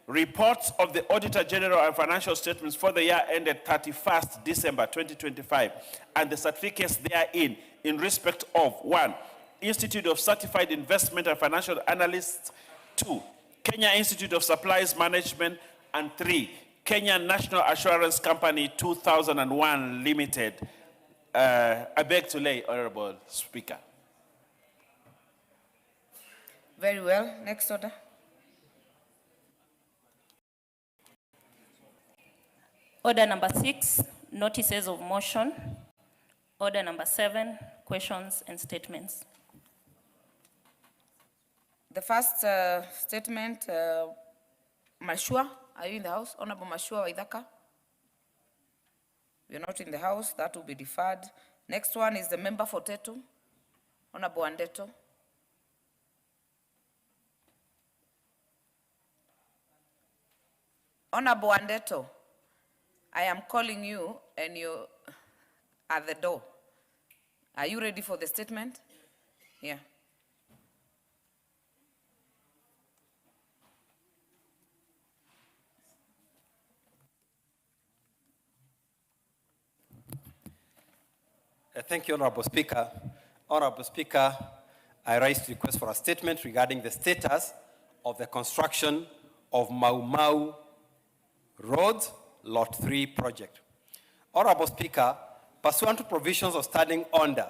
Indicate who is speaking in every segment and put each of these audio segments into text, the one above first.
Speaker 1: Reports of the Auditor General and financial statements for the year ended 31st December 2025 and the certificates therein in respect of 1. Institute of Certified Investment and Financial Analysts, 2. Kenya Institute of Supplies Management, and 3. Kenya National Assurance Company 2001 Limited. I beg to lay, Honorable Speaker.
Speaker 2: Very well. Next order.
Speaker 3: Order number 6, notices of motion. Order number 7, questions and statements.
Speaker 2: The first statement, Mashua, are you in the house? Honorable Mashua Waithaka? You're not in the house, that will be deferred. Next one is the member for Tetu, Honorable Andeto. Honorable Andeto, I am calling you and you're at the door. Are you ready for the statement? Yeah.
Speaker 4: Thank you, Honorable Speaker. Honorable Speaker, I rise to request for a statement regarding the status of the construction of Mau Mau Road, Lot 3 project. Honorable Speaker, pursuant to provisions of Standing Order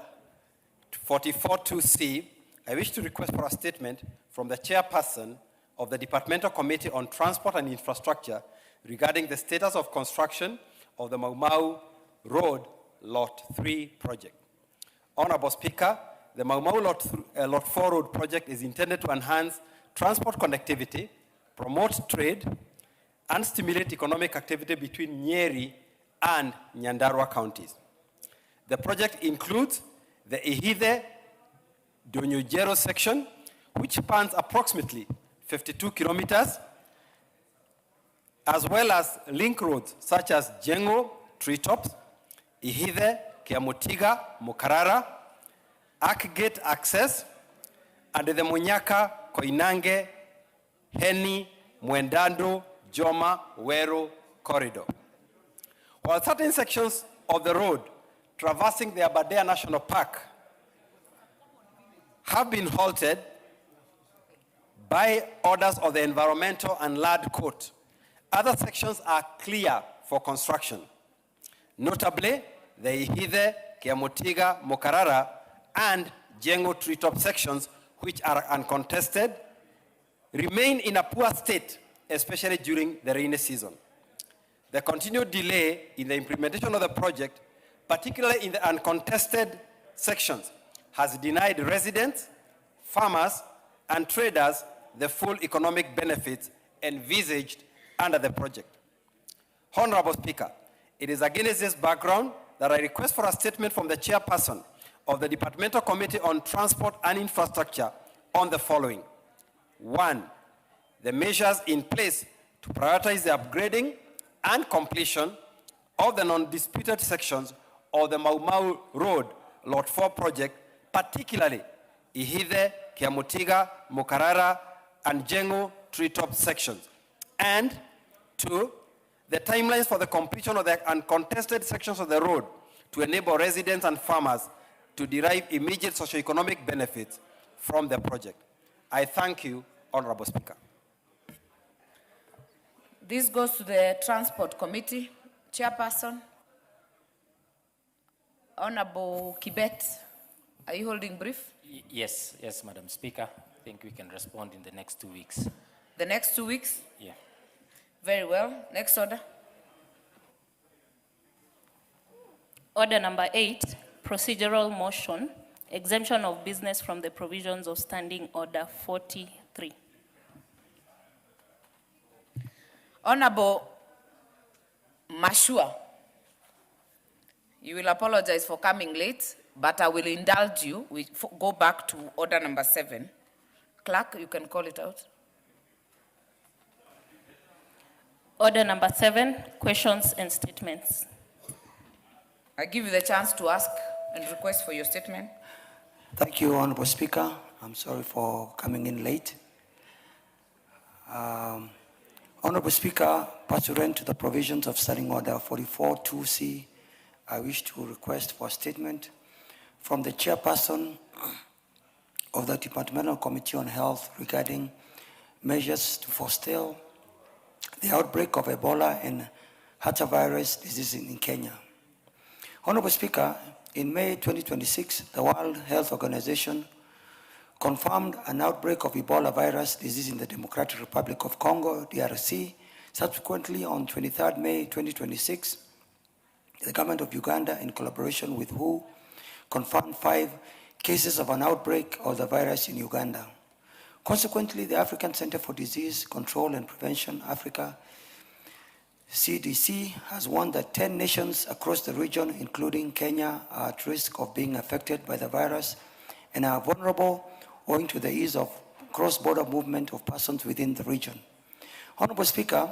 Speaker 4: 44.2c, I wish to request for a statement from the chairperson of the Departmental Committee on Transport and Infrastructure regarding the status of construction of the Mau Mau Road, Lot 3 project. Honorable Speaker, the Mau Mau Lot 4 Road project is intended to enhance transport connectivity, promote trade, and stimulate economic activity between Nyeri and Nyandarua counties. The project includes the Ihithe-Donyujero section, which spans approximately 52 kilometers, as well as link roads such as Jengo, Treetops, Ihithe, Kiamutiga, Mukarara, Arcgate Access, and the Munyaka, Koinange, Heni, Mwendando, Joma, Wero corridor. While certain sections of the road traversing the Aberdare National Park have been halted by orders of the Environmental and Land Court, other sections are clear for construction. Notably, the Ihithe, Kiamutiga, Mukarara, and Jengo Treetop sections, which are uncontested, remain in a poor state, especially during the rainy season. The continued delay in the implementation of the project, particularly in the uncontested sections, has denied residents, farmers, and traders the full economic benefits envisaged under the project. Honorable Speaker, it is against this background that I request for a statement from the chairperson of the Departmental Committee on Transport and Infrastructure on the following. 1, the measures in place to prioritize the upgrading and completion of the non-disputed sections of the Mau Mau Road Lot 4 project, particularly Ihithe, Kiamutiga, Mukarara, and Jengo Treetop sections. And 2, the timelines for the completion of the uncontested sections of the road to enable residents and farmers to derive immediate socio-economic benefits from the project. I thank you, Honorable Speaker.
Speaker 2: This goes to the Transport Committee. Chairperson, Honorable Kibet, are you holding brief?
Speaker 5: Yes, Madam Speaker. I think we can respond in the next 2 weeks.
Speaker 2: The next 2 weeks?
Speaker 5: Yeah.
Speaker 2: Very well. Next order.
Speaker 3: Order number 8, procedural motion, exemption of business from the provisions of Standing Order 43.
Speaker 2: Honorable Mashua, you will apologize for coming late, but I will indulge you. We go back to order number 7. Clerk, you can call it out.
Speaker 3: Order number 7, questions and statements.
Speaker 2: I give you the chance to ask and request for your statement.
Speaker 6: Thank you, Honorable Speaker. I'm sorry for coming in late. Honorable Speaker, pursuant to the provisions of Standing Order 44-2C, I wish to request for a statement from the chairperson of the Departmental Committee on Health regarding measures to forestall the outbreak of Ebola and hantavirus disease in Kenya. Honorable Speaker, in May 2026, the World Health Organization confirmed an outbreak of Ebola virus disease in the Democratic Republic of Congo, DRC. Subsequently, on 23rd May 2026, the government of Uganda, in collaboration with WHO, confirmed 5 cases of an outbreak of the virus in Uganda. Consequently, the African Center for Disease Control and Prevention, Africa, CDC, has warned that 10 nations across the region, including Kenya, are at risk of being affected by the virus and are vulnerable owing to the ease of cross-border movement of persons within the region. Honorable Speaker,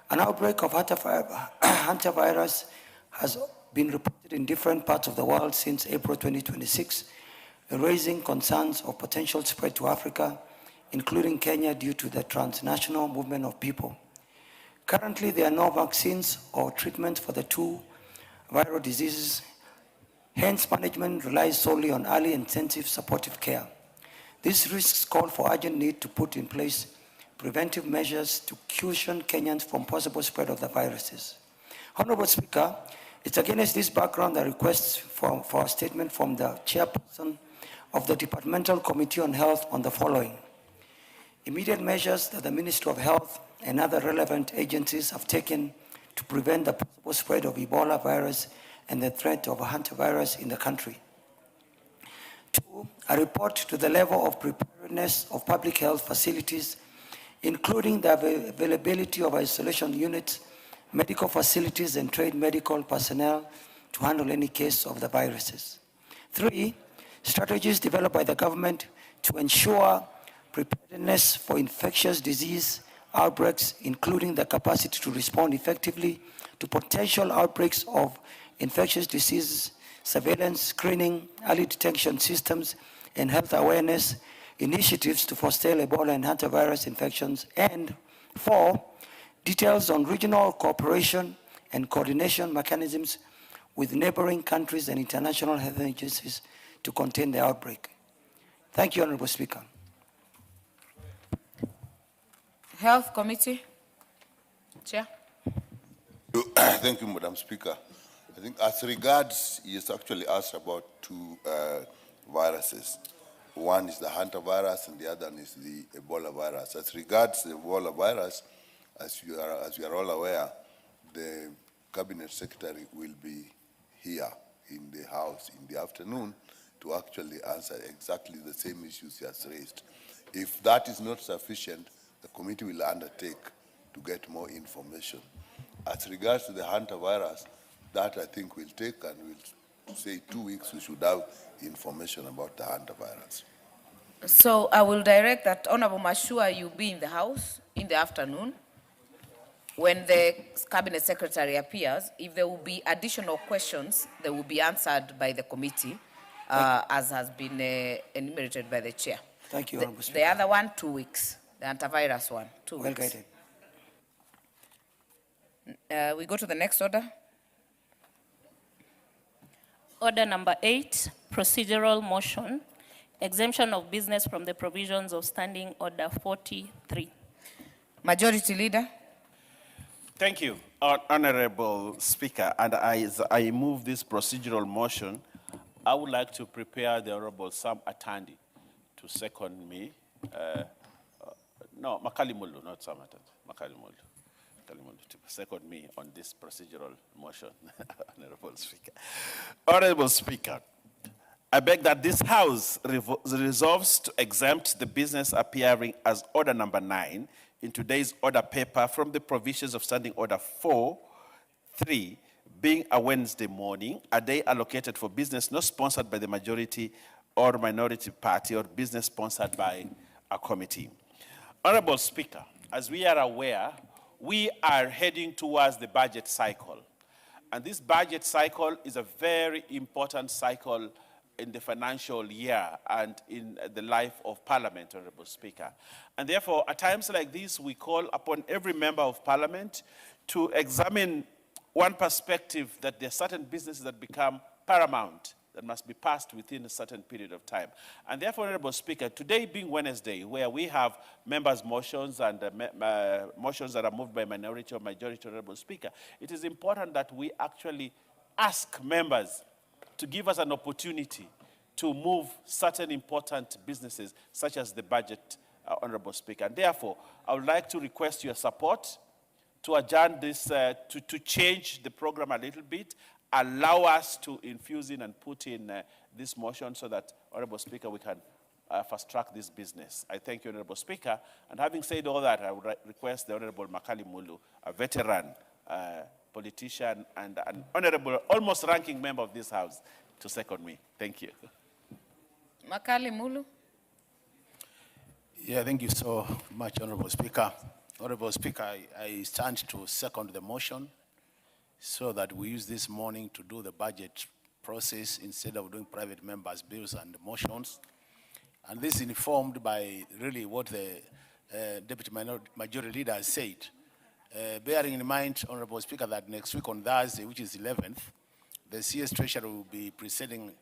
Speaker 6: an outbreak of hantavirus has been reported in different parts of the world since April 2026, raising concerns of potential spread to Africa, including Kenya, due to the transnational movement of people. Currently, there are no vaccines or treatments for the 2 viral diseases. Hence, management relies solely on early intensive supportive care. These risks call for urgent need to put in place preventive measures to cushion Kenyans from possible spread of the viruses. Honorable Speaker, it's against this background that requests for a statement from the chairperson of the Departmental Committee on Health on the following. Immediate measures that the Ministry of Health and other relevant agencies have taken to prevent the possible spread of Ebola virus and the threat of a hantavirus in the country. 2, a report to the level of preparedness of public health facilities, including the availability of isolation units, medical facilities, and trained medical personnel to handle any case of the viruses. 3, strategies developed by the government to ensure preparedness for infectious disease outbreaks, including the capacity to respond effectively to potential outbreaks of infectious diseases, surveillance, screening, early detection systems, and health awareness initiatives to forestall Ebola and hantavirus infections. And 4, details on regional cooperation and coordination mechanisms with neighboring countries and international health agencies to contain the outbreak. Thank you, Honorable Speaker.
Speaker 2: Health Committee. Chair.
Speaker 7: Thank you, Madam Speaker. I think as regards, he has actually asked about 2 viruses. One is the hantavirus and the other is the Ebola virus. As regards the Ebola virus, as you are all aware, the Cabinet Secretary will be here in the House in the afternoon to actually answer exactly the same issues he has raised. If that is not sufficient, the committee will undertake to get more information. As regards to the hantavirus, that I think will take, and we'll say 2 weeks we should have information about the hantavirus.
Speaker 2: So I will direct that Honorable Mashua, you be in the House in the afternoon. When the Cabinet Secretary appears, if there will be additional questions, they will be answered by the committee, as has been enumerated by the Chair.
Speaker 6: Thank you, Honorable Speaker.
Speaker 2: The other one, 2 weeks. The antivirus one, 2 weeks.
Speaker 6: Well guided.
Speaker 2: We go to the next order.
Speaker 3: Order number 8, procedural motion, exemption of business from the provisions of Standing Order 43.
Speaker 2: Majority Leader.
Speaker 1: Thank you, Honorable Speaker. And as I move this procedural motion, I would like to prepare the Honorable Sam Atandi to second me. No, Makalimulu, not Sam Atandi, Makalimulu to second me on this procedural motion, Honorable Speaker. Honorable Speaker, I beg that this House resolves to exempt the business appearing as order number 9 in today's order paper from the provisions of Standing Order 4.3, being a Wednesday morning, a day allocated for business not sponsored by the majority or minority party or business sponsored by a committee. Honorable Speaker, as we are aware, we are heading towards the budget cycle. And this budget cycle is a very important cycle in the financial year and in the life of Parliament, Honorable Speaker. And therefore, at times like this, we call upon every member of Parliament to examine one perspective, that there are certain businesses that become paramount, that must be passed within a certain period of time. And therefore, Honorable Speaker, today being Wednesday, where we have members' motions and motions that are moved by minority or majority, Honorable Speaker, it is important that we actually ask members to give us an opportunity to move certain important businesses, such as the budget, Honorable Speaker. And therefore, I would like to request your support to adjourn this, to change the program a little bit, allow us to infuse in and put in this motion so that, Honorable Speaker, we can fast track this business. I thank you, Honorable Speaker. And having said all that, I would request the Honorable Makali Mulu, a veteran politician and an honorable, almost ranking member of this House, to second me. Thank you.
Speaker 2: Makali Mulu.
Speaker 8: Yeah, thank you so much, Honorable Speaker. Honorable Speaker, I stand to second the motion so that we use this morning to do the budget process instead of doing private members' bills and motions. And this is informed by really what the Deputy Majority Leader has said. Bearing in mind, Honorable Speaker, that next week on Thursday, which is 11th, the CS Treasurer will be presenting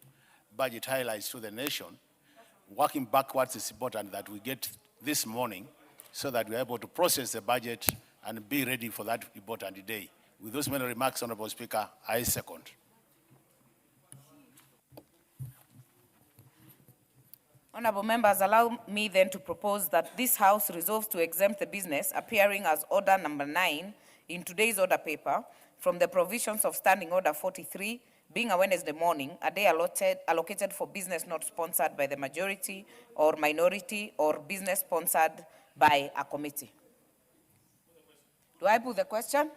Speaker 8: budget highlights to the nation. Working backwards is important that we get this morning so that we're able to process the budget and be ready for that important day. With those many remarks, Honorable Speaker, I second.
Speaker 2: Honorable members, allow me then to propose that this House resolves to exempt the business appearing as order number 9 in today's order paper from the provisions of Standing Order 43, being a Wednesday morning, a day allocated for business not sponsored by the majority or minority or business sponsored by a committee. Do I put the question?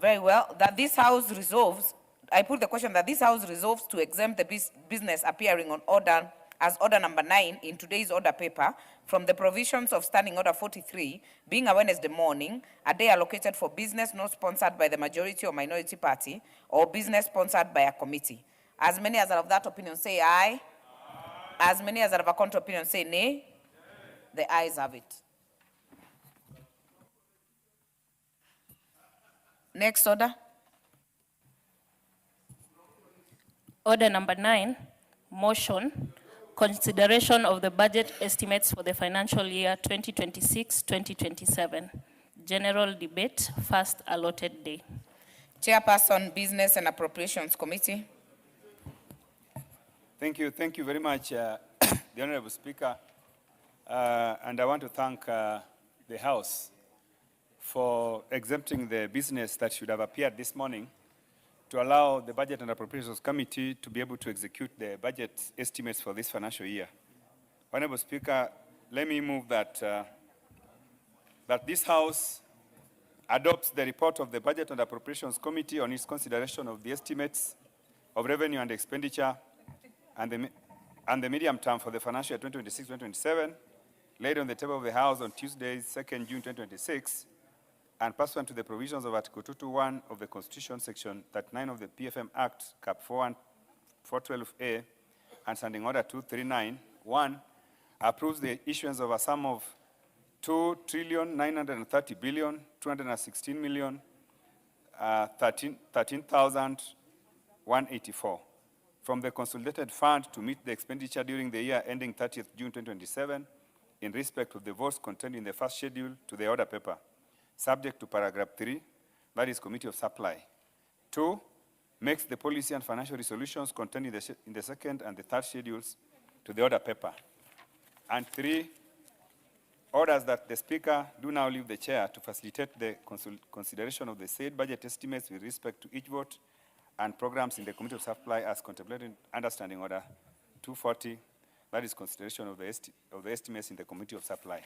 Speaker 2: Very well. That this House resolves, I put the question that this House resolves to exempt the business appearing on order as order number 9 in today's order paper from the provisions of Standing Order 43, being a Wednesday morning, a day allocated for business not sponsored by the majority or minority party or business sponsored by a committee. As many as are of that opinion say aye. As many as are of a contrary opinion say nay. The ayes have it. Next order.
Speaker 3: Order number 9, motion, consideration of the budget estimates for the financial year 2026-2027. General debate, first allotted day.
Speaker 2: Chairperson, Business and Appropriations Committee.
Speaker 9: Thank you very much, the Honorable Speaker. And I want to thank the House for exempting the business that should have appeared this morning to allow the Budget and Appropriations Committee to be able to execute the budget estimates for this financial year. Honorable Speaker, let me move that, that this House adopts the report of the Budget and Appropriations Committee on its consideration of the estimates of revenue and expenditure and the medium term for the financial year 2026-2027, laid on the table of the House on Tuesday, 2nd June 2026, and pursuant to the provisions of Article 221 of the Constitution, Section 39 of the PFM Act, Cap 412A, and Standing Order 239, 1, approves the issuance of a sum of 2,930,216,013,184 from the Consolidated Fund to meet the expenditure during the year ending 30th June 2027 in respect of the votes contained in the first schedule to the order paper, subject to paragraph 3, that is Committee of Supply. 2, makes the policy and financial resolutions contained in the second and the third schedules to the order paper. And 3, orders that the Speaker do now leave the chair to facilitate the consideration of the said budget estimates with respect to each vote and programs in the Committee of Supply as contemplated under Standing Order 240, that is consideration of the estimates in the Committee of Supply.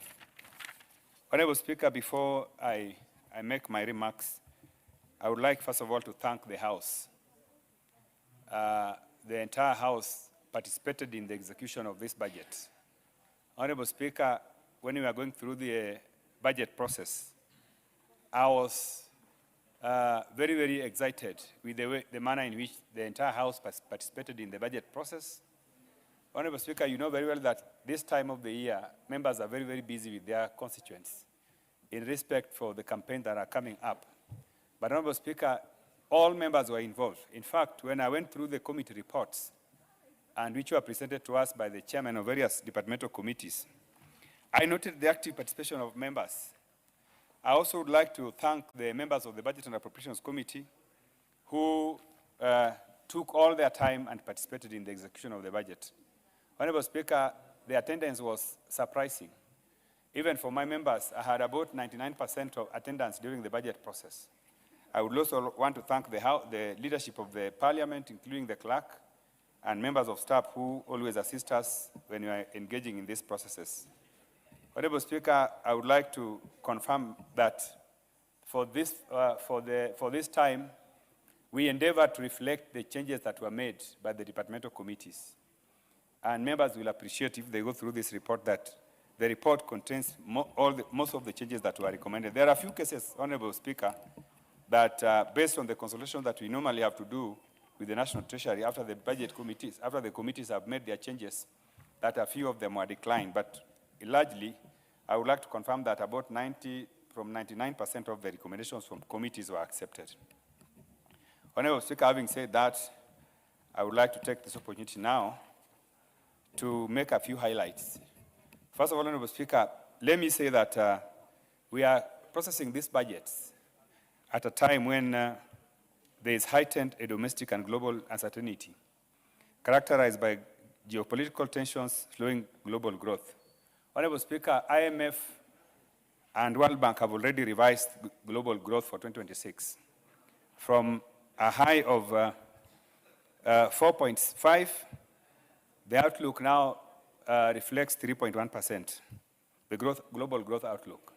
Speaker 9: Honorable Speaker, before I make my remarks, I would like, first of all, to thank the House. The entire House participated in the execution of this budget. Honorable Speaker, when we were going through the budget process, I was very, very excited with the manner in which the entire House participated in the budget process Honorable Speaker, you know very well that this time of the year, members are very, very busy with their constituents in respect for the campaigns that are coming up. But Honorable Speaker, all members were involved. In fact, when I went through the committee reports, and which were presented to us by the chairman of various departmental committees, I noted the active participation of members. I also would like to thank the members of the Budget and Appropriations Committee who took all their time and participated in the execution of the budget. Honorable Speaker, the attendance was surprising. Even for my members, I had about 99% of attendance during the budget process. I would also want to thank the leadership of the Parliament, including the clerk, and members of staff who always assist us when we are engaging in these processes. Honorable Speaker, I would like to confirm that for this time, we endeavor to reflect the changes that were made by the departmental committees. And members will appreciate if they go through this report that the report contains most of the changes that were recommended. There are a few cases, Honorable Speaker, that based on the consultation that we normally have to do with the National Treasury after the budget committees, after the committees have made their changes, that a few of them were declined. But largely, I would like to confirm that about 99% of the recommendations from committees were accepted. Honorable Speaker, having said that, I would like to take this opportunity now to make a few highlights. First of all, Honorable Speaker, let me say that we are processing these budgets at a time when there is heightened domestic and global uncertainty, characterized by geopolitical tensions, slowing global growth. Honorable Speaker, IMF and World Bank have already revised global growth for 2026 from a high of 4.5. The outlook now reflects 3.1%, the global growth outlook.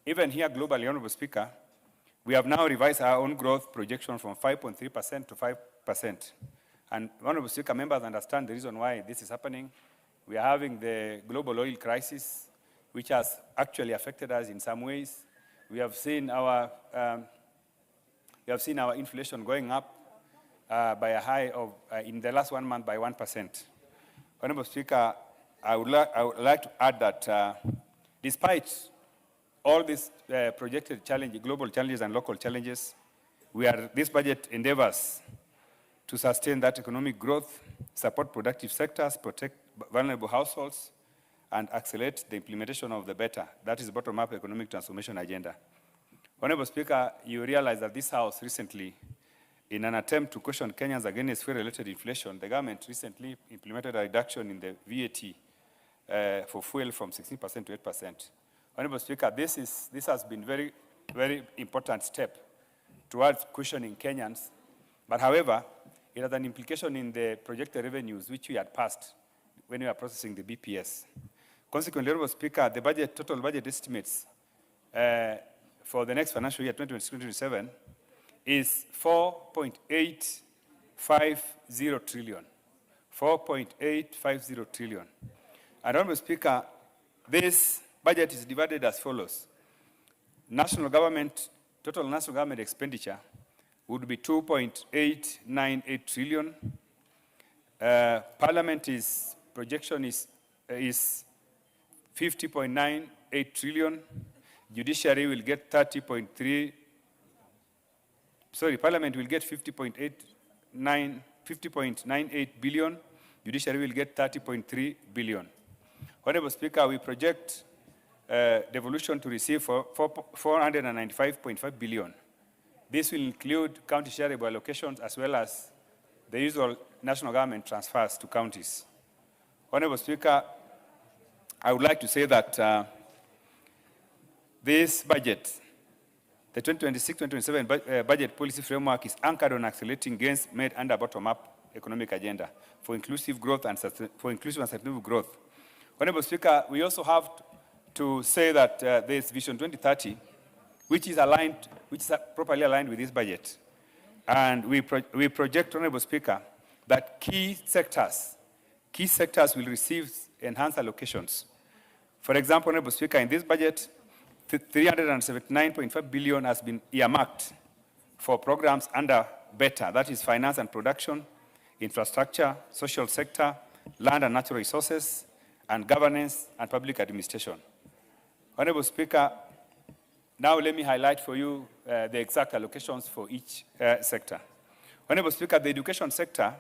Speaker 9: Even here globally, Honorable Speaker, we have now revised our own growth projection from 5.3% to 5%. And Honorable Speaker, members understand the reason why this is happening. We are having the global oil crisis, which has actually affected us in some ways. We have seen our inflation going up by a high of, in the last 1 month, by 1%. Honorable Speaker, I would like to add that despite all these projected challenges, global challenges and local challenges, this budget endeavors to sustain that economic growth, support productive sectors, protect vulnerable households, and accelerate the implementation of the better, that is bottom-up economic transformation agenda. Honorable Speaker, you realize that this House recently, in an attempt to caution Kenyans against fuel-related inflation, the government recently implemented a reduction in the VAT for fuel from 16% to 8%. Honorable Speaker, this has been very, very important step towards cushioning Kenyans. But however, it has an implication in the projected revenues which we had passed when we are processing the BPS. Consequently, Honorable Speaker, the total budget estimates for the next financial year, 2026-2027, is 4.850 trillion. 4.850 trillion. And Honorable Speaker, this budget is divided as follows. Total national government expenditure would be 2.898 trillion. Parliament's projection is 50.98 trillion. Judiciary will get 30.3. Parliament will get 50.98 billion. Judiciary will get 30.3 billion. Honorable Speaker, we project devolution to receive for 495.5 billion. This will include county shareable allocations as well as the usual national government transfers to counties. Honorable Speaker, I would like to say that this budget, the 2026-2027 budget policy framework, is anchored on accelerating gains made under bottom-up economic agenda for inclusive growth and sustainable growth. Honorable Speaker, we also have to say that there is Vision 2030, which is properly aligned with this budget. And we project, Honorable Speaker, that key sectors will receive enhanced allocations. For example, Honorable Speaker, in this budget, 379.5 billion has been earmarked for programs under better, that is finance and production, infrastructure, social sector, land and natural resources, and governance and public administration. Honorable Speaker, now let me highlight for you the exact allocations for each sector. Honorable Speaker, the education sector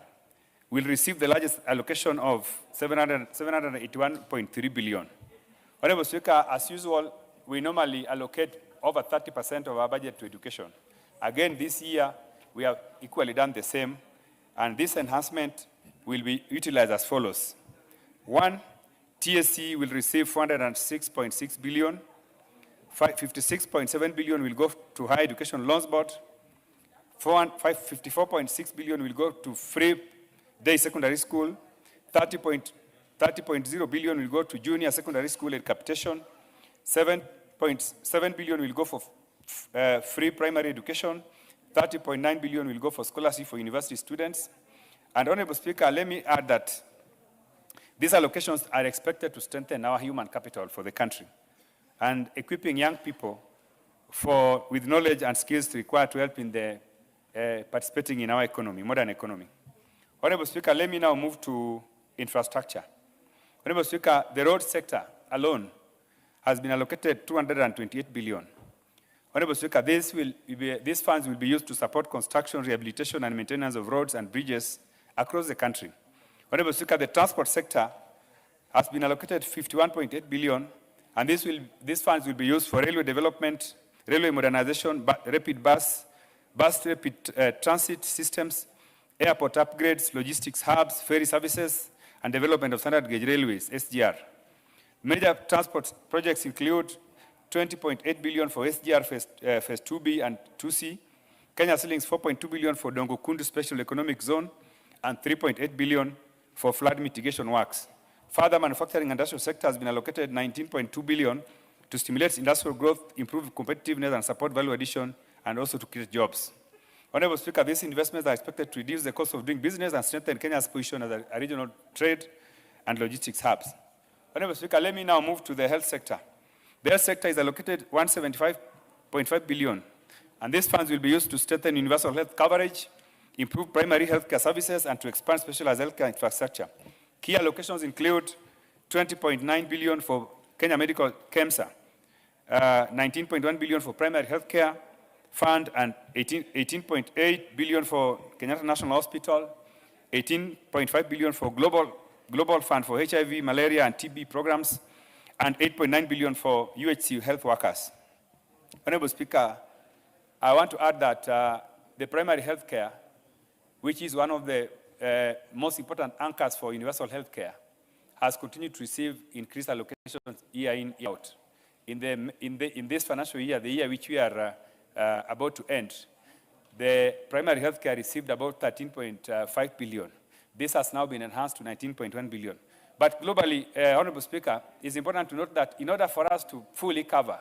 Speaker 9: will receive the largest allocation of 781.3 billion. Honorable Speaker, as usual, we normally allocate over 30% of our budget to education. Again, this year, we have equally done the same, and this enhancement will be utilized as follows. 1, TSC will receive 406.6 billion, 56.7 billion will go to Higher Education Loans Board, 54.6 billion will go to free day secondary school, 30.0 billion will go to junior secondary school and capitation, 7.7 billion will go for free primary education, 30.9 billion will go for scholarship for university students. And Honorable Speaker, let me add that these allocations are expected to strengthen our human capital for the country and equipping young people with knowledge and skills required to help in the participating in our economy, modern economy. Honorable Speaker, let me now move to infrastructure. Honorable Speaker, the road sector alone has been allocated 228 billion. Honorable Speaker, these funds will be used to support construction, rehabilitation, and maintenance of roads and bridges across the country. Honorable Speaker, the transport sector has been allocated 51.8 billion, and these funds will be used for railway development, railway modernization, rapid bus rapid transit systems, airport upgrades, logistics hubs, ferry services, and development of standard gauge railways, SGR. Major transport projects include 20.8 billion for SGR phase 2B and 2C, Kenya shillings 4.2 billion for Dongo Kundu Special Economic Zone, and 3.8 billion for flood mitigation works. Further, manufacturing and industrial sector has been allocated 19.2 billion to stimulate industrial growth, improve competitiveness, and support value addition, and also to create jobs. Honorable Speaker, these investments are expected to reduce the cost of doing business and strengthen Kenya's position as a regional trade and logistics hubs. Honorable Speaker, let me now move to the health sector. The health sector is allocated 175.5 billion, and these funds will be used to strengthen universal health coverage, improve primary healthcare services, and to expand specialized healthcare infrastructure. Key allocations include 20.9 billion for Kenya Medical KEMSA, 19.1 billion for primary healthcare fund, and 18.8 billion for Kenyatta National Hospital, 18.5 billion for global fund for HIV, malaria, and TB programs, and 8.9 billion for UHC health workers. Honorable Speaker, I want to add that the primary healthcare, which is one of the most important anchors for universal healthcare, has continued to receive increased allocations year in, year out. In this financial year, the year which we are about to end, the primary healthcare received about 13.5 billion. This has now been enhanced to 19.1 billion. But globally, Honorable Speaker, it's important to note that in order for us to fully cover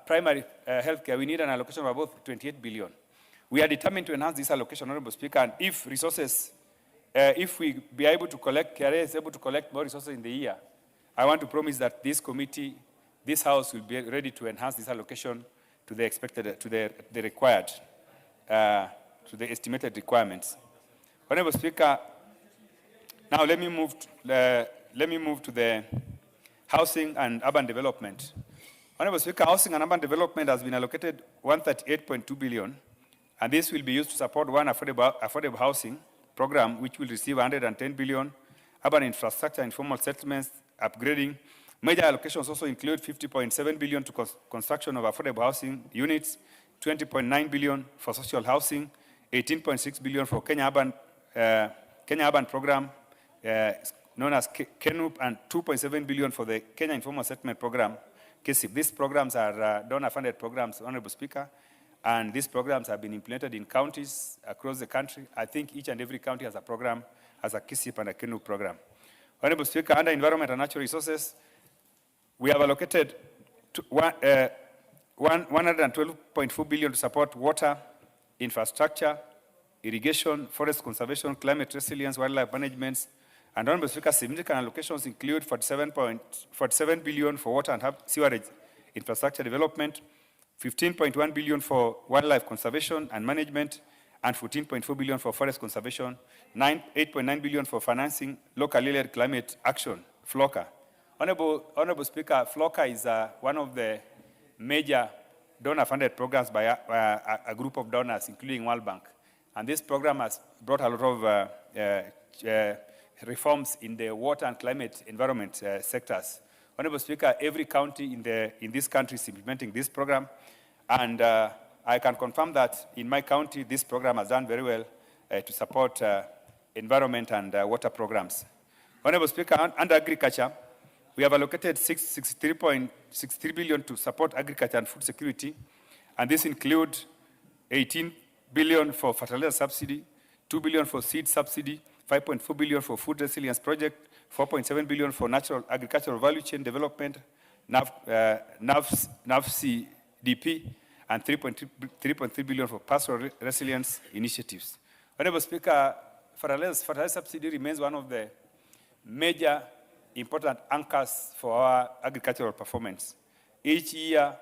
Speaker 9: primary healthcare, we need an allocation of about 28 billion. We are determined to enhance this allocation, Honorable Speaker, and if resources, if we be able to collect, KRA is able to collect more resources in the year, I want to promise that this committee, this House will be ready to enhance this allocation to the expected, to the required, to the estimated requirements. Honorable Speaker, now let me move to the housing and urban development. Honorable Speaker, housing and urban development has been allocated 138.2 billion, and this will be used to support one affordable housing program, which will receive 110 billion, urban infrastructure, informal settlements, upgrading. Major allocations also include 50.7 billion to construction of affordable housing units, 20.9 billion for social housing, 18.6 billion for Kenya Urban Program, known as KENUP, and 2.7 billion for the Kenya Informal Settlement Program, KSIP. These programs are donor-funded programs, Honorable Speaker, and these programs have been implemented in counties across the country. I think each and every county has a program, has a KSIP and a KENUP program. Honorable Speaker, under Environment and Natural Resources, we have allocated 112.4 billion to support water, infrastructure, irrigation, forest conservation, climate resilience, wildlife management, and Honorable Speaker, significant allocations include 47 billion for water and sewerage infrastructure development, 15.1 billion for wildlife conservation and management, and 14.4 billion for forest conservation, 8.9 billion for financing local allied climate action, FLOCA. Honorable Speaker, FLOCA is one of the major donor-funded programs by a group of donors, including World Bank. And this program has brought a lot of reforms in the water and climate environment sectors. Honorable Speaker, every county in this country is implementing this program, and I can confirm that in my county, this program has done very well to support environment and water programs. Honorable Speaker, under agriculture, we have allocated 63.63 billion to support agriculture and food security, and this includes 18 billion for fertilizer subsidy, 2 billion for seed subsidy, 5.4 billion for food resilience project, 4.7 billion for natural agricultural value chain development, NAVCDP, and 3.3 billion for pastoral resilience initiatives. Honorable Speaker, fertilizer subsidy remains one of the major important anchors for our agricultural performance. Each year,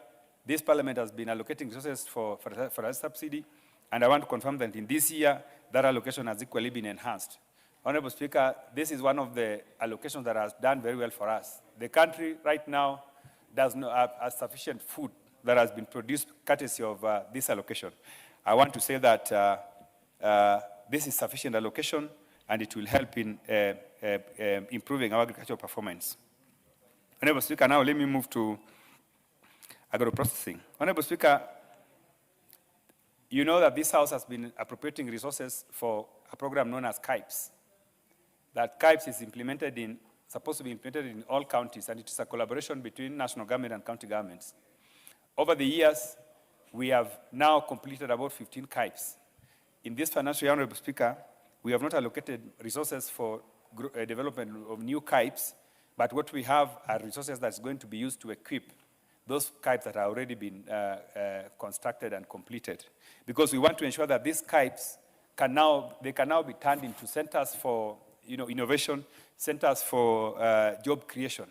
Speaker 9: this parliament has been allocating resources for fertilizer subsidy, and I want to confirm that in this year, that allocation has equally been enhanced. Honorable Speaker, this is one of the allocations that has done very well for us. The country right now does not have sufficient food that has been produced courtesy of this allocation. I want to say that this is sufficient allocation, and it will help in improving our agricultural performance. Honorable Speaker, now let me move to agro-processing. Honorable Speaker, you know that this House has been appropriating resources for a program known as KIPES. That KIPES is supposed to be implemented in all counties, and it is a collaboration between national government and county governments. Over the years, we have now completed about 15 KIPES. In this financial year, Honorable Speaker, we have not allocated resources for development of new KIPES, but what we have are resources that's going to be used to equip those KIPES that have already been constructed and completed. Because we want to ensure that these KIPES can now be turned into centers for innovation, centers for job creation.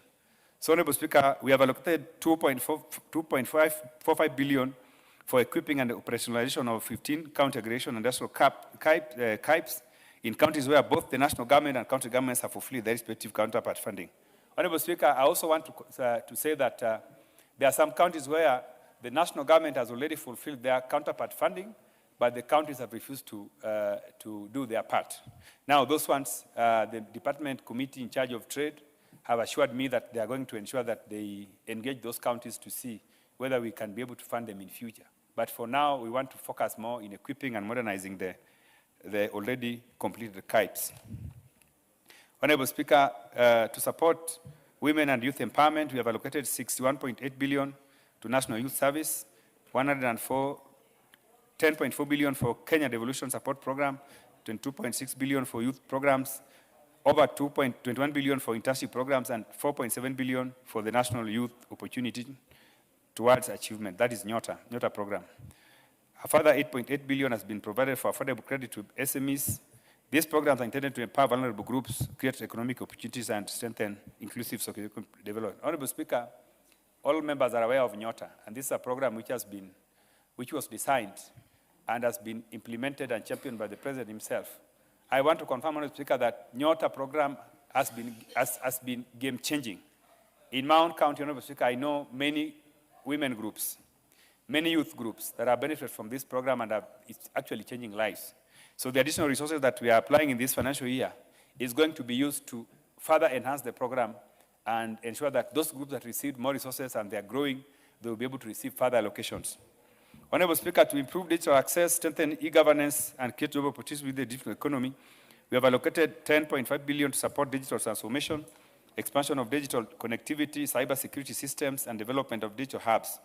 Speaker 9: So, Honorable Speaker, we have allocated 2.45 billion for equipping and operationalization of 15 county aggregation and industrial KIPES in counties where both the national government and county governments have fulfilled their respective counterpart funding. Honorable Speaker, I also want to say that there are some counties where the national government has already fulfilled their counterpart funding, but the counties have refused to do their part. Now, those ones, the department committee in charge of trade have assured me that they are going to ensure that they engage those counties to see whether we can be able to fund them in future. But for now, we want to focus more in equipping and modernizing the already completed KIPES. Honorable Speaker, to support women and youth empowerment, we have allocated 61.8 billion to National Youth Service, 10.4 billion for Kenya Devolution Support Program, 22.6 billion for youth programs, over 2.21 billion for internship programs, and 4.7 billion for the National Youth Opportunity Towards Achievement. That is NYOTA program. A further 8.8 billion has been provided for affordable credit to SMEs. These programs are intended to empower vulnerable groups, create economic opportunities, and strengthen inclusive social development. Honorable Speaker, all members are aware of NYOTA, and this is a program which was designed and has been implemented and championed by the President himself. I want to confirm, Honorable Speaker, that NYOTA program has been game-changing. In my own county, Honorable Speaker, I know many women groups, many youth groups that have benefited from this program, and it's actually changing lives. So the additional resources that we are applying in this financial year is going to be used to further enhance the program and ensure that those groups that received more resources and they are growing, they will be able to receive further allocations. Honorable Speaker, to improve digital access, strengthen e-governance, and create job opportunities with the digital economy, we have allocated 10.5 billion to support digital transformation, expansion of digital connectivity, cybersecurity systems, and development of digital hubs.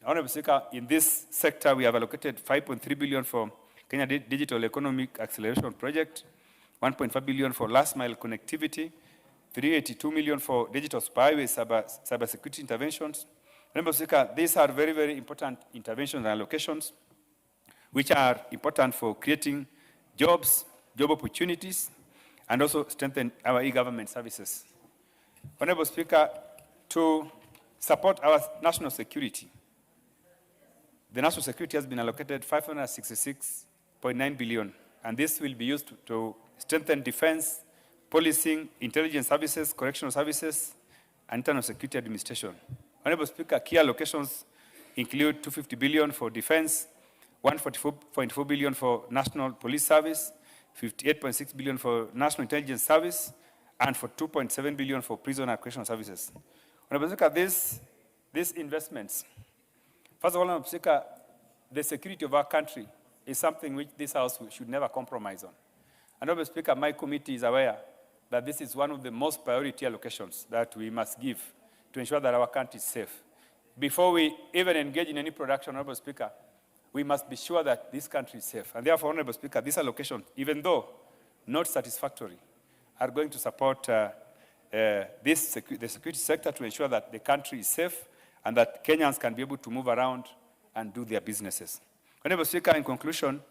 Speaker 9: Honorable Speaker, in this sector, we have allocated 5.3 billion for Kenya Digital Economic Acceleration Project, 1.5 billion for last mile connectivity, 382 million for digital spyware cybersecurity interventions. Honorable Speaker, these are very, very important interventions and allocations, which are important for creating jobs, job opportunities, and also strengthen our e-government services. Honorable Speaker, to support our national security, the national security has been allocated 566 0.9 billion. And this will be used to strengthen defense, policing, intelligence services, correctional services, and internal security administration. Honorable Speaker, key allocations include 250 billion for defense, 144.4 billion for National Police Service, 58.6 billion for National Intelligence Service, and for 2.7 billion for prison and correctional services. Honorable Speaker, these investments, first of all, Honorable Speaker, the security of our country is something which this House should never compromise on. Honorable Speaker, my committee is aware that this is one of the most priority allocations that we must give to ensure that our country is safe. Before we even engage in any production, Honorable Speaker, we must be sure that this country is safe. And therefore, Honorable Speaker, this allocation, even though not satisfactory, are going to support the security sector to ensure that the country is safe and that Kenyans can be able to move around and do their businesses. Honorable Speaker, in conclusion,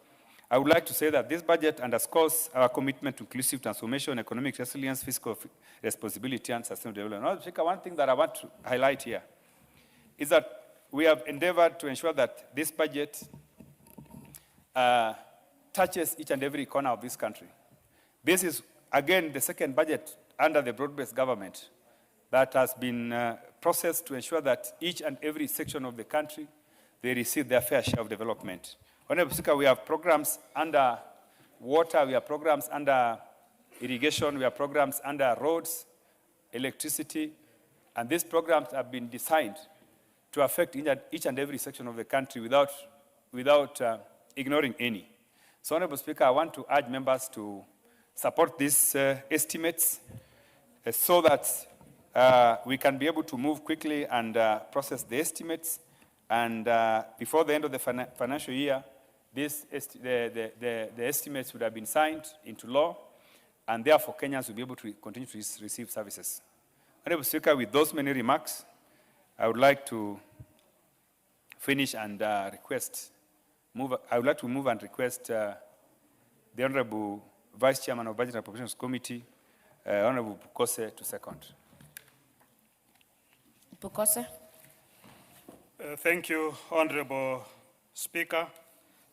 Speaker 9: I would like to say that this budget underscores our commitment to inclusive transformation, economic resilience, fiscal responsibility, and sustainable development. Honorable Speaker, one thing that I want to highlight here is that we have endeavored to ensure that this budget touches each and every corner of this country. This is, again, the second budget under the broad-based government that has been processed to ensure that each and every section of the country, they receive their fair share of development. Honorable Speaker, we have programs under water, we have programs under irrigation, we have programs under roads, electricity, and these programs have been designed to affect each and every section of the country without ignoring any. So, Honorable Speaker, I want to urge members to support these estimates so that we can be able to move quickly and process the estimates. And before the end of the financial year, the estimates would have been signed into law, and therefore Kenyans will be able to continue to receive services. Honorable Speaker, with those many remarks, I would like to finish and I would like to move and request the Honorable Vice Chairman of Budget and Appropriations Committee, Honorable Bukose, to second.
Speaker 2: Bukose.
Speaker 10: Thank you, Honorable Speaker,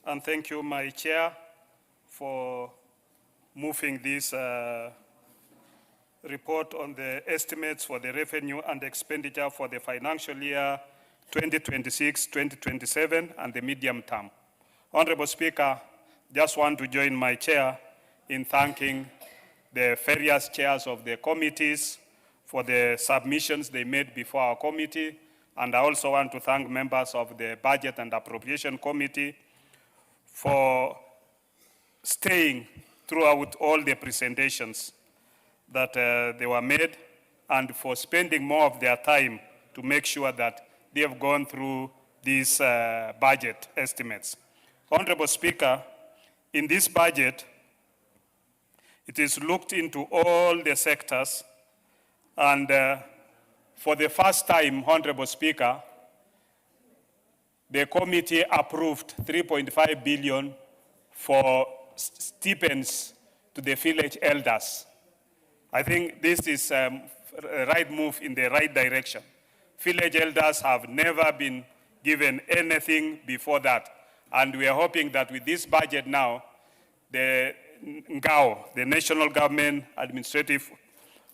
Speaker 10: and thank you, my chair, for moving this report on the estimates for the revenue and expenditure for the financial year 2026-2027 and the medium term. Honorable Speaker, just want to join my chair in thanking the various chairs of the committees for the submissions they made before our committee. And I also want to thank members of the Budget and Appropriation Committee for staying throughout all the presentations that they were made and for spending more of their time to make sure that they have gone through these budget estimates. Honorable Speaker, in this budget, it is looked into all the sectors, and for the first time, Honorable Speaker, the committee approved 3.5 billion for stipends to the village elders. I think this is a right move in the right direction. Village elders have never been given anything before that. And we are hoping that with this budget now, the NGAO, the National Government Administrative,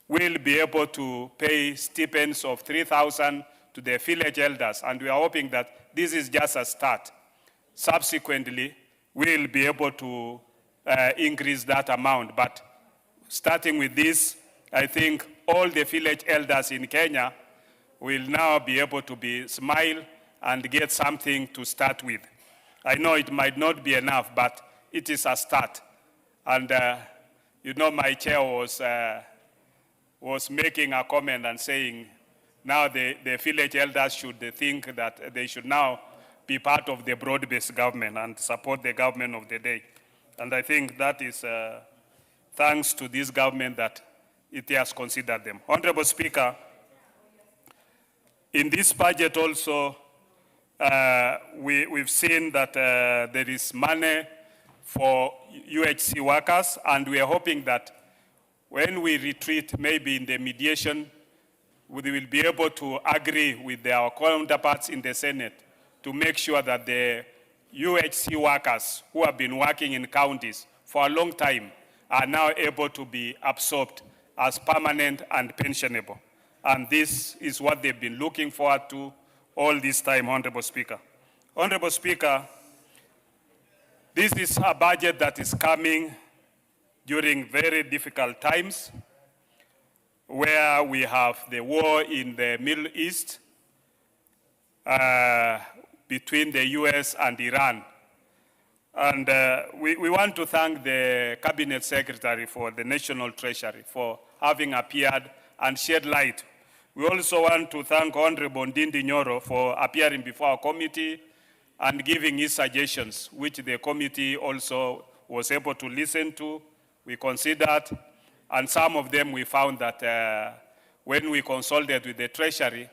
Speaker 10: will be able to pay stipends of 3,000 to the village elders. And we are hoping that this is just a start. Subsequently, we'll be able to increase that amount. But starting with this, I think all the village elders in Kenya will now be able to smile and get something to start with. I know it might not be enough, but it is a start. And you know, my chair was making a comment and saying, now the village elders should think that they should now be part of the broad-based government and support the government of the day. And I think that is thanks to this government that it has considered them. Honorable Speaker, in this budget also, we've seen that there is money for UHC workers, and we are hoping that when we retreat, maybe in the mediation, we will be able to agree with our counterparts in the Senate to make sure that the UHC workers who have been working in counties for a long time are now able to be absorbed as permanent and pensionable. And this is what they've been looking forward to all this time, Honorable Speaker. Honorable Speaker, this is a budget that is coming during very difficult times where we have the war in the Middle East between the US and Iran. And we want to thank the Cabinet Secretary for the National Treasury for having appeared and shed light. We also want to thank Honorable Ndindi Nyoro for appearing before our committee and giving his suggestions, which the committee also was able to listen to. We considered, and some of them we found that when we consulted with the Treasury,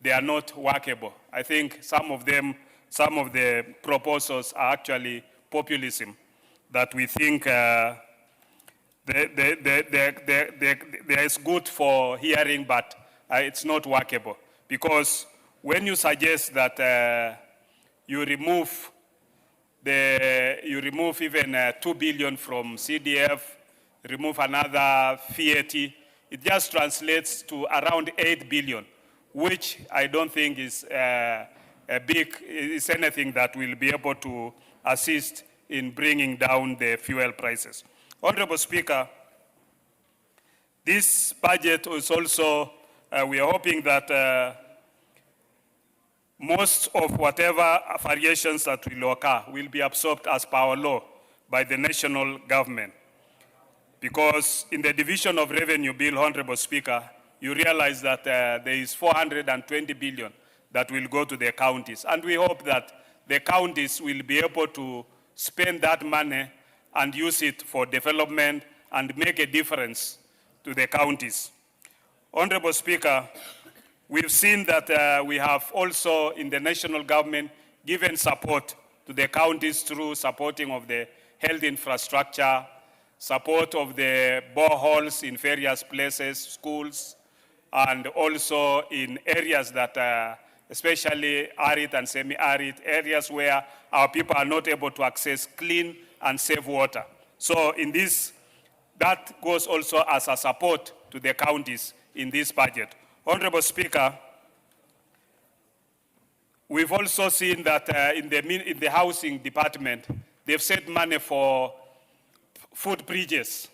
Speaker 10: they are not workable. I think some of the proposals are actually populism that we think there is good for hearing, but it's not workable. Because when you suggest that you remove even 2 billion from CDF, remove another VAT, it just translates to around 8 billion, which I don't think is is anything that will be able to assist in bringing down the fuel prices. Honorable Speaker, this budget is also, we are hoping that most of whatever variations that will occur will be absorbed as per our law by the national government. Because in the division of revenue bill, Honorable Speaker, you realize that there is 420 billion that will go to the counties. And we hope that the counties will be able to spend that money and use it for development and make a difference to the counties. Honorable Speaker, we've seen that we have also in the national government given support to the counties through supporting of the health infrastructure, support of the boreholes in various places, schools, and also in areas that especially arid and semi-arid areas where our people are not able to access clean and safe water. So in this, that goes also as a support to the counties in this budget. Honorable Speaker, we've also seen that in the housing department, they've set money for food bridges.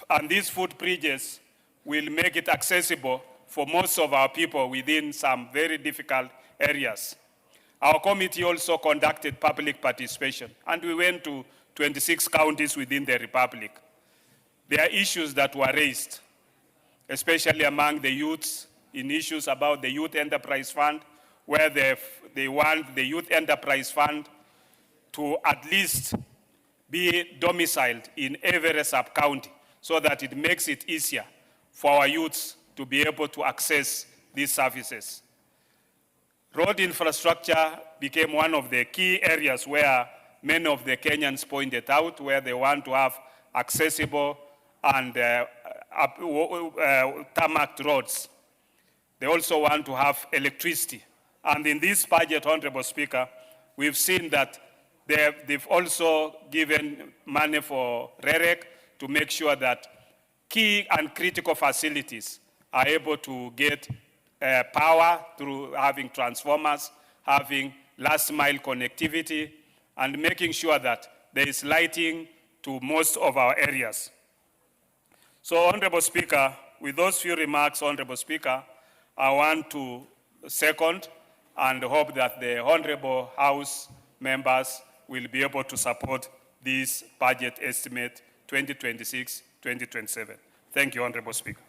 Speaker 10: And these food bridges will make it accessible for most of our people within some very difficult areas. Our committee also conducted public participation, and we went to 26 counties within the Republic. There are issues that were raised, especially among the youths, in issues about the Youth Enterprise Fund, where they want the Youth Enterprise Fund to at least be domiciled in every sub-county so that it makes it easier for our youths to be able to access these services. Road infrastructure became one of the key areas where many of the Kenyans pointed out, where they want to have accessible and tarmac roads. They also want to have electricity. And in this budget, Honorable Speaker, we've seen that they've also given money for REREC to make sure that key and critical facilities are able to get power through having transformers, having last mile connectivity, and making sure that there is lighting to most of our areas. So, Honorable Speaker, with those few remarks, Honorable Speaker, I want to second and hope that the Honorable House members will be able to support this budget estimate 2026-2027. Thank you, Honorable Speaker.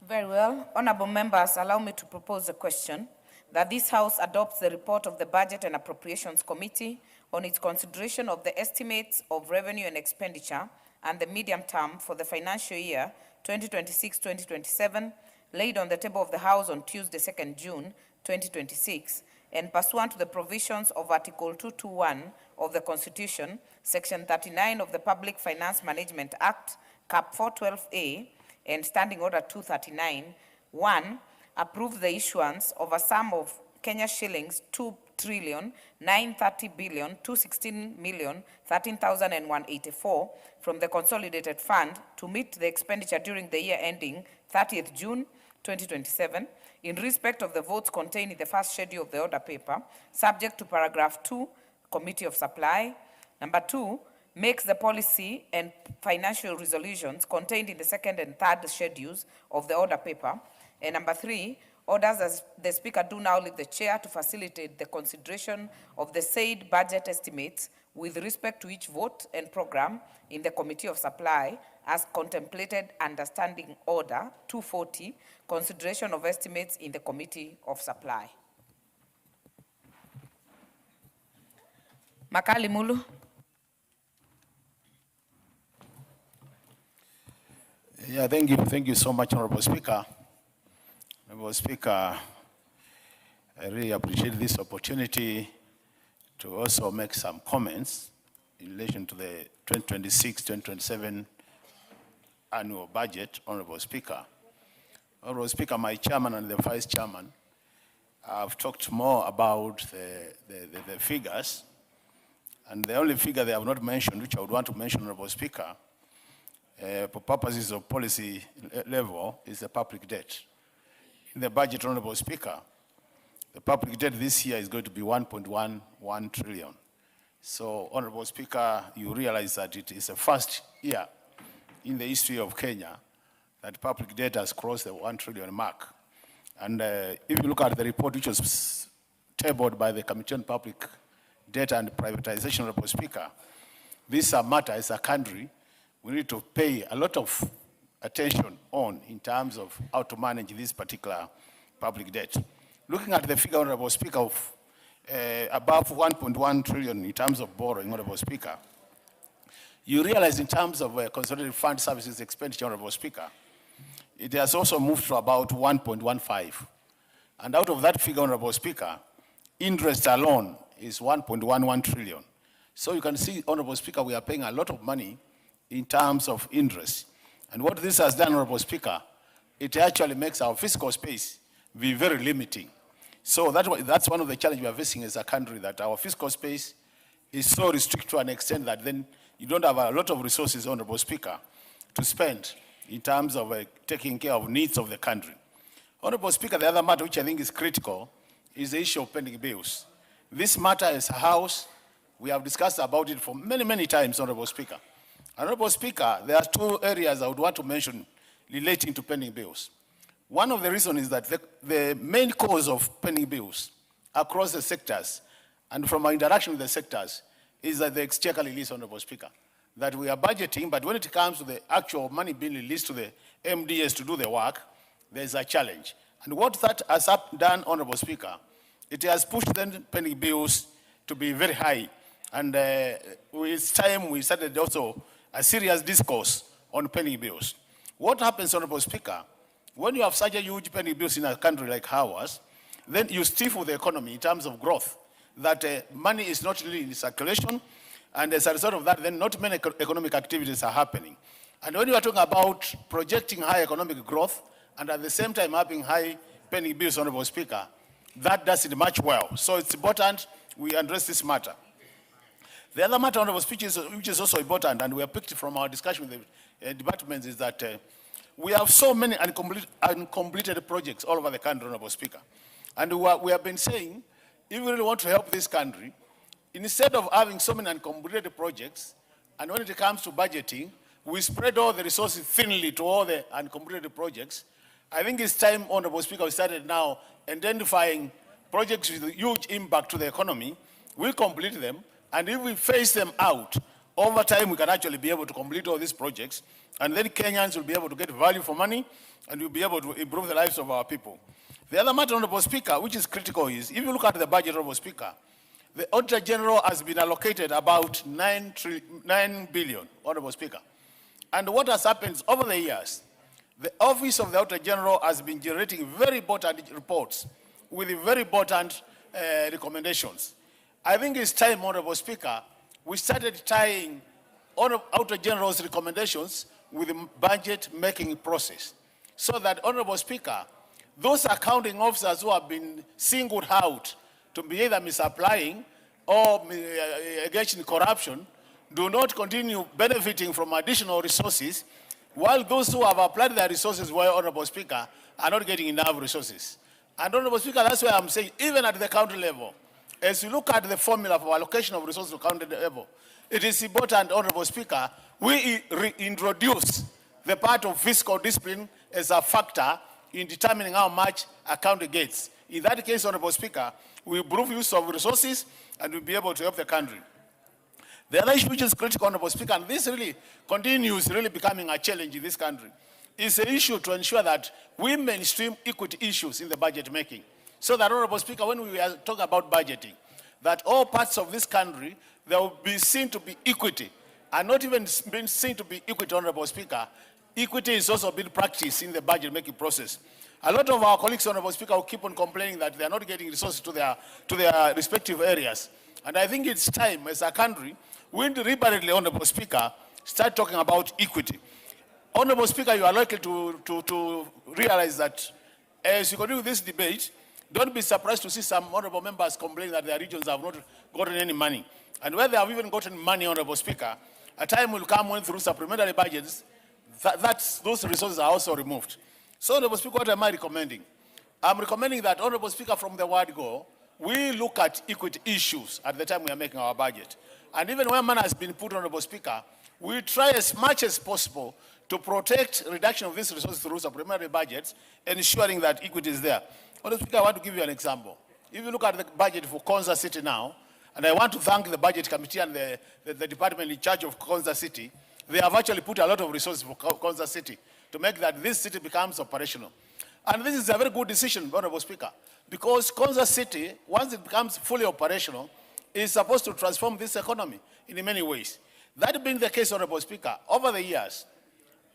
Speaker 2: Very well. Honorable members, allow me to propose a question that this House adopts the report of the Budget and Appropriations Committee on its consideration of the estimates of revenue and expenditure and the medium term for the financial year 2026-2027, laid on the table of the House on Tuesday, 2nd June 2026, and pursuant to the provisions of Article 221 of the Constitution, Section 39 of the Public Finance Management Act, Cap 412A, and Standing Order 239, 1, approve the issuance of a sum of Kenya shillings trillion 930 billion 216 million 13,184 from the consolidated fund to meet the expenditure during the year ending 30th June 2027 in respect of the votes contained in the first schedule of the order paper, subject to paragraph 2, Committee of Supply. Number 2, makes the policy and financial resolutions contained in the second and third schedules of the order paper. And number 3, orders as the Speaker do now leave the chair to facilitate the consideration of the said budget estimates with respect to each vote and program in the Committee of Supply as contemplated under Standing Order 240, consideration of estimates in the Committee of Supply. Makali Mulu.
Speaker 8: Yeah, thank you so much, Honorable Speaker. Honorable Speaker, I really appreciate this opportunity to also make some comments in relation to the 2026-2027 annual budget, Honorable Speaker. Honorable Speaker, my chairman and the vice chairman have talked more about the figures, and the only figure they have not mentioned, which I would want to mention, Honorable Speaker, for purposes of policy level, is the public debt. In the budget, Honorable Speaker, the public debt this year is going to be 1.11 trillion. So, Honorable Speaker, you realize that it is the first year in the history of Kenya that public debt has crossed the 1 trillion mark. And if you look at the report which was tabled by the Committee on Public Debt and Privatization, Honorable Speaker, this matter as a country, we need to pay a lot of attention on in terms of how to manage this particular public debt. Looking at the figure, Honorable Speaker, of above 1.1 trillion in terms of borrowing, Honorable Speaker, you realize in terms of consolidated fund services expenditure, Honorable Speaker, it has also moved to about 1.15. And out of that figure, Honorable Speaker, interest alone is 1.11 trillion. So you can see, Honorable Speaker, we are paying a lot of money in terms of interest. And what this has done, Honorable Speaker, it actually makes our fiscal space be very limiting. So that's one of the challenges we are facing as a country, that our fiscal space is so restricted to an extent that then you don't have a lot of resources, Honorable Speaker, to spend in terms of taking care of needs of the country. Honorable Speaker, the other matter which I think is critical is the issue of pending bills. This matter as a House, we have discussed about it for many, many times, Honorable Speaker. Honorable Speaker, there are two areas I would want to mention relating to pending bills. One of the reasons is that the main cause of pending bills across the sectors, and from our interaction with the sectors, is that the exchequer release, Honorable Speaker. That we are budgeting, but when it comes to the actual money being released to the MDS to do the work, there's a challenge. And what that has done, Honorable Speaker, it has pushed then pending bills to be very high. And it's time we started also a serious discourse on pending bills. What happens, Honorable Speaker, when you have such a huge pending bills in a country like ours, then you stifle the economy in terms of growth, that money is not really in circulation, and as a result of that, then not many economic activities are happening. And when you are talking about projecting high economic growth, and at the same time having high pending bills, Honorable Speaker, that doesn't match well. So it's important we address this matter. The other matter, Honorable Speaker, which is also important, and we have picked from our discussion with the departments, is that we have so many uncompleted projects all over the country, Honorable Speaker. And we have been saying, if we really want to help this country, instead of having so many uncompleted projects, and when it comes to budgeting, we spread all the resources thinly to all the uncompleted projects. I think it's time, Honorable Speaker, we started now identifying projects with huge impact to the economy. We complete them, and if we phase them out, over time we can actually be able to complete all these projects, and then Kenyans will be able to get value for money, and we'll be able to improve the lives of our people. The other matter, Honorable Speaker, which is critical is, if you look at the budget, Honorable Speaker, the Auditor General has been allocated about 9 billion, Honorable Speaker. And what has happened over the years, the Office of the Auditor General has been generating very important reports with very important recommendations. I think it's time, Honorable Speaker, we started tying Auditor General's recommendations with the budget making process, so that, Honorable Speaker, those accounting officers who have been singled out to be either misapplying or engaged in corruption do not continue benefiting from additional resources, while those who have applied their resources well, Honorable Speaker, are not getting enough resources. And Honorable Speaker, that's why I'm saying, even at the county level, as you look at the formula for allocation of resources to county level, it is important, Honorable Speaker, we reintroduce the part of fiscal discipline as a factor in determining how much a county gets. In that case, Honorable Speaker, we improve use of resources and we'll be able to help the country. The other issue which is critical, Honorable Speaker, and this really continues really becoming a challenge in this country, is the issue to ensure that we mainstream equity issues in the budget making. So that, Honorable Speaker, when we are talking about budgeting, that all parts of this country, there will be seen to be equity, and not even being seen to be equity, Honorable Speaker. Equity is also being practiced in the budget making process. A lot of our colleagues, Honorable Speaker, will keep on complaining that they are not getting resources to their respective areas. And I think it's time, as a country, we deliberately, Honorable Speaker, start talking about equity. Honorable Speaker, you are likely to realize that as you continue this debate, don't be surprised to see some honorable members complaining that their regions have not gotten any money. And where they have even gotten money, Honorable Speaker, a time will come when through supplementary budgets, those resources are also removed. So, Honorable Speaker, what am I recommending? I'm recommending that, Honorable Speaker, from the word go, we look at equity issues at the time we are making our budget. And even when money has been put, Honorable Speaker, we try as much as possible to protect reduction of these resources through supplementary budgets, ensuring that equity is there. Honorable Speaker, I want to give you an example. If you look at the budget for Konza City now, and I want to thank the budget committee and the department in charge of Konza City, they have actually put a lot of resources for Konza City to make that this city becomes operational. And this is a very good decision, Honorable Speaker, because Konza City, once it becomes fully operational, is supposed to transform this economy in many ways. That being the case, Honorable Speaker, over the years,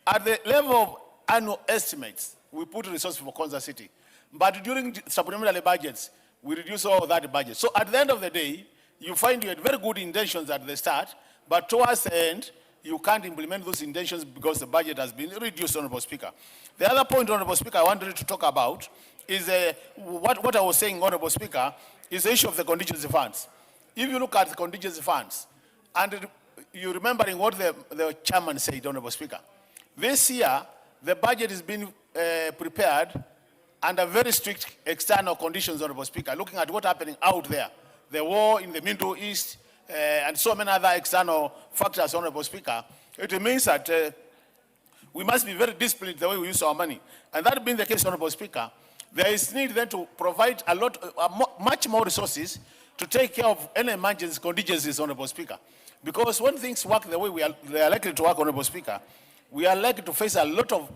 Speaker 8: at the level of annual estimates, we put resources for Konza City. But during supplementary budgets, we reduce all that budget. So at the end of the day, you find you had very good intentions at the start, but towards the end, you can't implement those intentions because the budget has been reduced, Honorable Speaker. The other point, Honorable Speaker, I wanted to talk about is what I was saying, Honorable Speaker, is the issue of the contingency funds. If you look at the contingency funds, and you're remembering what the chairman said, Honorable Speaker, this year, the budget is being prepared under very strict external conditions, Honorable Speaker, looking at what's happening out there, the war in the Middle East, and so many other external factors, Honorable Speaker. It means that we must be very disciplined the way we use our money. And that being the case, Honorable Speaker, there is need then to provide much more resources to take care of any emergency contingencies, Honorable Speaker. Because when things work the way they are likely to work, Honorable Speaker, we are likely to face a lot of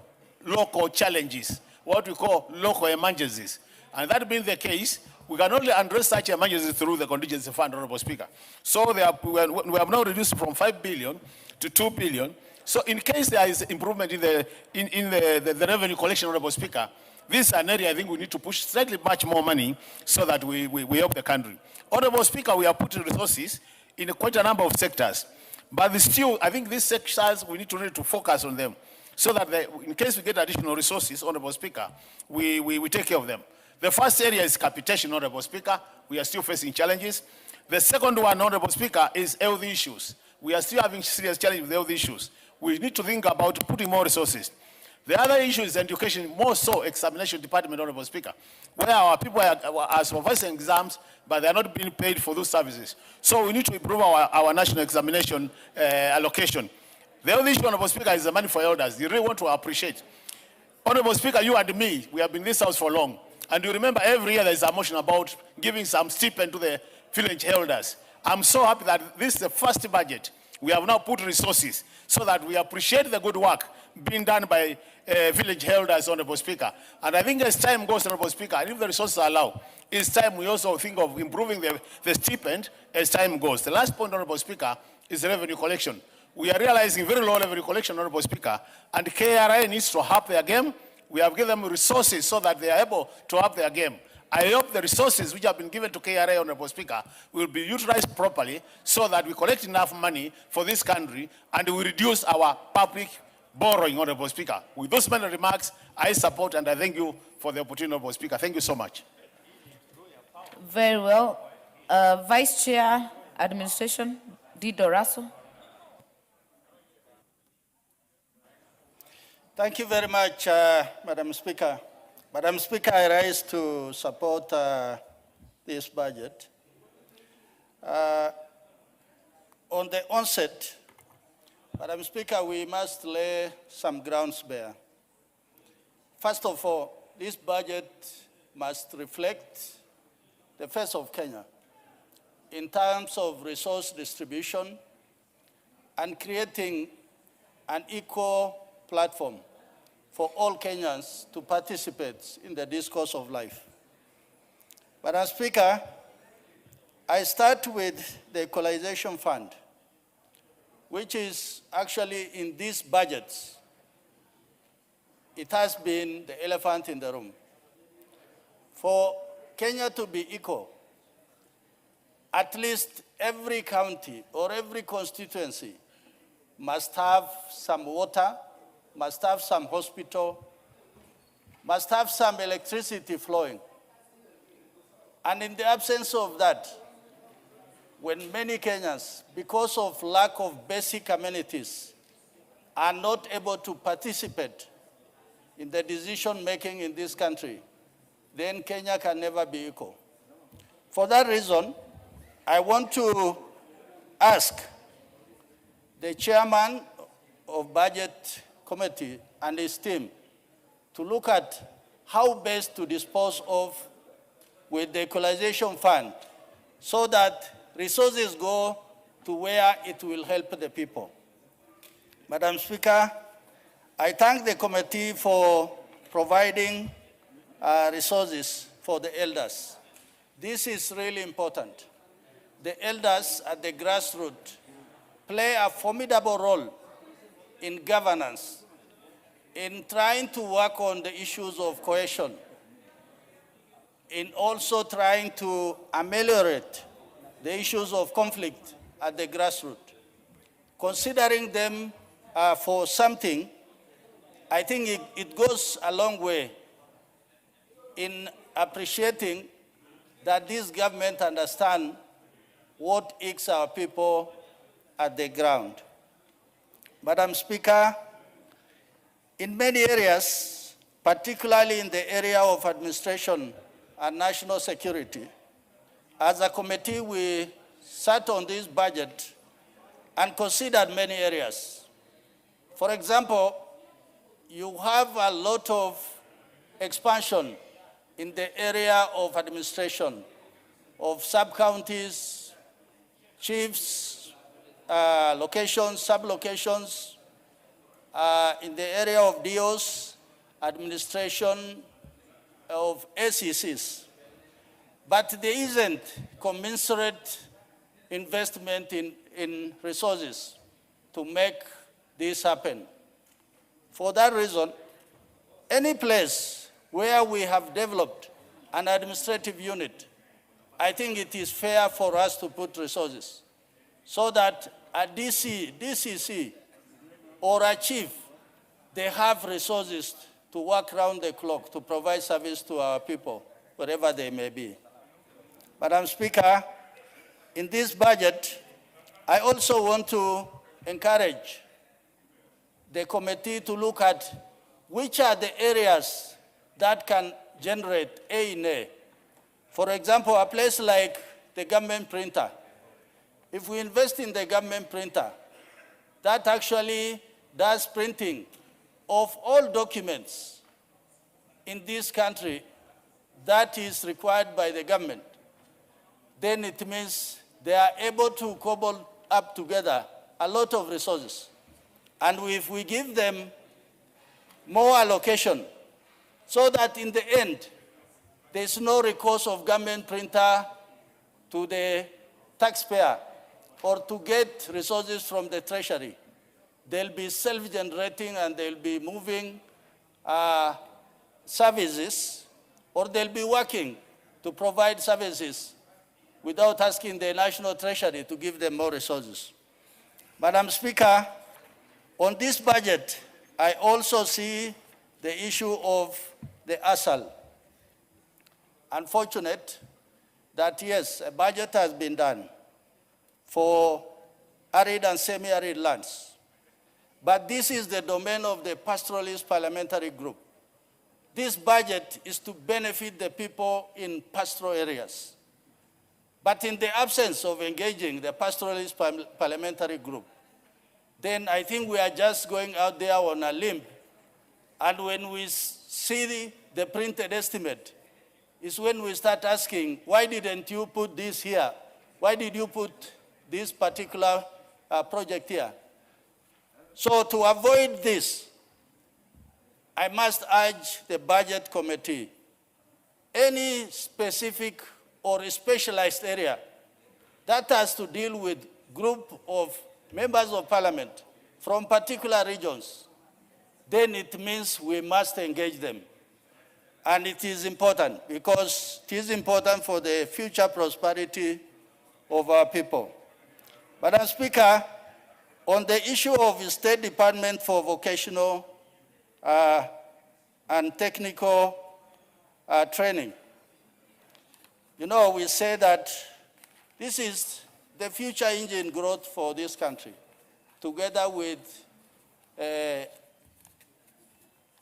Speaker 8: local challenges, what we call local emergencies. And that being the case, we can only address such emergencies through the contingency fund, Honorable Speaker. So we have now reduced from 5 billion to 2 billion. So in case there is improvement in the revenue collection, Honorable Speaker, this is an area I think we need to push slightly much more money so that we help the country. Honorable Speaker, we are putting resources in quite a number of sectors. But still, I think these sectors, we need to focus on them so that in case we get additional resources, Honorable Speaker, we take care of them. The first area is capitation, Honorable Speaker. We are still facing challenges. The second one, Honorable Speaker, is health issues. We are still having serious challenges with health issues. We need to think about putting more resources. The other issue is education, more so examination department, Honorable Speaker, where our people are supervising exams, but they are not being paid for those services. So we need to improve our national examination allocation. The other issue, Honorable Speaker, is the money for elders. You really want to appreciate. Honorable Speaker, you and me, we have been in this house for long. And you remember every year there is a motion about giving some stipend to the village elders. I'm so happy that this is the first budget. We have now put resources so that we appreciate the good work being done by village elders, Honorable Speaker. And I think as time goes, Honorable Speaker, and if the resources allow, it's time we also think of improving the stipend as time goes. The last point, Honorable Speaker, is revenue collection. We are realizing very low revenue collection, Honorable Speaker, and KRA needs to up their game. We have given them resources so that they are able to up their game. I hope the resources which have been given to KRA, Honorable Speaker, will be utilized properly so that we collect enough money for this country and we reduce our public borrowing, Honorable Speaker. With those many remarks, I support and I thank you for the opportunity, Honorable Speaker. Thank you so much.
Speaker 2: Very well. Vice Chair, Administration, D. Doraso.
Speaker 11: Thank you very much, Madam Speaker. Madam Speaker, I rise to support this budget. On the onset, Madam Speaker, we must lay some grounds bare. First of all, this budget must reflect the face of Kenya in terms of resource distribution and creating an equal platform for all Kenyans to participate in the discourse of life. Madam Speaker, I start with the Equalization Fund, which is actually in these budgets, it has been the elephant in the room. For Kenya to be equal, at least every county or every constituency must have some water, must have some hospital, must have some electricity flowing. And in the absence of that, when many Kenyans, because of lack of basic amenities, are not able to participate in the decision making in this country, then Kenya can never be equal. For that reason, I want to ask the chairman of Budget Committee and his team to look at how best to dispose of with the Equalization Fund so that resources go to where it will help the people. Madam Speaker, I thank the committee for providing resources for the elders. This is really important. The elders at the grassroots play a formidable role in governance, in trying to work on the issues of cohesion, in also trying to ameliorate the issues of conflict at the grassroots. Considering them for something, I think it goes a long way in appreciating that this government understands what aches our people at the ground. Madam Speaker, in many areas, particularly in the area of administration and national security, as a committee, we sat on this budget and considered many areas. For example, you have a lot of expansion in the area of administration, of sub-counties, chiefs, locations, sub-locations, in the area of DOs, administration of ACCs. But there isn't commensurate investment in resources to make this happen. For that reason, any place where we have developed an administrative unit, I think it is fair for us to put resources so that a DCC, or a chief, they have resources to work around the clock to provide service to our people, wherever they may be. Madam Speaker, in this budget, I also want to encourage the committee to look at which are the areas that can generate A. For example, a place like the government printer. If we invest in the government printer, that actually does printing of all documents in this country that is required by the government, then it means they are able to cobble up together a lot of resources. And if we give them more allocation, so that in the end, there's no recourse of government printer to the taxpayer or to get resources from the treasury. They'll be self-generating and they'll be moving services, or they'll be working to provide services without asking the National Treasury to give them more resources. Madam Speaker, on this budget, I also see the issue of the ASAL. Unfortunate, that yes, a budget has been done for arid and semi-arid lands. But this is the domain of the pastoralist parliamentary group. This budget is to benefit the people in pastoral areas. But in the absence of engaging the pastoralist parliamentary group, then I think we are just going out there on a limb. And when we see the printed estimate, is when we start asking, why didn't you put this here? Why did you put this particular project here? So to avoid this, I must urge the budget committee, any specific or specialized area that has to deal with group of members of parliament from particular regions, then it means we must engage them. And it is important because it is important for the future prosperity of our people. Madam Speaker, on the issue of the State Department for Vocational and Technical Training, you know, we say that this is the future engine growth for this country, together with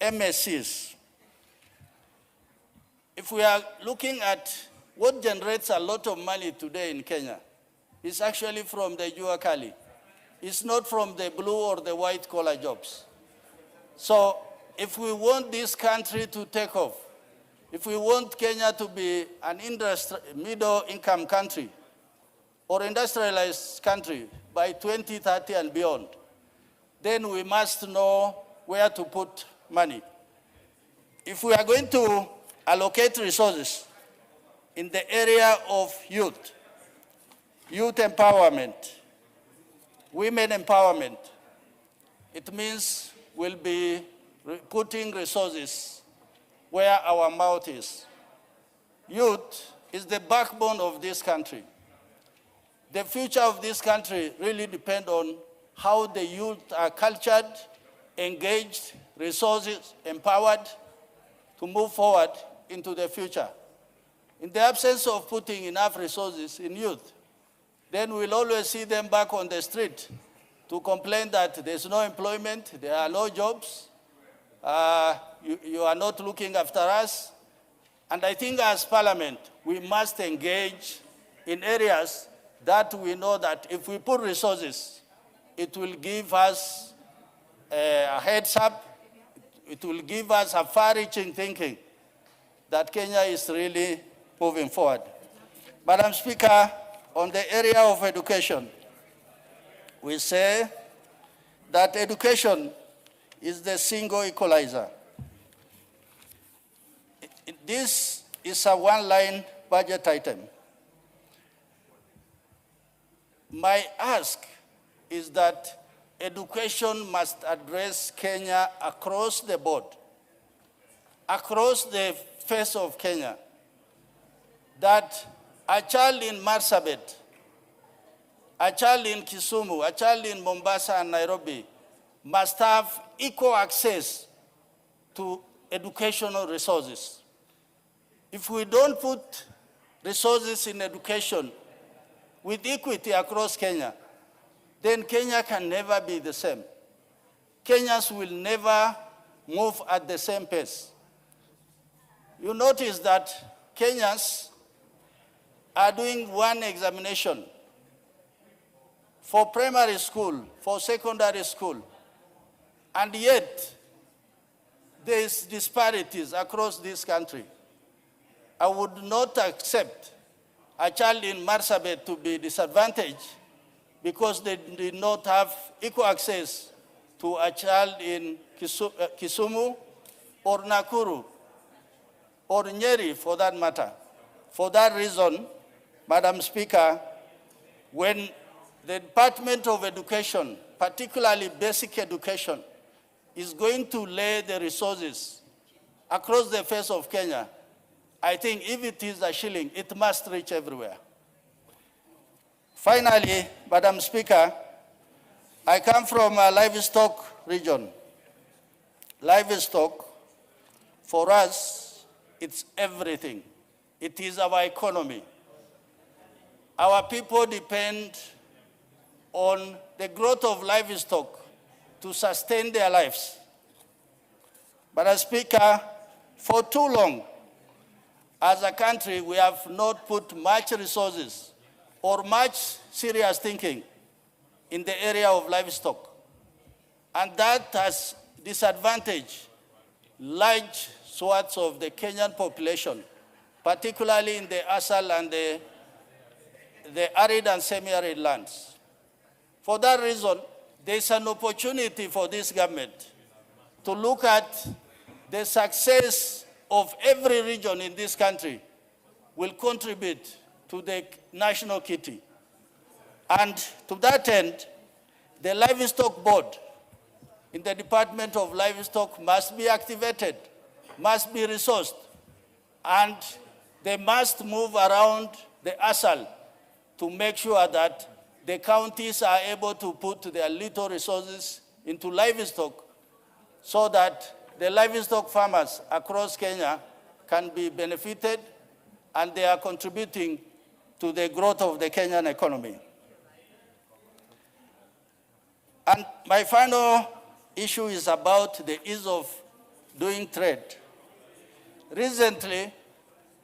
Speaker 11: MSCs. If we are looking at what generates a lot of money today in Kenya, it's actually from the Jua Kali. It's not from the blue or the white collar jobs. So if we want this country to take off, if we want Kenya to be an middle income country or industrialized country by 2030 and beyond, then we must know where to put money. If we are going to allocate resources in the area of youth empowerment, women empowerment, it means we'll be putting resources where our mouth is. Youth is the backbone of this country. The future of this country really depends on how the youth are cultured, engaged, resources, empowered to move forward into the future. In the absence of putting enough resources in youth, then we'll always see them back on the street to complain that there's no employment, there are no jobs, you are not looking after us. And I think as Parliament, we must engage in areas that we know that if we put resources, it will give us a heads up, it will give us a far-reaching thinking that Kenya is really moving forward. Madam Speaker, on the area of education, we say that education is the single equalizer. This is a one-line budget item. My ask is that education must address Kenya across the board, across the face of Kenya, that a child in Marsabit, a child in Kisumu, a child in Mombasa and Nairobi must have equal access to educational resources. If we don't put resources in education with equity across Kenya, then Kenya can never be the same. Kenyans will never move at the same pace. You notice that Kenyans are doing one examination for primary school, for secondary school, and yet there is disparities across this country. I would not accept a child in Marsabit to be disadvantaged because they did not have equal access to a child in Kisumu or Nakuru or Nyeri for that matter. For that reason, Madam Speaker, when the Department of Education, particularly basic education, is going to lay the resources across the face of Kenya, I think if it is a shilling, it must reach everywhere. Finally, Madam Speaker, I come from a livestock region. Livestock, for us, it's everything. It is our economy. Our people depend on the growth of livestock to sustain their lives. But Speaker, for too long, as a country, we have not put much resources or much serious thinking in the area of livestock. And that has disadvantaged large swaths of the Kenyan population, particularly in the ASAL and the arid and semi-arid lands. For that reason, there is an opportunity for this government to look at the success of every region in this country will contribute to the national kitty. And to that end, the Livestock Board in the Department of Livestock must be activated, must be resourced, and they must move around the ASAL to make sure that the counties are able to put their little resources into livestock so that the livestock farmers across Kenya can be benefited and they are contributing to the growth of the Kenyan economy. And my final issue is about the ease of doing trade. Recently,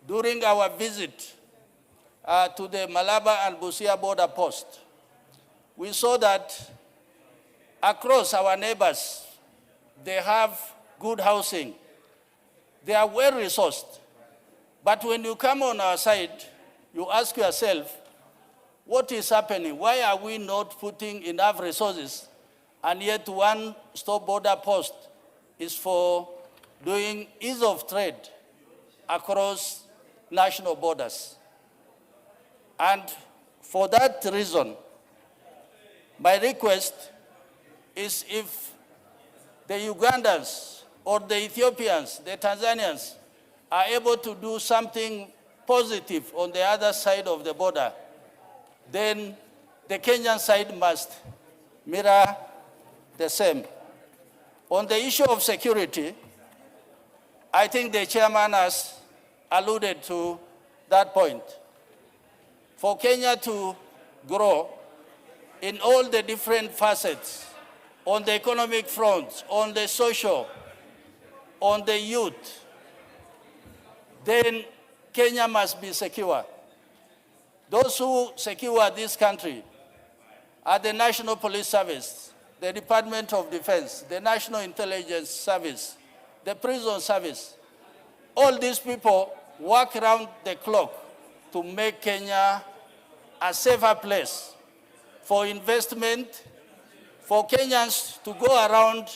Speaker 11: during our visit to the Malaba and Busia border post, we saw that across our neighbors, they have good housing. They are well resourced. But when you come on our side, you ask yourself, what is happening? Why are we not putting enough resources? And yet one stop border post is for doing ease of trade across national borders. And for that reason, my request is if the Ugandans or the Ethiopians, the Tanzanians, are able to do something positive on the other side of the border, then the Kenyan side must mirror the same. On the issue of security, I think the chairman has alluded to that point. For Kenya to grow in all the different facets, on the economic front, on the social, on the youth, then Kenya must be secure. Those who secure this country are the National Police Service, the Department of Defense, the National Intelligence Service, the Prison Service. All these people work around the clock to make Kenya a safer place for investment, for Kenyans to go around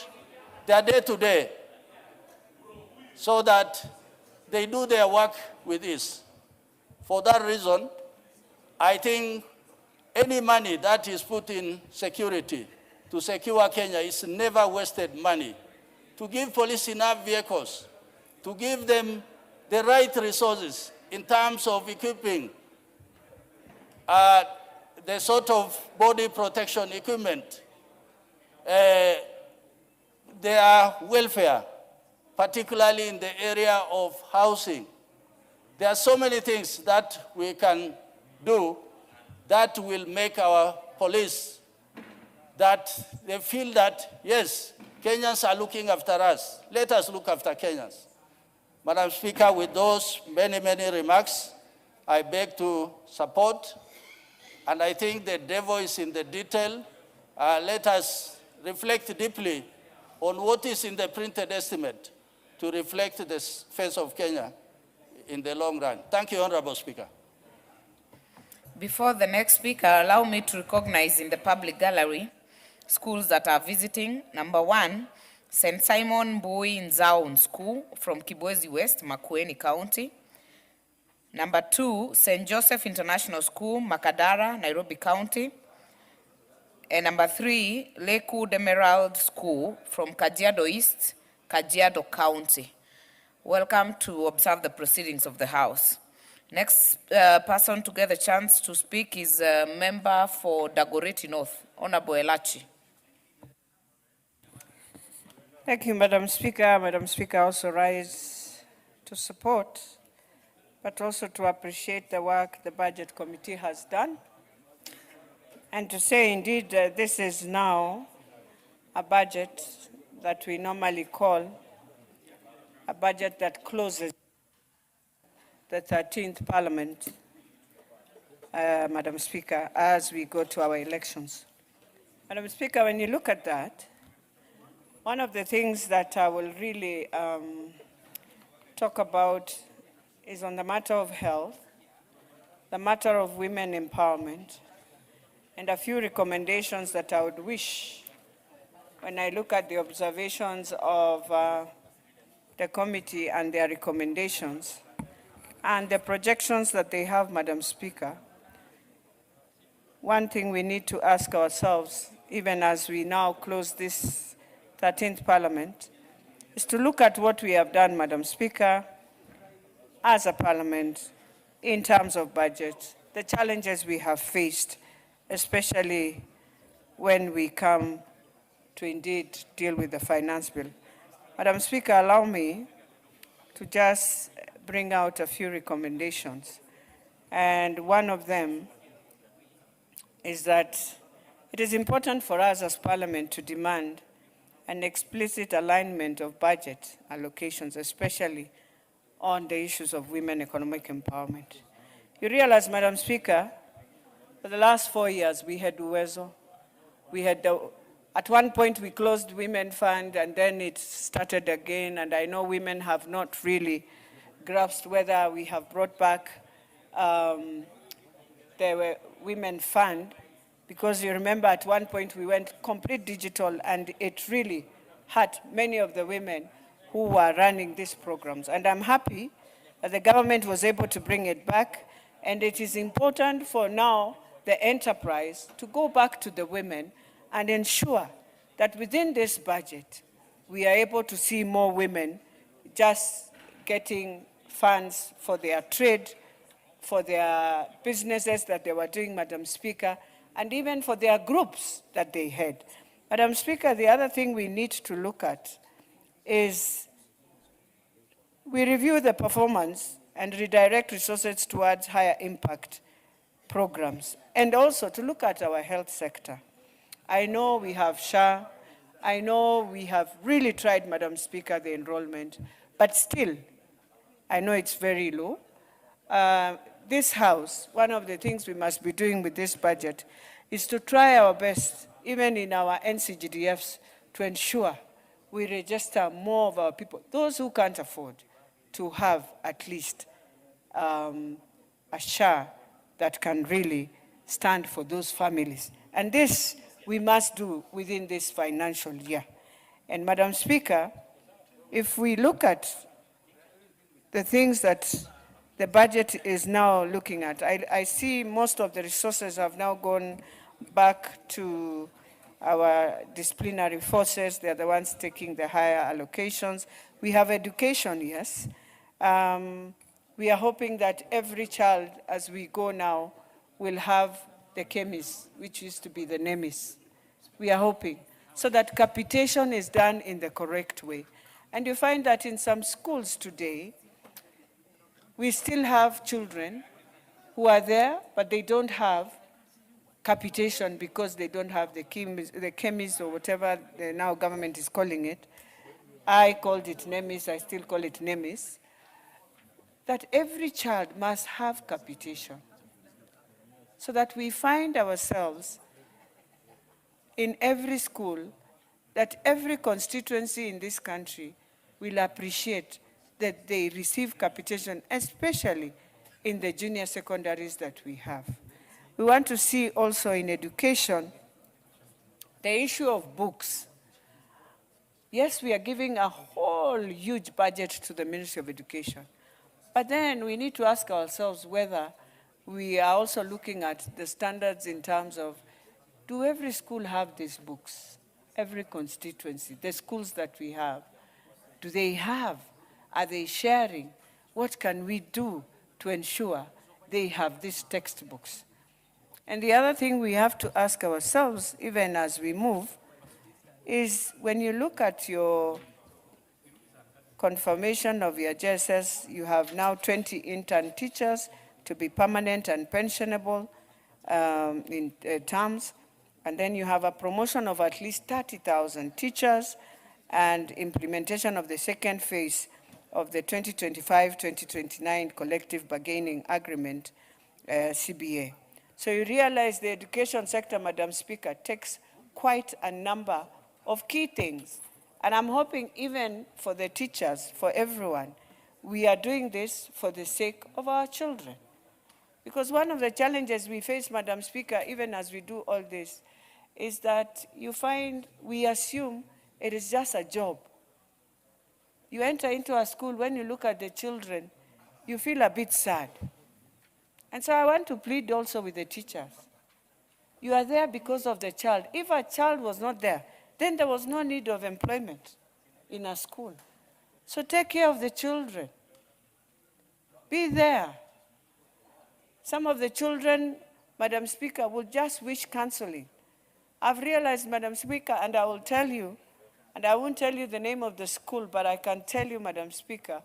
Speaker 11: their day-to-day so that they do their work with ease. For that reason, I think any money that is put in security to secure Kenya is never wasted money. To give police enough vehicles, to give them the right resources in terms of equipping the sort of body protection equipment, their welfare, particularly in the area of housing. There are so many things that we can do that will make our police, that they feel that, yes, Kenyans are looking after us. Let us look after Kenyans. Madam Speaker, with those many, many remarks, I beg to support, and I think the devil is in the detail. Let us reflect deeply on what is in the printed estimate to reflect the face of Kenya in the long run. Thank you, Honorable Speaker.
Speaker 2: Before the next speaker, allow me to recognize in the public gallery schools that are visiting. Number 1, St. Simon Mbui Nzaun School from Kibwezi West, Makueni County. Number 2, St. Joseph International School, Makadara, Nairobi County. And number 3, Lakewood Emerald School from Kajiado East, Kajiado County. Welcome to observe the proceedings of the House. Next person to get the chance to speak is a member for Dagoretti North, Honorable Elachi.
Speaker 12: Thank you, Madam Speaker. Madam Speaker, also rise to support but also to appreciate the work the Budget Committee has done, and to say indeed this is now a budget that we normally call a budget that closes the 13th Parliament, Madam Speaker, as we go to our elections. Madam Speaker, when you look at that, one of the things that I will really talk about is on the matter of health, the matter of women empowerment, and a few recommendations that I would wish, when I look at the observations of the committee and their recommendations, and the projections that they have, Madam Speaker, one thing we need to ask ourselves, even as we now close this 13th Parliament, is to look at what we have done, Madam Speaker, as a Parliament, in terms of budget, the challenges we have faced, especially when we come to indeed deal with the finance bill. Madam Speaker, allow me to just bring out a few recommendations. And one of them is that it is important for us as Parliament to demand an explicit alignment of budget allocations, especially on the issues of women economic empowerment. You realize, Madam Speaker, for the last 4 years, we had Uwezo. We had, at one point, we closed Women Fund, and then it started again, and I know women have not really grasped whether we have brought back the Women Fund, because you remember at one point we went complete digital, and it really hurt many of the women who were running these programs. And I'm happy that the government was able to bring it back, and it is important for now the enterprise to go back to the women and ensure that within this budget, we are able to see more women just getting funds for their trade, for their businesses that they were doing, Madam Speaker, and even for their groups that they had. Madam Speaker, the other thing we need to look at is we review the performance and redirect resources towards higher impact programs, and also to look at our health sector. I know we have SHA, I know we have really tried, Madam Speaker, the enrollment, but still, I know it's very low. This House, one of the things we must be doing with this budget is to try our best, even in our NCGDFs, to ensure we register more of our people, those who can't afford to have at least a SHA that can really stand for those families. And this we must do within this financial year. And Madam Speaker, if we look at the things that the budget is now looking at, I see most of the resources have now gone back to our disciplinary forces. They're the ones taking the higher allocations. We have education, yes. We are hoping that every child, as we go now, will have the chemis, which used to be the NEMIS. We are hoping, so that capitation is done in the correct way. And you find that in some schools today, we still have children who are there, but they don't have capitation because they don't have the chemis or whatever the now government is calling it. I called it NEMIS, I still call it NEMIS. That every child must have capitation, so that we find ourselves in every school, that every constituency in this country will appreciate that they receive capitation, especially in the junior secondaries that we have. We want to see also in education the issue of books. Yes, we are giving a whole huge budget to the Ministry of Education, but then we need to ask ourselves whether we are also looking at the standards in terms of, do every school have these books? Every constituency, the schools that we have, do they have? Are they sharing? What can we do to ensure they have these textbooks? And the other thing we have to ask ourselves, even as we move, is when you look at your confirmation of your JSS, you have now 20 intern teachers to be permanent and pensionable in terms. And then you have a promotion of at least 30,000 teachers and implementation of the second phase of the 2025-2029 collective bargaining agreement, CBA. So you realize the education sector, Madam Speaker, takes quite a number of key things. And I'm hoping even for the teachers, for everyone, we are doing this for the sake of our children. Because one of the challenges we face, Madam Speaker, even as we do all this, is that you find we assume it is just a job. You enter into a school, when you look at the children, you feel a bit sad. And so I want to plead also with the teachers. You are there because of the child. If a child was not there, then there was no need of employment in a school. So take care of the children. Be there. Some of the children, Madam Speaker, will just wish counseling. I've realized, Madam Speaker, and I will tell you, and I won't tell you the name of the school, but I can tell you, Madam Speaker,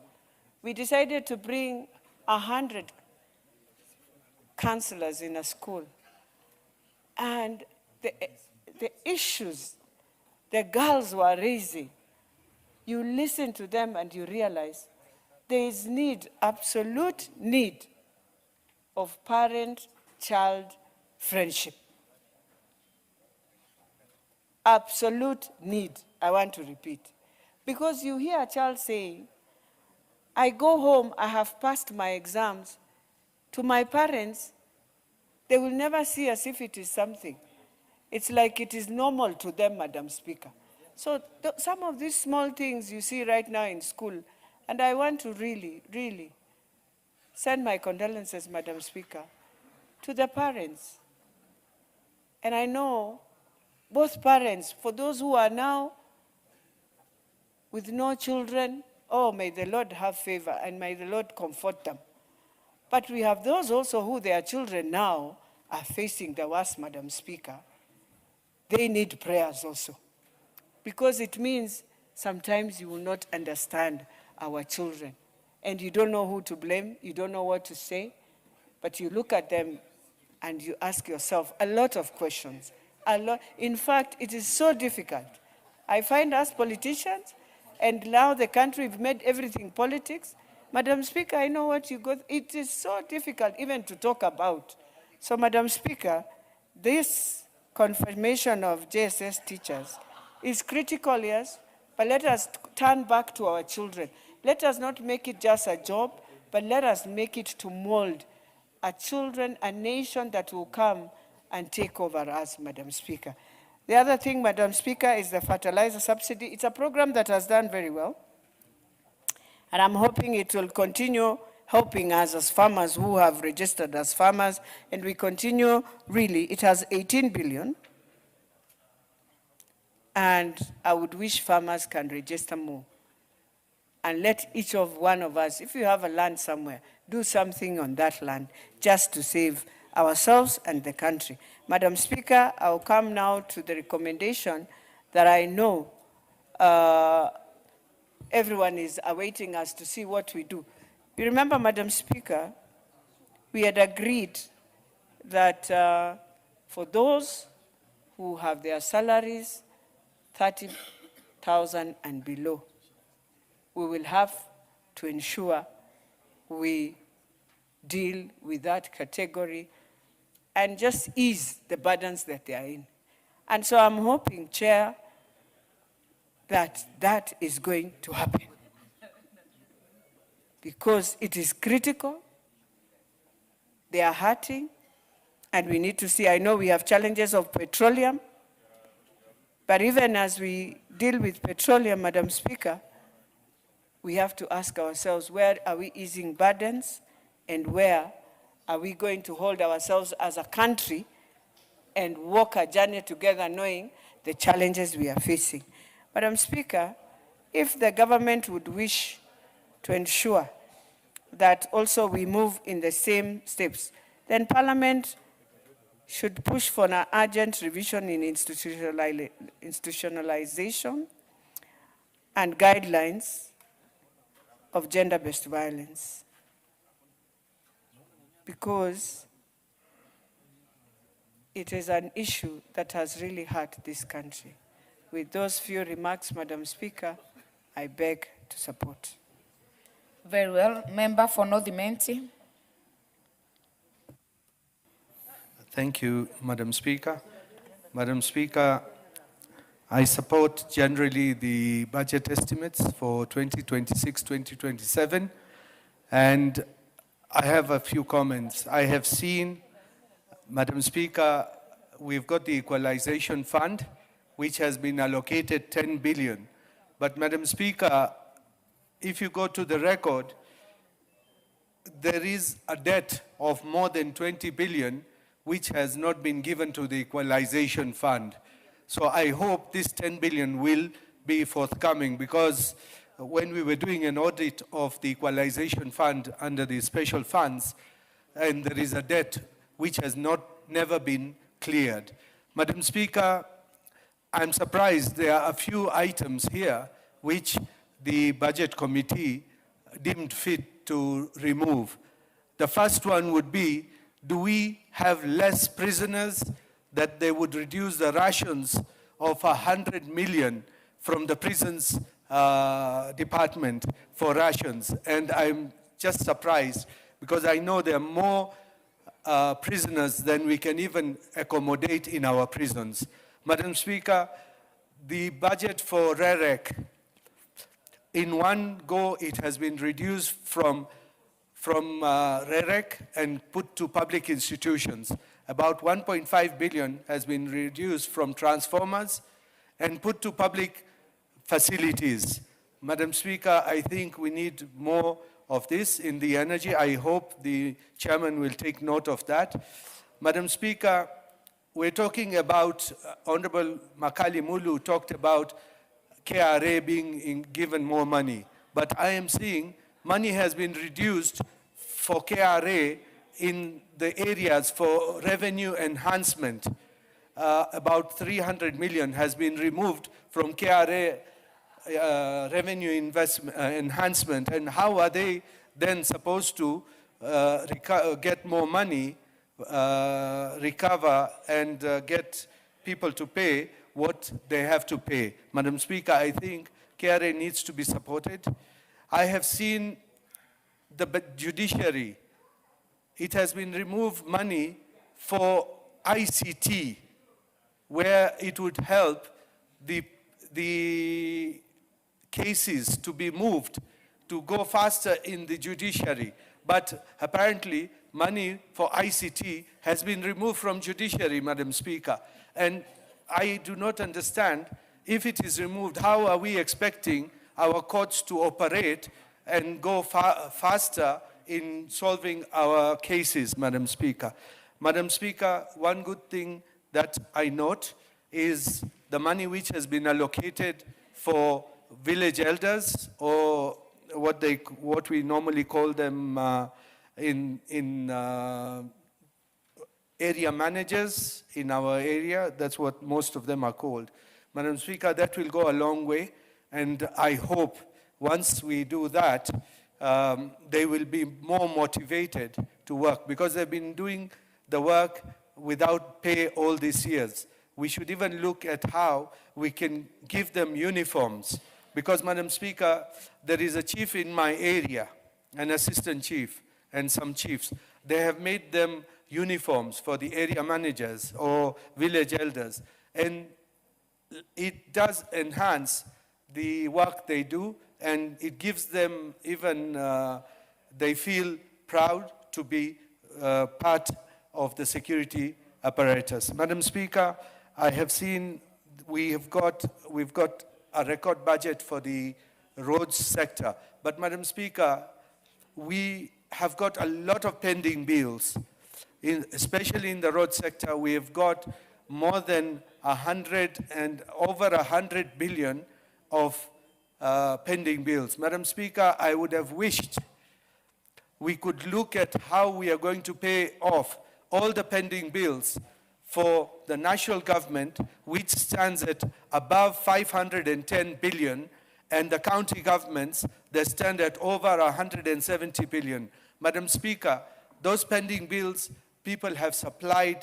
Speaker 12: we decided to bring 100 counselors in a school. And the issues the girls were raising, you listen to them and you realize there is need, absolute need, of parent-child friendship. Absolute need, I want to repeat. Because you hear a child saying, I go home, I have passed my exams. To my parents, they will never see as if it is something. It's like it is normal to them, Madam Speaker. So some of these small things you see right now in school, and I want to really, really send my condolences, Madam Speaker, to the parents. And I know both parents, for those who are now with no children, oh, may the Lord have favor and may the Lord comfort them. But we have those also who their children now are facing the worst, Madam Speaker. They need prayers also. Because it means sometimes you will not understand our children. And you don't know who to blame, you don't know what to say, but you look at them and you ask yourself a lot of questions. In fact, it is so difficult. I find us politicians, and now the country, we've made everything politics. Madam Speaker, I know what you go through. It is so difficult even to talk about. So, Madam Speaker, this confirmation of JSS teachers is critical, yes, but let us turn back to our children. Let us not make it just a job, but let us make it to mold a children, a nation that will come and take over us, Madam Speaker. The other thing, Madam Speaker, is the fertilizer subsidy. It's a program that has done very well. And I'm hoping it will continue helping us as farmers who have registered as farmers. And we continue, really, it has 18 billion. And I would wish farmers can register more. And let each of one of us, if you have a land somewhere, do something on that land just to save ourselves and the country. Madam Speaker, I'll come now to the recommendation that I know everyone is awaiting us to see what we do. You remember, Madam Speaker, we had agreed that for those who have their salaries 30,000 and below, we will have to ensure we deal with that category and just ease the burdens that they are in. And so I'm hoping, Chair, that that is going to happen. Because it is critical, they are hurting, and we need to see, I know we have challenges of petroleum, but even as we deal with petroleum, Madam Speaker, we have to ask ourselves, where are we easing burdens, and where are we going to hold ourselves as a country and walk a journey together knowing the challenges we are facing. Madam Speaker, if the government would wish to ensure that also we move in the same steps, then Parliament should push for an urgent revision in institutionalization and guidelines of gender-based violence. Because it is an issue that has really hurt this country. With those few remarks, Madam Speaker, I beg to support.
Speaker 2: Very well. Member for North Imenti.
Speaker 13: Thank you, Madam Speaker. Madam Speaker, I support generally the budget estimates for 2026-2027, and I have a few comments. I have seen, Madam Speaker, we've got the Equalization Fund, which has been allocated 10 billion. But Madam Speaker, if you go to the record, there is a debt of more than 20 billion which has not been given to the Equalization Fund. So I hope this 10 billion will be forthcoming, because when we were doing an audit of the Equalization Fund under the special funds, and there is a debt which has never been cleared. Madam Speaker, I'm surprised there are a few items here which the Budget Committee deemed fit to remove. The first one would be, do we have less prisoners that they would reduce the rations of 100 million from the prisons department for rations? And I'm just surprised because I know there are more prisoners than we can even accommodate in our prisons. Madam Speaker, the budget for REREC, in one go it has been reduced from REREC and put to public institutions. About 1.5 billion has been reduced from transformers and put to public facilities. Madam Speaker, I think we need more of this in the energy. I hope the chairman will take note of that. Madam Speaker, we're talking about, Honorable Makali Mulu talked about KRA being given more money, but I am seeing money has been reduced for KRA in the areas for revenue enhancement. About 300 million has been removed from KRA revenue enhancement, and how are they then supposed to get more money, recover and get people to pay what they have to pay? Madam Speaker, I think KRA needs to be supported. I have seen the judiciary. It has been removed money for ICT, where it would help the cases to be moved to go faster in the judiciary. But apparently, money for ICT has been removed from judiciary, Madam Speaker. And I do not understand, if it is removed, how are we expecting our courts to operate and go faster in solving our cases, Madam Speaker? Madam Speaker, one good thing that I note is the money which has been allocated for village elders, or what we normally call them in area managers in our area. That's what most of them are called. Madam Speaker, that will go a long way, and I hope once we do that, they will be more motivated to work, because they've been doing the work without pay all these years. We should even look at how we can give them uniforms, because, Madam Speaker, there is a chief in my area, an assistant chief, and some chiefs. They have made them uniforms for the area managers or village elders, and it does enhance the work they do, and it gives them even, they feel proud to be part of the security apparatus. Madam Speaker, I have seen we've got a record budget for the roads sector, but Madam Speaker, we have got a lot of pending bills. Especially in the road sector, we have got more than 100 and over 100 billion of pending bills. Madam Speaker, I would have wished we could look at how we are going to pay off all the pending bills for the national government, which stands at above 510 billion, and the county governments, they stand at over 170 billion. Madam Speaker, those pending bills, people have supplied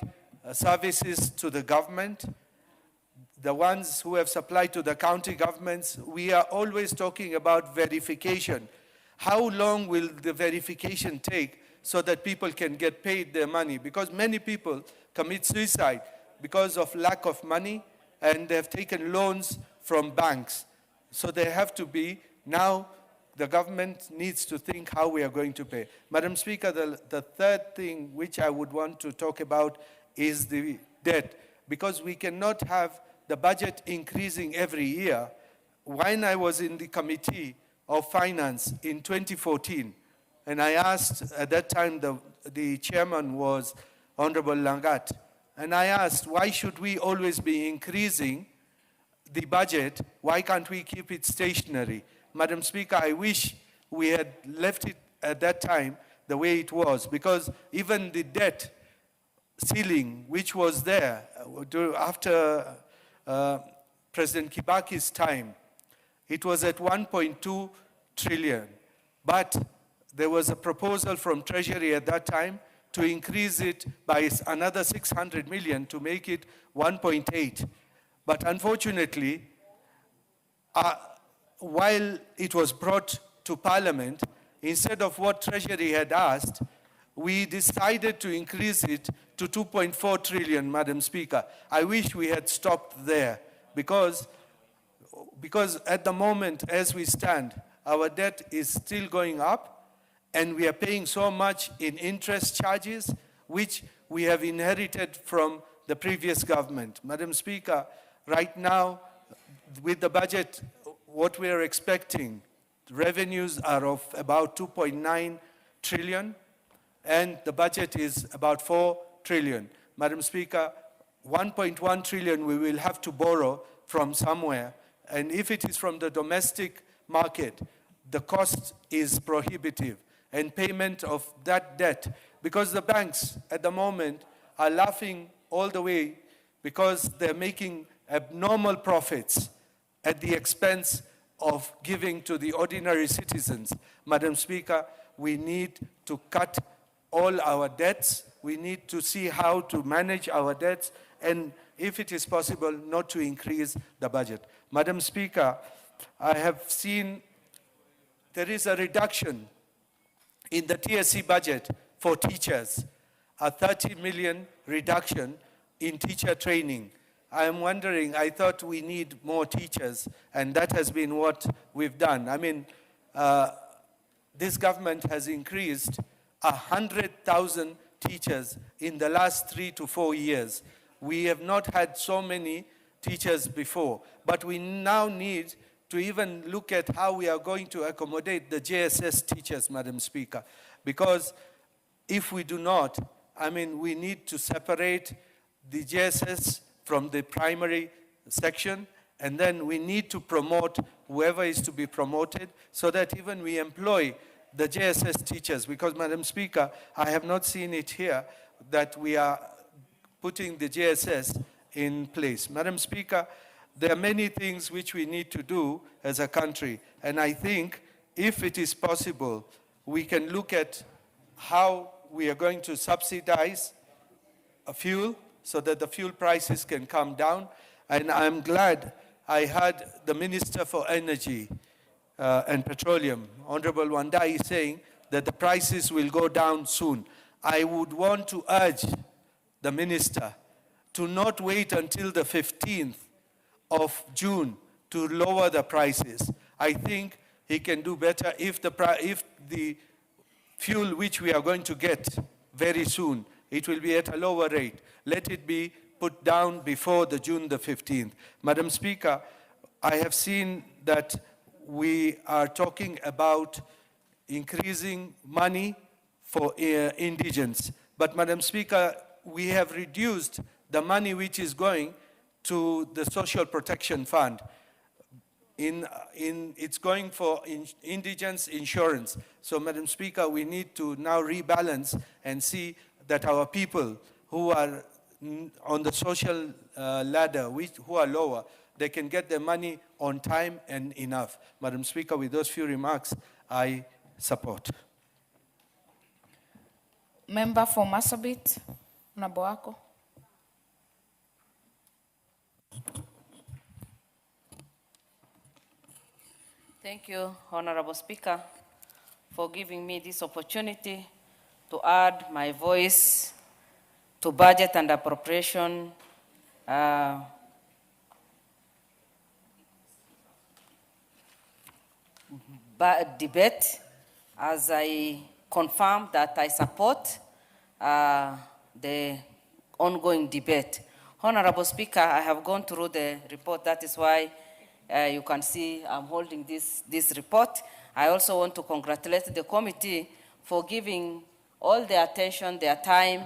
Speaker 13: services to the government. The ones who have supplied to the county governments, we are always talking about verification. How long will the verification take so that people can get paid their money? Because many people commit suicide because of lack of money, and they have taken loans from banks. So they have to be, now the government needs to think how we are going to pay. Madam Speaker, the third thing which I would want to talk about is the debt, because we cannot have the budget increasing every year. When I was in the Committee of Finance in 2014, and I asked, at that time the chairman was Honorable Langat, and I asked, why should we always be increasing the budget? Why can't we keep it stationary? Madam Speaker, I wish we had left it at that time the way it was, because even the debt ceiling, which was there after President Kibaki's time, it was at 1.2 trillion. But there was a proposal from Treasury at that time to increase it by another 600 million to make it 1.8. But unfortunately, while it was brought to Parliament, instead of what Treasury had asked, we decided to increase it to 2.4 trillion, Madam Speaker. I wish we had stopped there, because at the moment, as we stand, our debt is still going up, and we are paying so much in interest charges, which we have inherited from the previous government. Madam Speaker, right now, with the budget, what we are expecting, revenues are of about 2.9 trillion, and the budget is about 4 trillion. Madam Speaker, 1.1 trillion we will have to borrow from somewhere, and if it is from the domestic market, the cost is prohibitive, and payment of that debt, because the banks at the moment are laughing all the way because they're making abnormal profits at the expense of giving to the ordinary citizens. Madam Speaker, we need to cut all our debts. We need to see how to manage our debts, and if it is possible, not to increase the budget. Madam Speaker, I have seen there is a reduction in the TSC budget for teachers, a 30 million reduction in teacher training. I am wondering, I thought we need more teachers, and that has been what we've done. I mean, this government has increased 100,000 teachers in the last 3 to 4 years. We have not had so many teachers before, but we now need to even look at how we are going to accommodate the JSS teachers, Madam Speaker. Because if we do not, I mean, we need to separate the JSS from the primary section, and then we need to promote whoever is to be promoted, so that even we employ the JSS teachers. Because, Madam Speaker, I have not seen it here that we are putting the JSS in place. Madam Speaker, there are many things which we need to do as a country, and I think if it is possible, we can look at how we are going to subsidize fuel so that the fuel prices can come down. And I'm glad I heard the Minister for Energy and Petroleum, Honorable Wandai, saying that the prices will go down soon. I would want to urge the Minister to not wait until the 15th of June to lower the prices. I think he can do better if the fuel which we are going to get very soon, it will be at a lower rate. Let it be put down before the June the 15th. Madam Speaker, I have seen that we are talking about increasing money for indigents. But Madam Speaker, we have reduced the money which is going to the Social Protection Fund. It's going for indigents insurance. So, Madam Speaker, we need to now rebalance and see that our people who are on the social ladder, who are lower, they can get their money on time and enough. Madam Speaker, with those few remarks, I support.
Speaker 2: Member for Marsabit, Honorable Wako.
Speaker 14: Thank you, Honorable Speaker, for giving me this opportunity to add my voice to budget and appropriation debate, as I confirm that I support the ongoing debate. Honorable Speaker, I have gone through the report. That is why you can see I'm holding this report. I also want to congratulate the committee for giving all their attention, their time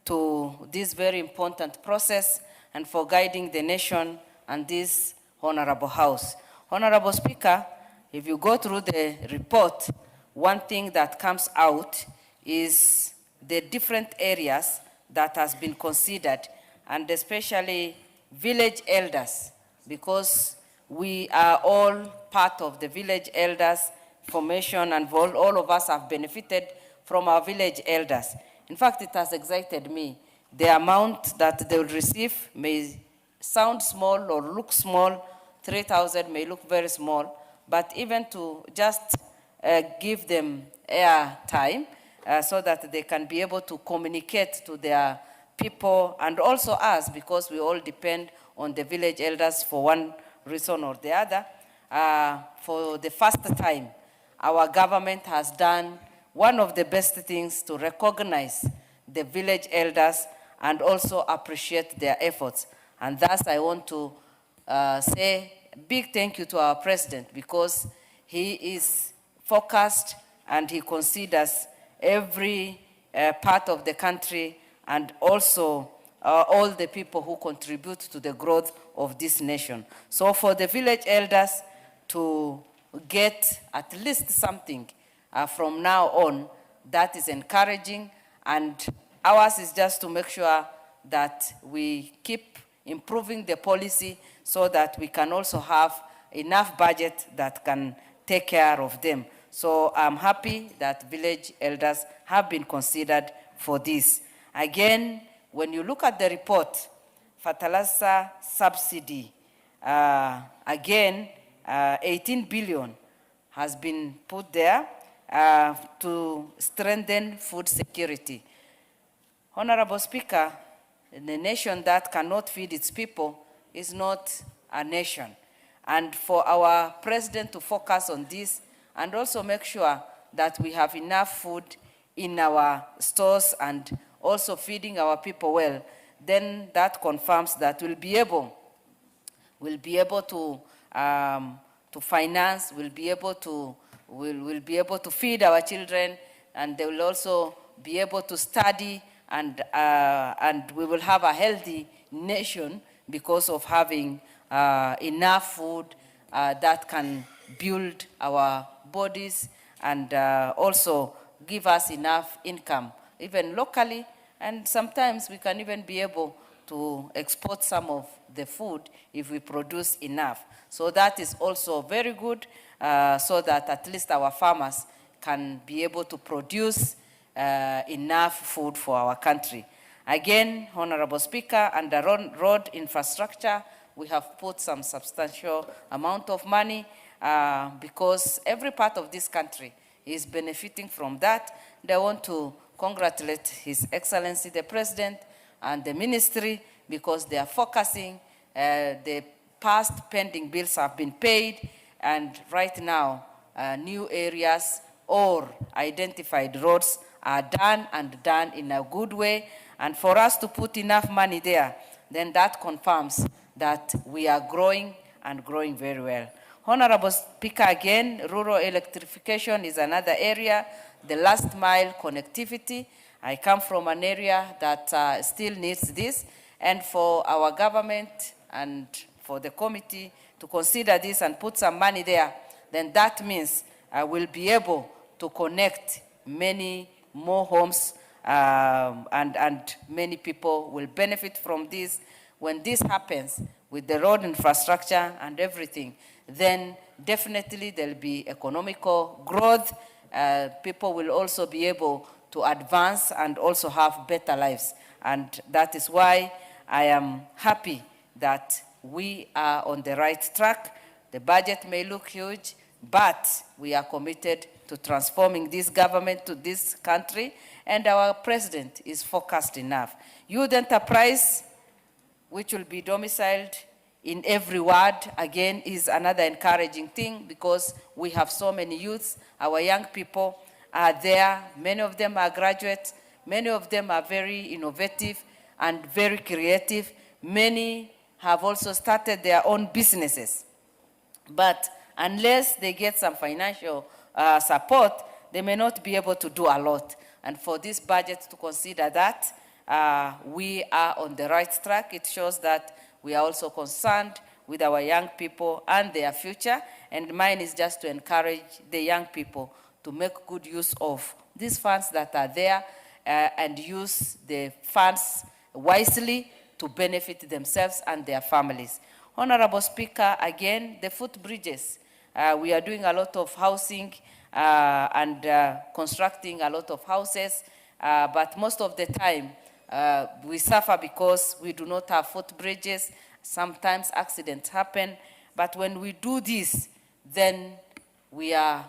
Speaker 14: to this very important process and for guiding the nation and this Honorable House. Honorable Speaker, if you go through the report, one thing that comes out is the different areas that has been considered, and especially village elders, because we are all part of the village elders formation, and all of us have benefited from our village elders. In fact, it has excited me. The amount that they will receive may sound small or look small. 3,000 may look very small, but even to just give them air time so that they can be able to communicate to their people and also us, because we all depend on the village elders for one reason or the other. For the first time, our government has done one of the best things to recognize the village elders and also appreciate their efforts. And thus I want to say a big thank you to our president, because he is focused and he considers every part of the country and also all the people who contribute to the growth of this nation. So for the village elders to get at least something from now on, that is encouraging, and ours is just to make sure that we keep improving the policy so that we can also have enough budget that can take care of them. So I'm happy that village elders have been considered for this. Again, when you look at the report, fertilizer subsidy, again, 18 billion has been put there to strengthen food security. Honorable Speaker, the nation that cannot feed its people is not a nation. And for our president to focus on this and also make sure that we have enough food in our stores and also feeding our people well, then that confirms that we'll be able to finance, we'll be able to feed our children, and they will also be able to study, and we will have a healthy nation because of having enough food that can build our bodies and also give us enough income, even locally, and sometimes we can even be able to export some of the food if we produce enough. So that is also very good, so that at least our farmers can be able to produce enough food for our country. Again, Honorable Speaker, under road infrastructure, we have put some substantial amount of money because every part of this country is benefiting from that. I want to congratulate His Excellency the President and the Ministry, because they are focusing. The past pending bills have been paid, and right now new areas or identified roads are done, and done in a good way. And for us to put enough money there, then that confirms that we are growing and growing very well. Honorable Speaker, again, rural electrification is another area, the last mile connectivity. I come from an area that still needs this, and for our government and for the committee to consider this and put some money there, then that means we'll be able to connect many more homes, and many people will benefit from this. When this happens, with the road infrastructure and everything, then definitely there'll be economical growth. People will also be able to advance and also have better lives. And that is why I am happy that we are on the right track. The budget may look huge, but we are committed to transforming this government to this country, and our president is focused enough. Youth enterprise, which will be domiciled in every ward, again, is another encouraging thing because we have so many youths. Our young people are there. Many of them are graduates. Many of them are very innovative and very creative. Many have also started their own businesses. But unless they get some financial support, they may not be able to do a lot. And for this budget to consider that, we are on the right track. It shows that we are also concerned with our young people and their future. And mine is just to encourage the young people to make good use of these funds that are there and use the funds wisely to benefit themselves and their families. Honorable Speaker, again, the footbridges. We are doing a lot of housing and constructing a lot of houses, but most of the time we suffer because we do not have footbridges. Sometimes accidents happen, but when we do this, then we are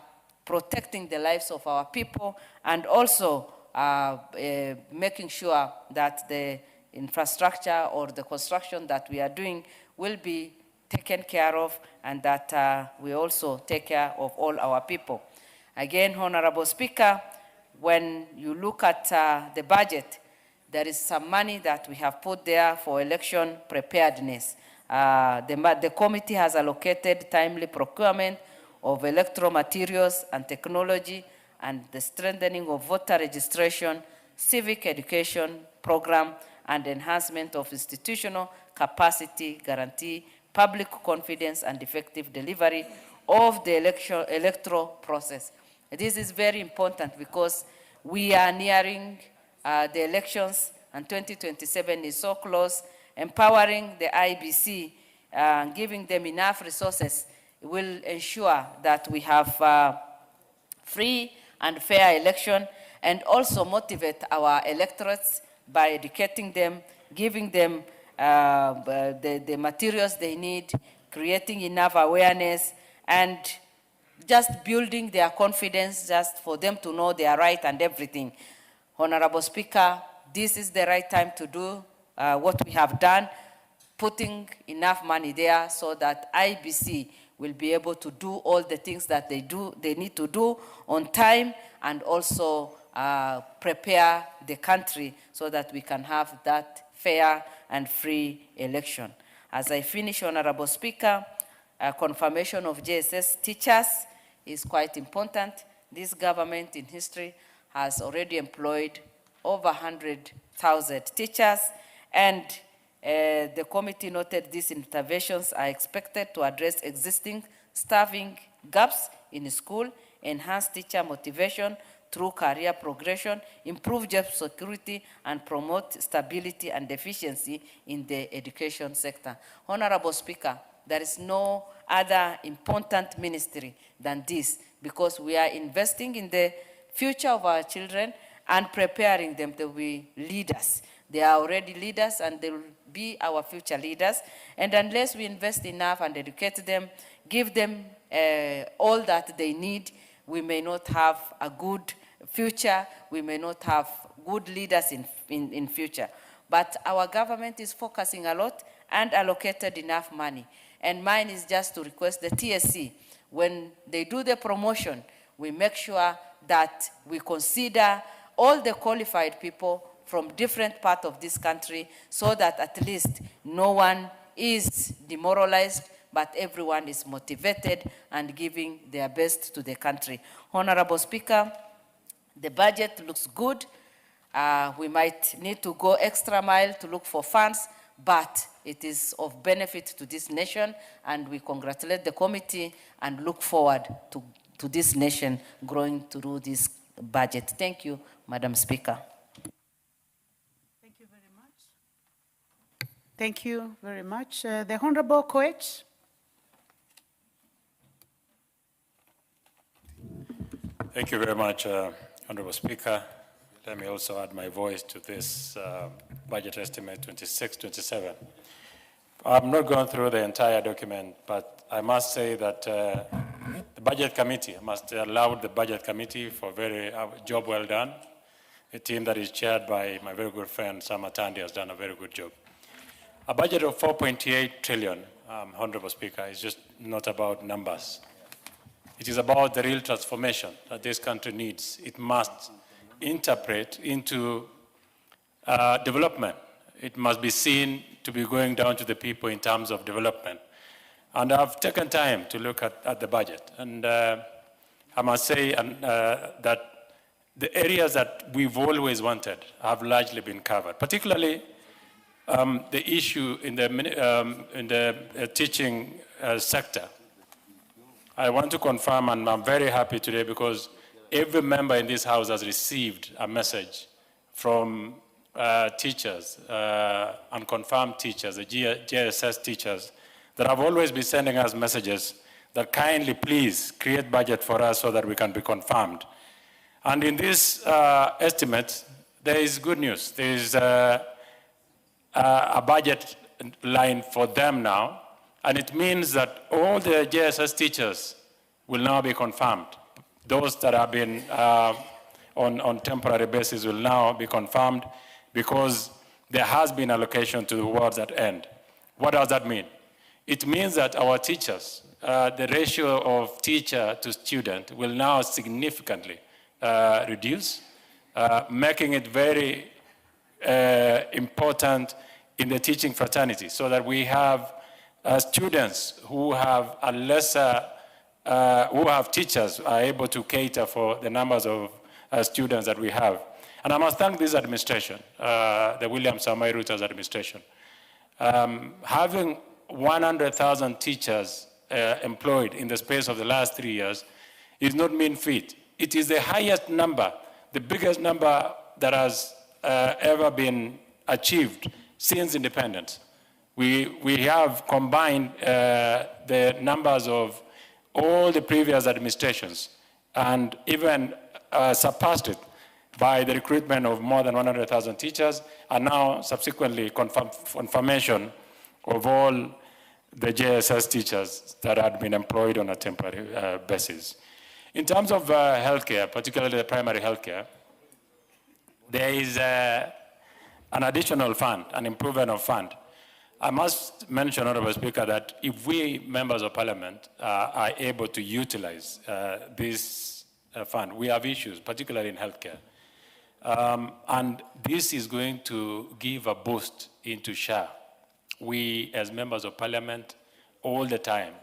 Speaker 14: protecting the lives of our people and also making sure that the infrastructure or the construction that we are doing will be taken care of and that we also take care of all our people. Again, Honorable Speaker, when you look at the budget, there is some money that we have put there for election preparedness. The committee has allocated timely procurement of electoral materials and technology and the strengthening of voter registration, civic education program, and enhancement of institutional capacity, guarantee public confidence and effective delivery of the electoral process. This is very important because we are nearing the elections and 2027 is so close. Empowering the IBC, giving them enough resources will ensure that we have free and fair election and also motivate our electorates by educating them, giving them the materials they need, creating enough awareness, and just building their confidence just for them to know they are right and everything. Honorable Speaker, this is the right time to do what we have done, putting enough money there so that IBC will be able to do all the things that they need to do on time and also prepare the country so that we can have that fair and free election. As I finish, Honorable Speaker, confirmation of JSS teachers is quite important. This government in history has already employed over 100,000 teachers, and the committee noted these interventions are expected to address existing staffing gaps in school, enhance teacher motivation through career progression, improve job security, and promote stability and efficiency in the education sector. Honorable Speaker, there is no other important ministry than this because we are investing in the future of our children and preparing them to be leaders. They are already leaders and they will be our future leaders. And unless we invest enough and educate them, give them all that they need, we may not have a good future, we may not have good leaders in future. But our government is focusing a lot and allocated enough money. And mine is just to request the TSC, when they do the promotion, we make sure that we consider all the qualified people from different parts of this country so that at least no one is demoralized, but everyone is motivated and giving their best to the country. Honorable Speaker, the budget looks good. We might need to go extra mile to look for funds, but it is of benefit to this nation, and we congratulate the committee and look forward to this nation growing through this budget. Thank you, Madam Speaker.
Speaker 12: Thank
Speaker 15: Thank you very much. The Honorable Coates.
Speaker 5: Thank you very much, Honorable Speaker. Let me also add my voice to this budget estimate 26-27. I'm not going through the entire document, but I must say that the Budget Committee, I must allow the Budget Committee for very job well done. A team that is chaired by my very good friend, Sam Atandi, has done a very good job. A budget of 4.8 trillion, Honorable Speaker, is just not about numbers. It is about the real transformation that this country needs. It must interpret into development. It must be seen to be going down to the people in terms of development. And I've taken time to look at the budget. And I must say that the areas that we've always wanted have largely been covered, particularly the issue in the teaching sector. I want to confirm, and I'm very happy today because every member in this House has received a message from teachers and confirmed teachers, the JSS teachers, that have always been sending us messages that kindly please create budget for us so that we can be confirmed. And in this estimate, there is good news. There is a budget line for them now, and it means that all the JSS teachers will now be confirmed. Those that have been on temporary basis will now be confirmed because there has been allocation towards that end. What does that mean? It means that our teachers, the ratio of teacher to student will now significantly reduce, making it very important in the teaching fraternity so that we have students who have a lesser, who have teachers are able to cater for the numbers of students that we have. And I must thank this administration, the William Samoei Ruto's administration. Having 100,000 teachers employed in the space of the last 3 years is not mean feat. It is the highest number, the biggest number that has ever been achieved since independence. We have combined the numbers of all the previous administrations and even surpassed it by the recruitment of more than 100,000 teachers, and now subsequently confirmation of all the JSS teachers that had been employed on a temporary basis. In terms of healthcare, particularly the primary healthcare, there is an additional fund, an improvement of fund. I must mention, Honorable Speaker, that if we members of Parliament are able to utilize this fund, we have issues, particularly in healthcare. And this is going to give a boost into SHA. We, as members of Parliament, all the time,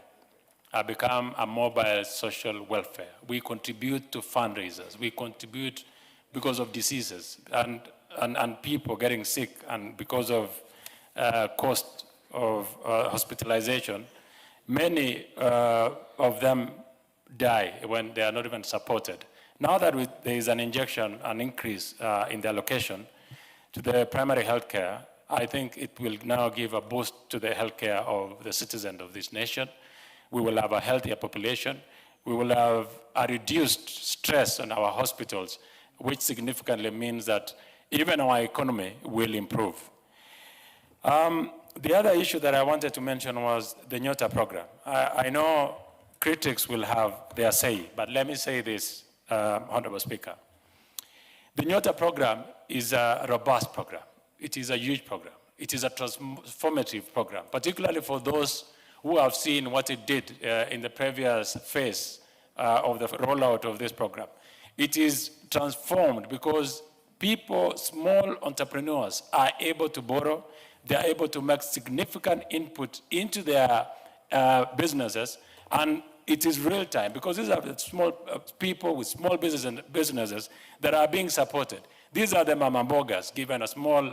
Speaker 5: have become a mobile social welfare. We contribute to fundraisers. We contribute because of diseases and people getting sick, and because of cost of hospitalization. Many of them die when they are not even supported. Now that there is an injection, an increase in the allocation to the primary health care, I think it will now give a boost to the healthcare of the citizens of this nation. We will have a healthier population. We will have a reduced stress on our hospitals, which significantly means that even our economy will improve. The other issue that I wanted to mention was the Nyota program. I know critics will have their say, but let me say this, Honorable Speaker. The Nyota program is a robust program. It is a huge program. It is a transformative program, particularly for those who have seen what it did in the previous phase of the rollout of this program. It is transformed because people, small entrepreneurs, are able to borrow. They are able to make significant input into their businesses, and it is real time because these are the small people with small businesses that are being supported. These are the mama mbogas given a small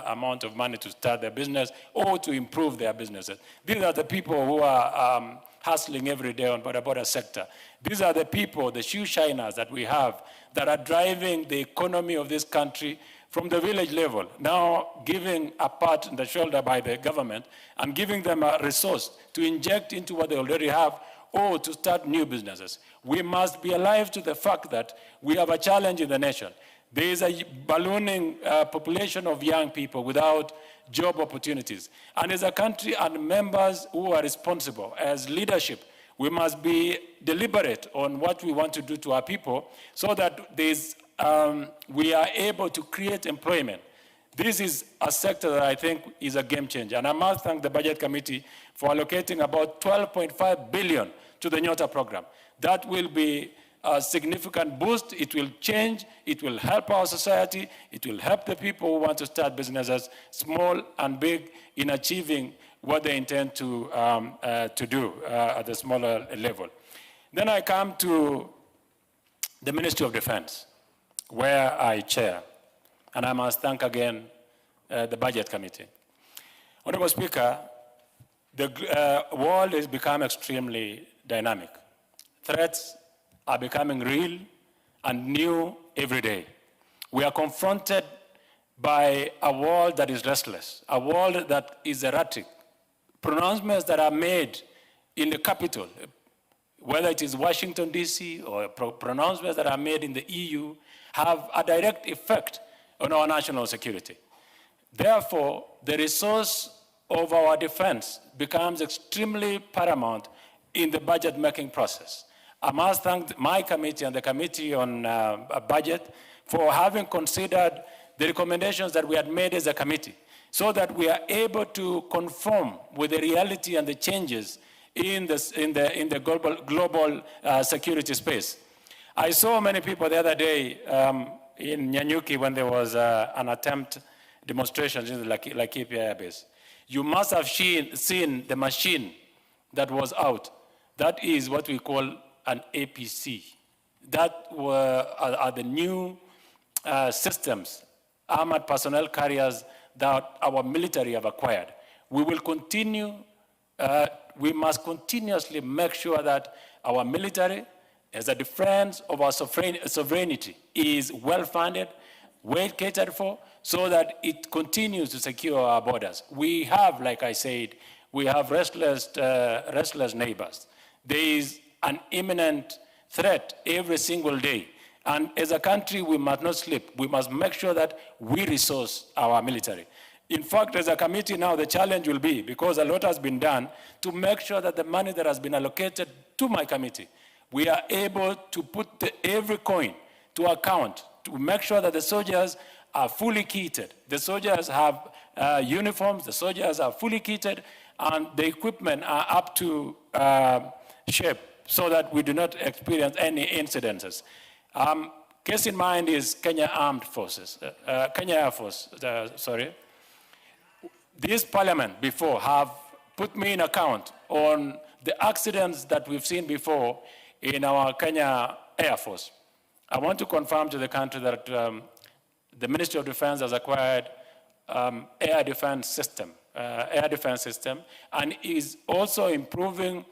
Speaker 5: amount of money to start their business or to improve their businesses. These are the people who are hustling every day on border sector. These are the people, the shoe shiners that we have that are driving the economy of this country from the village level, now giving a pat on the shoulder by the government and giving them a resource to inject into what they already have or to start new businesses. We must be alive to the fact that we have a challenge in the nation. There is a ballooning population of young people without job opportunities. And as a country and members who are responsible, as leadership, we must be deliberate on what we want to do to our people so that we are able to create employment. This is a sector that I think is a game changer. And I must thank the Budget Committee for allocating about 12.5 billion to the Nyota program. That will be a significant boost. It will change. It will help our society. It will help the people who want to start businesses, small and big, in achieving what they intend to do at the smaller level. Then I come to the Ministry of Defense, where I chair. And I must thank again the Budget Committee. Honorable Speaker, the world has become extremely dynamic. Threats are becoming real and new every day. We are confronted by a world that is restless, a world that is erratic. Pronouncements that are made in the capital, whether it is Washington, D.C., or pronouncements that are made in the EU, have a direct effect on our national security. Therefore, the resource of our defense becomes extremely paramount in the budget-making process. I must thank my committee and the Committee on Budget for having considered the recommendations that we had made as a committee, so that we are able to conform with the reality and the changes in the global security space. I saw many people the other day in Nyanyuki when there was an attempt demonstration in the Laikipia Air Base. You must have seen the machine that was out. That is what we call an APC. That are the new systems, armored personnel carriers that our military have acquired. We will continue, we must continuously make sure that our military, as a defense of our sovereignty, is well-funded, well-catered for, so that it continues to secure our borders. We have, like I said, we have restless neighbors. There is an imminent threat every single day. And as a country, we must not sleep. We must make sure that we resource our military. In fact, as a committee now, the challenge will be, because a lot has been done, to make sure that the money that has been allocated to my committee, we are able to put every coin to account, to make sure that the soldiers are fully kitted. The soldiers have uniforms, the soldiers are fully kitted, and the equipment are up to shape so that we do not experience any incidences. Case in mind is Kenya Armed Forces, Kenya Air Force, sorry. This parliament before have put me in account on the accidents that we've seen before in our Kenya Air Force. I want to confirm to the country that the Ministry of Defense has acquired air defense system, and is also improving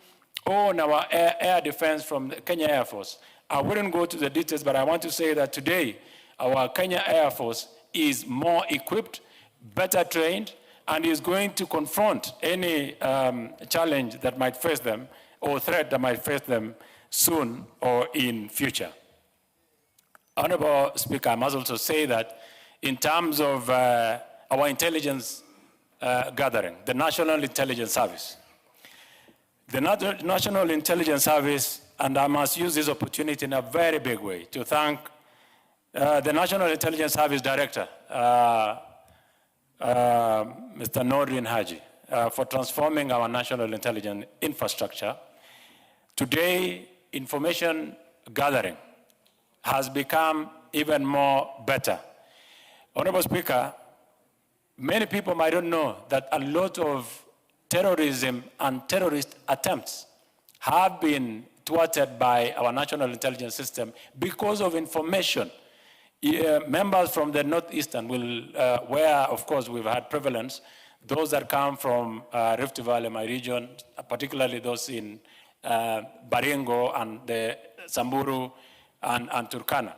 Speaker 5: on our air defense from the Kenya Air Force. I wouldn't go to the details, but I want to say that today, our Kenya Air Force is more equipped, better trained, and is going to confront any challenge that might face them or threat that might face them soon or in future. Honorable Speaker, I must also say that in terms of our intelligence gathering, the National Intelligence Service. The National Intelligence Service, and I must use this opportunity in a very big way to thank the National Intelligence Service Director, Mr. Nordin Haji, for transforming our national intelligence infrastructure. Today, information gathering has become even more better. Honorable Speaker, many people might not know that a lot of terrorism and terrorist attempts have been thwarted by our national intelligence system because of information. Members from the Northeastern will, where of course we've had prevalence, those that come from Rift Valley, my region, particularly those in Baringo and the Samburu and Turkana,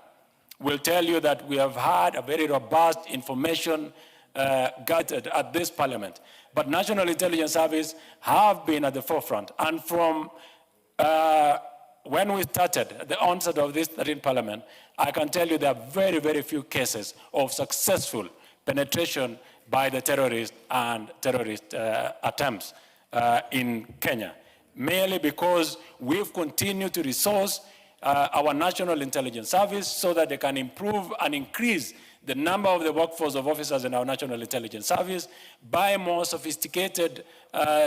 Speaker 5: will tell you that we have had a very robust information gathered at this parliament. But National Intelligence Service have been at the forefront. And from when we started at the onset of this 13th parliament, I can tell you there are very, very few cases of successful penetration by the terrorists and terrorist attempts in Kenya, merely because we've continued to resource our National Intelligence Service so that they can improve and increase the number of the workforce of officers in our National Intelligence Service, buy more sophisticated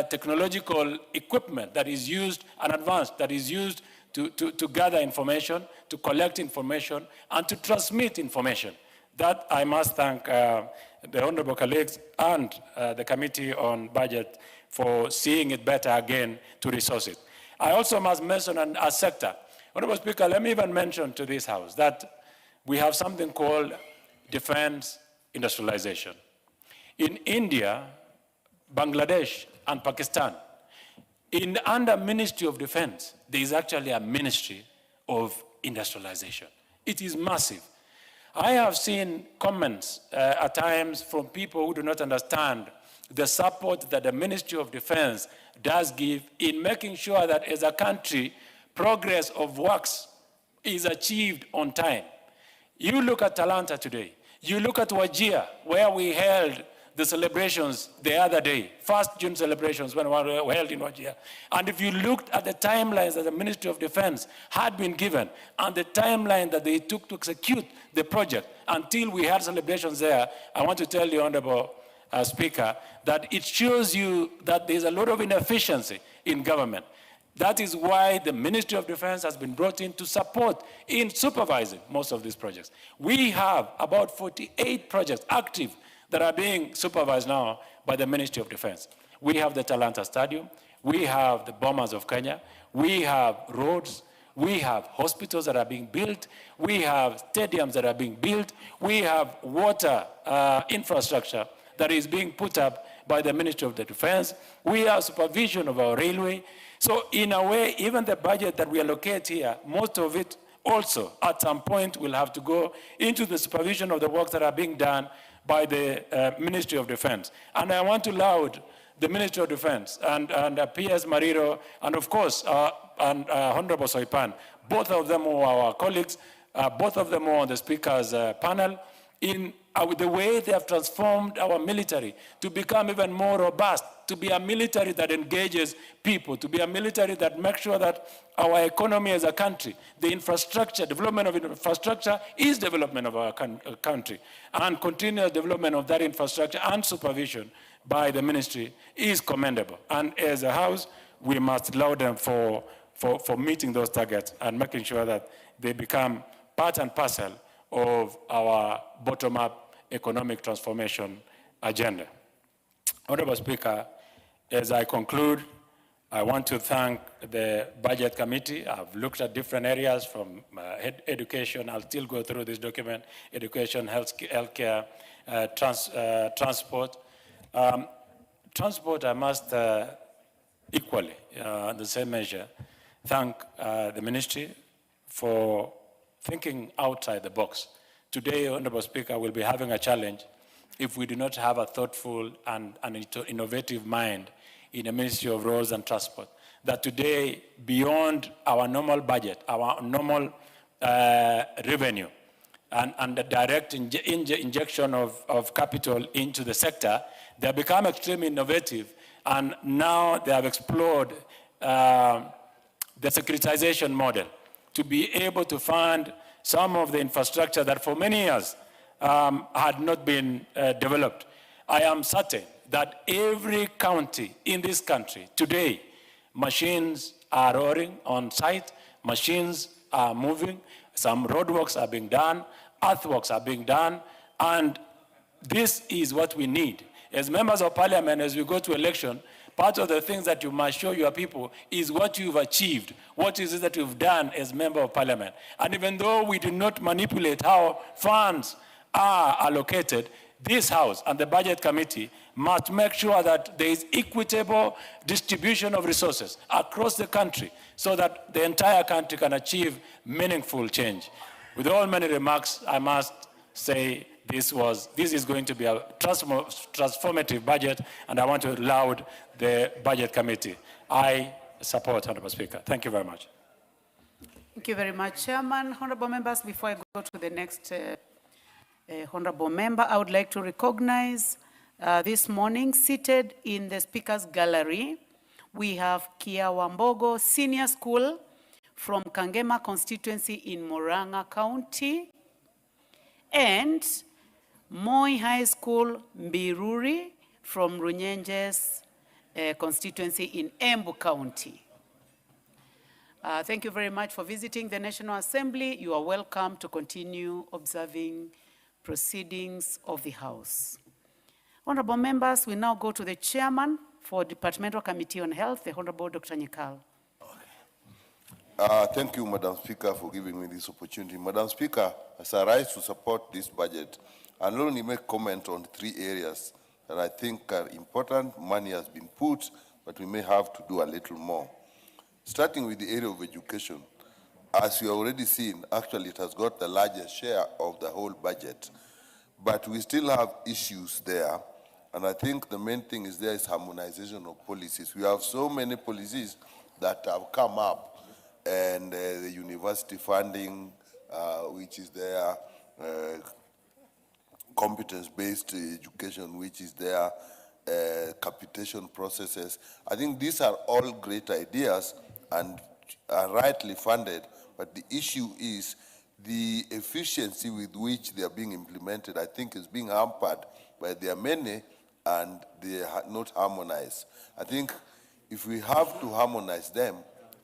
Speaker 5: technological equipment that is used and advanced, that is used to gather information, to collect information, and to transmit information. That I must thank the honorable colleagues and the Committee on Budget for seeing it better again to resource it. I also must mention a sector. Honorable Speaker, let me even mention to this House that we have something called defense industrialization. In India, Bangladesh, and Pakistan, under Ministry of Defense, there is actually a Ministry of Industrialization. It is massive. I have seen comments at times from people who do not understand the support that the Ministry of Defense does give in making sure that as a country, progress of works is achieved on time. You look at Talanta today. You look at Wajir, where we held the celebrations the other day, 1st June celebrations when we were held in Wajir. And if you looked at the timelines that the Ministry of Defense had been given and the timeline that they took to execute the project until we had celebrations there, I want to tell you, Honorable Speaker, that it shows you that there's a lot of inefficiency in government. That is why the Ministry of Defense has been brought in to support in supervising most of these projects. We have about 48 projects active that are being supervised now by the Ministry of Defense. We have the Talanta Stadium, we have the Bombers of Kenya, we have roads, we have hospitals that are being built, we have stadiums that are being built, we have water infrastructure that is being put up by the Ministry of the Defense, we have supervision of our railway. So in a way, even the budget that we allocate here, most of it also at some point will have to go into the supervision of the work that are being done by the Ministry of Defense. And I want to laud the Ministry of Defense and P.S. Mariro and of course Honorable Soipan, both of them are our colleagues, both of them are on the Speaker's panel, in the way they have transformed our military to become even more robust, to be a military that engages people, to be a military that makes sure that our economy as a country, the infrastructure, development of infrastructure is development of our country, and continuous development of that infrastructure and supervision by the ministry is commendable. And as a House, we must laud them for meeting those targets and making sure that they become part and parcel of our bottom-up economic transformation agenda. Honorable Speaker, as I conclude, I want to thank the Budget Committee. I've looked at different areas from education. I'll still go through this document, education, healthcare, transport. Transport, I must equally, in the same measure, thank the ministry for thinking outside the box. Today, Honorable Speaker, we'll be having a challenge if we do not have a thoughtful and an innovative mind in the Ministry of Roads and Transport. That today, beyond our normal budget, our normal revenue, and the direct injection of capital into the sector, they have become extremely innovative, and now they have explored the securitization model to be able to fund some of the infrastructure that for many years had not been developed. I am certain that every county in this country today, machines are roaring on site, machines are moving, some roadworks are being done, earthworks are being done, and this is what we need. As members of parliament, as we go to election, part of the things that you must show your people is what you've achieved. What is it that you've done as member of parliament? And even though we do not manipulate how funds are allocated, this House and the Budget Committee must make sure that there is equitable distribution of resources across the country so that the entire country can achieve meaningful change. With all many remarks, I must say this is going to be a transformative budget, and I want to laud the Budget Committee. I support, Honorable Speaker. Thank you very much.
Speaker 15: Thank you very much, Chairman. Honorable members, before I go to the next honorable member, I would like to recognize this morning, seated in the Speaker's Gallery, we have Kia Wambogo Senior School from Kangema constituency in Murang'a County, and Moi High School Mbiruri from Runyenjes constituency in Embu County. Thank you very much for visiting the National Assembly. You are welcome to continue observing proceedings of the House. Honorable members, we now go to the chairman for Departmental Committee on Health, the Honorable Dr. Nyikal.
Speaker 7: Thank you, Madam Speaker, for giving me this opportunity. Madam Speaker, as I rise to support this budget, I'll only make comment on 3 areas that I think are important. Money has been put, but we may have to do a little more. Starting with the area of education, as you have already seen, actually it has got the largest share of the whole budget, but we still have issues there, and I think the main thing is there is harmonization of policies. We have so many policies that have come up, and the university funding, which is there, competence-based education, which is there, capitation processes. I think these are all great ideas and are rightly funded, but the issue is the efficiency with which they are being implemented, I think, is being hampered by their many and they are not harmonized. I think if we have to harmonize them,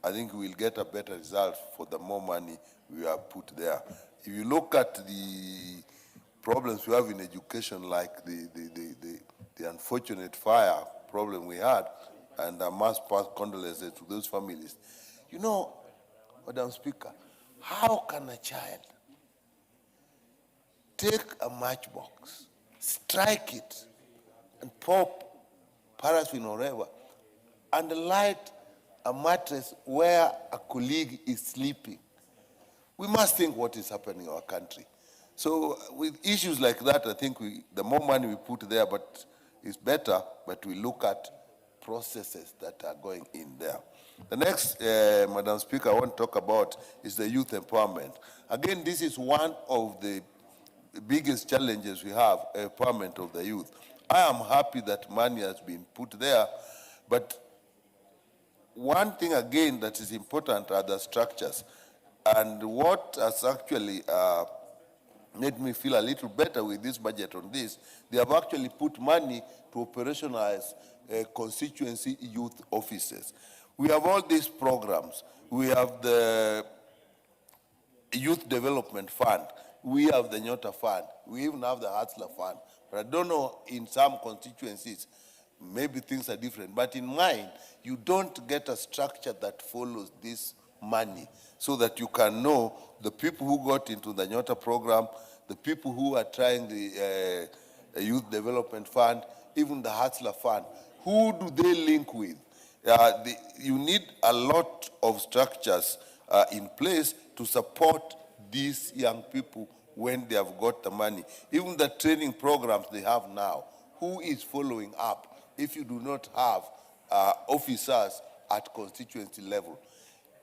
Speaker 7: I think we will get a better result for the more money we have put there. If you look at the problems we have in education, like the unfortunate fire problem we had, and I must pass condolences to those families. You know, Madam Speaker, how can a child take a matchbox, strike it, and pop paraffin or whatever, and light a mattress where a colleague is sleeping? We must think what is happening in our country. So with issues like that, I think the more money we put there, but it's better, but we look at processes that are going in there. The next, Madam Speaker, I want to talk about is the youth empowerment. Again, this is one of the biggest challenges we have, empowerment of the youth. I am happy that money has been put there, but one thing again that is important are the structures. And what has actually made me feel a little better with this budget on this, they have actually put money to operationalize constituency youth offices. We have all these programs. We have the Youth Development Fund. We have the Nyota Fund. We even have the Hatzler Fund. But I don't know, in some constituencies, maybe things are different. But in mine, you don't get a structure that follows this money so that you can know the people who got into the Nyota program, the people who are trying the Youth Development Fund, even the Hatzler Fund. Who do they link with? You need a lot of structures in place to support these young people when they have got the money. Even the training programs they have now, who is following up if you do not have officers at constituency level?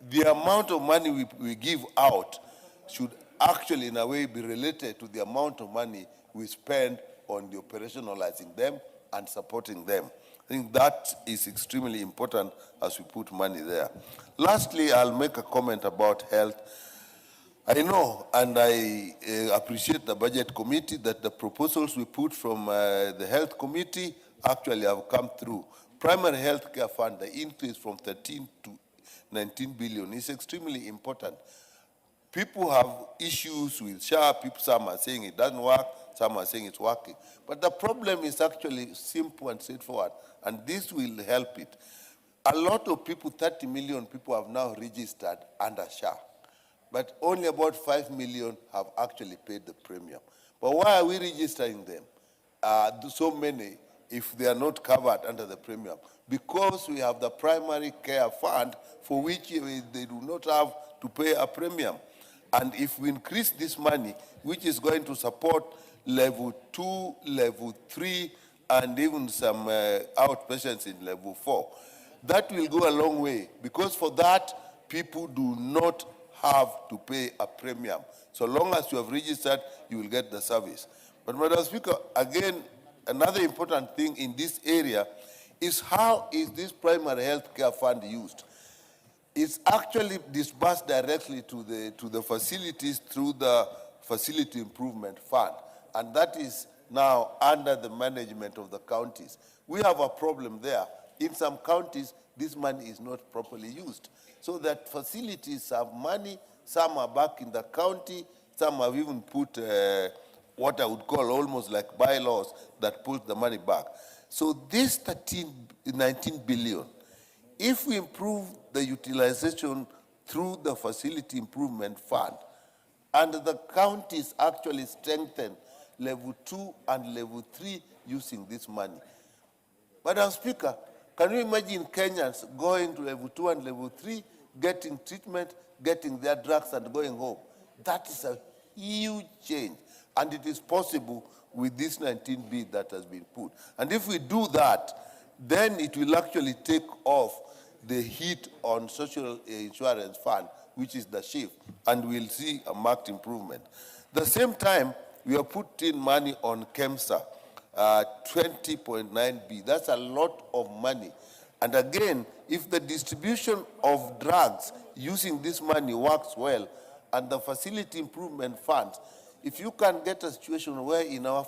Speaker 7: The amount of money we give out should actually, in a way, be related to the amount of money we spend on the operationalizing them and supporting them. I think that is extremely important as we put money there. Lastly, I'll make a comment about health. I know, and I appreciate the Budget Committee, that the proposals we put from the Health Committee actually have come through. Primary Health Care Fund, the increase from 13 to 19 billion is extremely important. People have issues with SHA. Some are saying it doesn't work, some are saying it's working. But the problem is actually simple and straightforward, and this will help it. A lot of people, 30 million people, have now registered under SHA, but only about 5 million have actually paid the premium. But why are we registering them? So many, if they are not covered under the premium? Because we have the primary care fund for which they do not have to pay a premium. And if we increase this money, which is going to support level 2, level 3, and even some outpatients in level 4, that will go a long way, because for that, people do not have to pay a premium. So long as you have registered, you will get the service. But Madam Speaker, again, another important thing in this area is how is this primary health care fund used? It's actually disbursed directly to the facilities through the Facility Improvement Fund, and that is now under the management of the counties. We have a problem there. In some counties, this money is not properly used, so that facilities have money, some are back in the county, some have even put what I would call almost like bylaws that put the money back. So this 19 billion, if we improve the utilization through the Facility Improvement Fund, and the counties actually strengthen level 2 and level 3 using this money. Madam Speaker, can you imagine Kenyans going to level 2 and level 3, getting treatment, getting their drugs and going home? That is a huge change, and it is possible with this 19B that has been put. And if we do that, then it will actually take off the hit on social insurance fund, which is the shift, and we'll see a marked improvement. At the same time, we have put in money on KEMSA, 20.9B. That's a lot of money. And again, if the distribution of drugs using this money works well, and the facility improvement funds, if you can get a situation where in our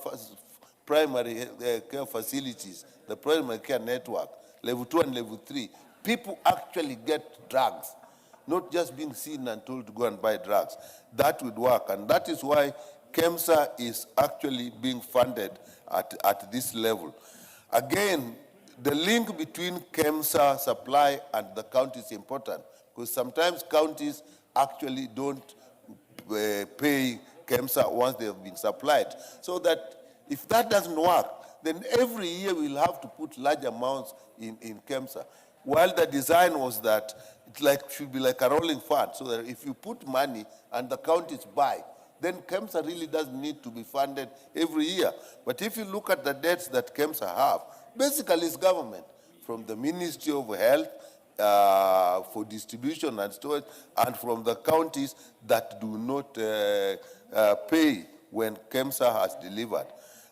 Speaker 7: primary care facilities, the primary care network, level 2 and level 3, people actually get drugs, not just being seen and told to go and buy drugs. That would work, and that is why KEMSA is actually being funded at this level. Again, the link between KEMSA supply and the county is important, because sometimes counties actually don't pay KEMSA once they have been supplied. So that if that doesn't work, then every year we'll have to put large amounts in KEMSA. While the design was that it should be like a rolling fund, so that if you put money and the counties buy, then KEMSA really doesn't need to be funded every year. But if you look at the debts that KEMSA have, basically it's government, from the Ministry of Health for distribution and storage, and from the counties that do not pay when KEMSA has delivered.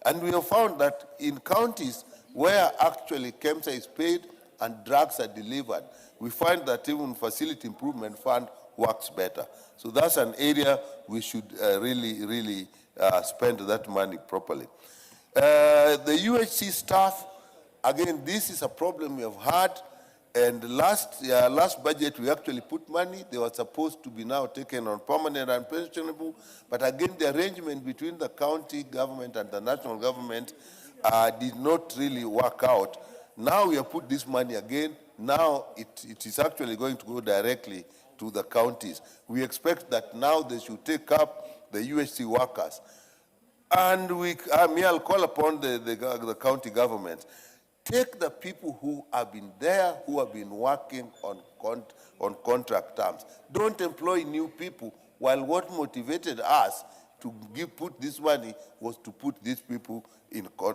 Speaker 7: And we have found that in counties where actually KEMSA is paid and drugs are delivered, we find that even Facility Improvement Fund works better. So that's an area we should really spend that money properly. The UHC staff, again, this is a problem we have had, and last budget we actually put money. They were supposed to be now taken on permanent and pensionable, but again the arrangement between the county government and the national government did not really work out. Now we have put this money again. Now it is actually going to go directly to the counties. We expect that now they should take up the UHC workers. And I'll call upon the county government. Take the people who have been there, who have been working on contract terms. Don't employ new people, while what motivated us to put this money was to put these people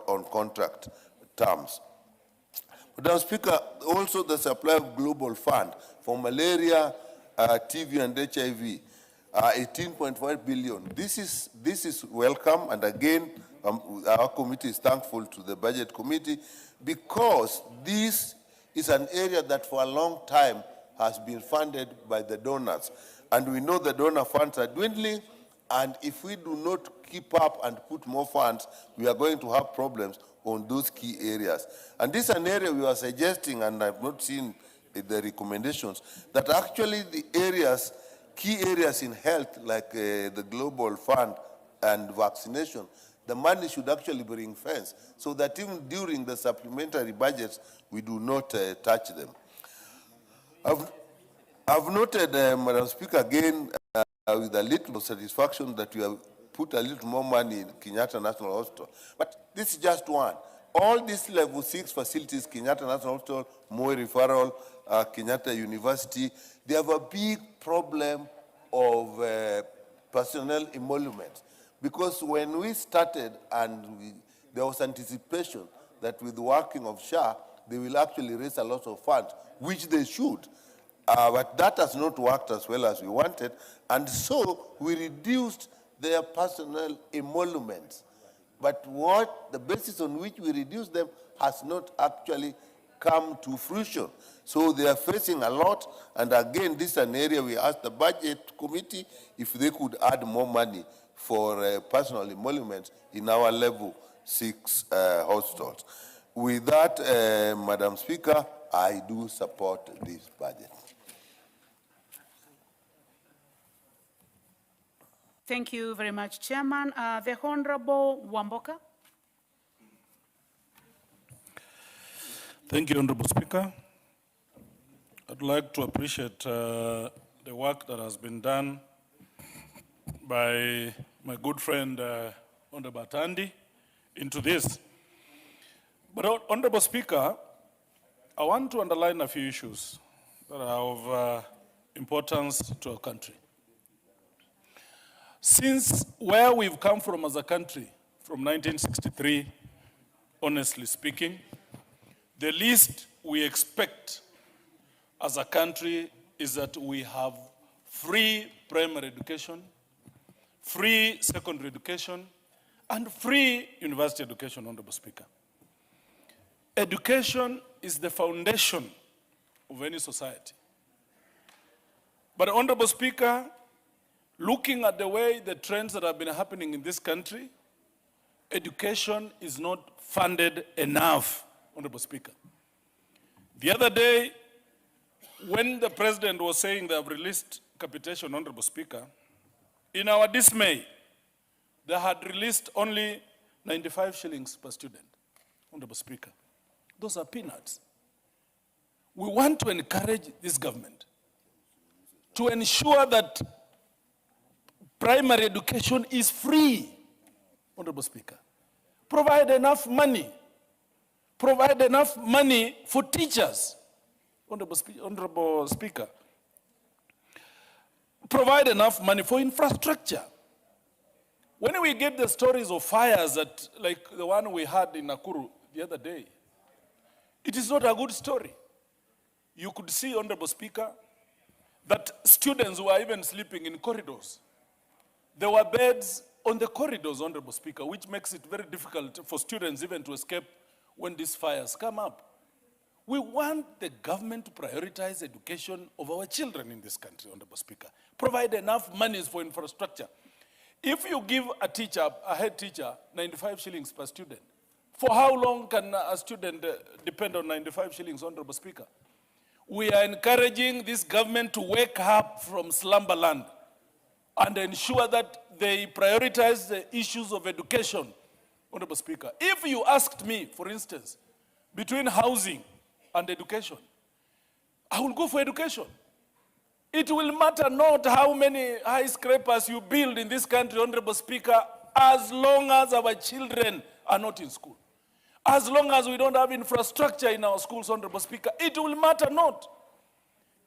Speaker 7: on contract terms. Madam Speaker, also the supply of global fund for malaria, TB and HIV, 18.5 billion. This is welcome, and again, our committee is thankful to the budget committee, because this is an area that for a long time has been funded by the donors. And we know the donor funds are dwindling, and if we do not keep up and put more funds, we are going to have problems on those key areas. And this is an area we are suggesting, and I've not seen the recommendations, that actually the areas, key areas in health, like the Global Fund and vaccination, the money should actually be ring-fenced, so that even during the supplementary budgets, we do not touch them. I've noted, Madam Speaker, again, with a little satisfaction that we have put a little more money in Kenyatta National Hospital. But this is just one. All these level 6 facilities, Kenyatta National Hospital, Moi Referral, Kenyatta University, they have a big problem of personnel emoluments. Because when we started and there was anticipation that with the working of SHA, they will actually raise a lot of funds, which they should. But that has not worked as well as we wanted, and so we reduced their personnel emoluments. But what the basis on which we reduced them has not actually come to fruition. So they are facing a lot, and again, this is an area we asked the budget committee if they could add more money for personal emoluments in our level 6 hospitals. With that, Madam Speaker, I do support this budget.
Speaker 15: Thank you very much, Chairman. The Honorable Wamboka.
Speaker 16: Thank you, Honorable Speaker. I'd like to appreciate the work that has been done by my good friend, Honorable Batandi, into this. But Honorable Speaker, I want to underline a few issues that are of importance to our country. Since where we've come from as a country, from 1963, honestly speaking, the least we expect as a country is that we have free primary education, free secondary education, and free university education, Honorable Speaker. Education is the foundation of any society. But Honorable Speaker, looking at the way the trends that have been happening in this country, education is not funded enough, Honorable Speaker. The other day, when the President was saying they have released capitation, Honorable Speaker, in our dismay, they had released only 95 shillings per student, Honorable Speaker. Those are peanuts. We want to encourage this government to ensure that primary education is free, Honorable Speaker. Provide enough money. Provide enough money for teachers, Honorable Speaker. Provide enough money for infrastructure. When we get the stories of fires that, like the one we had in Nakuru the other day, it is not a good story. You could see, Honorable Speaker, that students were even sleeping in corridors. There were beds on the corridors, Honorable Speaker, which makes it very difficult for students even to escape when these fires come up. We want the government to prioritize education of our children in this country, Honorable Speaker. Provide enough monies for infrastructure. If you give a teacher, a head teacher, 95 shillings per student, for how long can a student depend on 95 shillings, Honorable Speaker? We are encouraging this government to wake up from slumberland and ensure that they prioritize the issues of education, Honorable Speaker. If you asked me, for instance, between housing and education, I will go for education. It will matter not how many skyscrapers you build in this country, Honorable Speaker, as long as our children are not in school. As long as we don't have infrastructure in our schools, Honorable Speaker, it will matter not.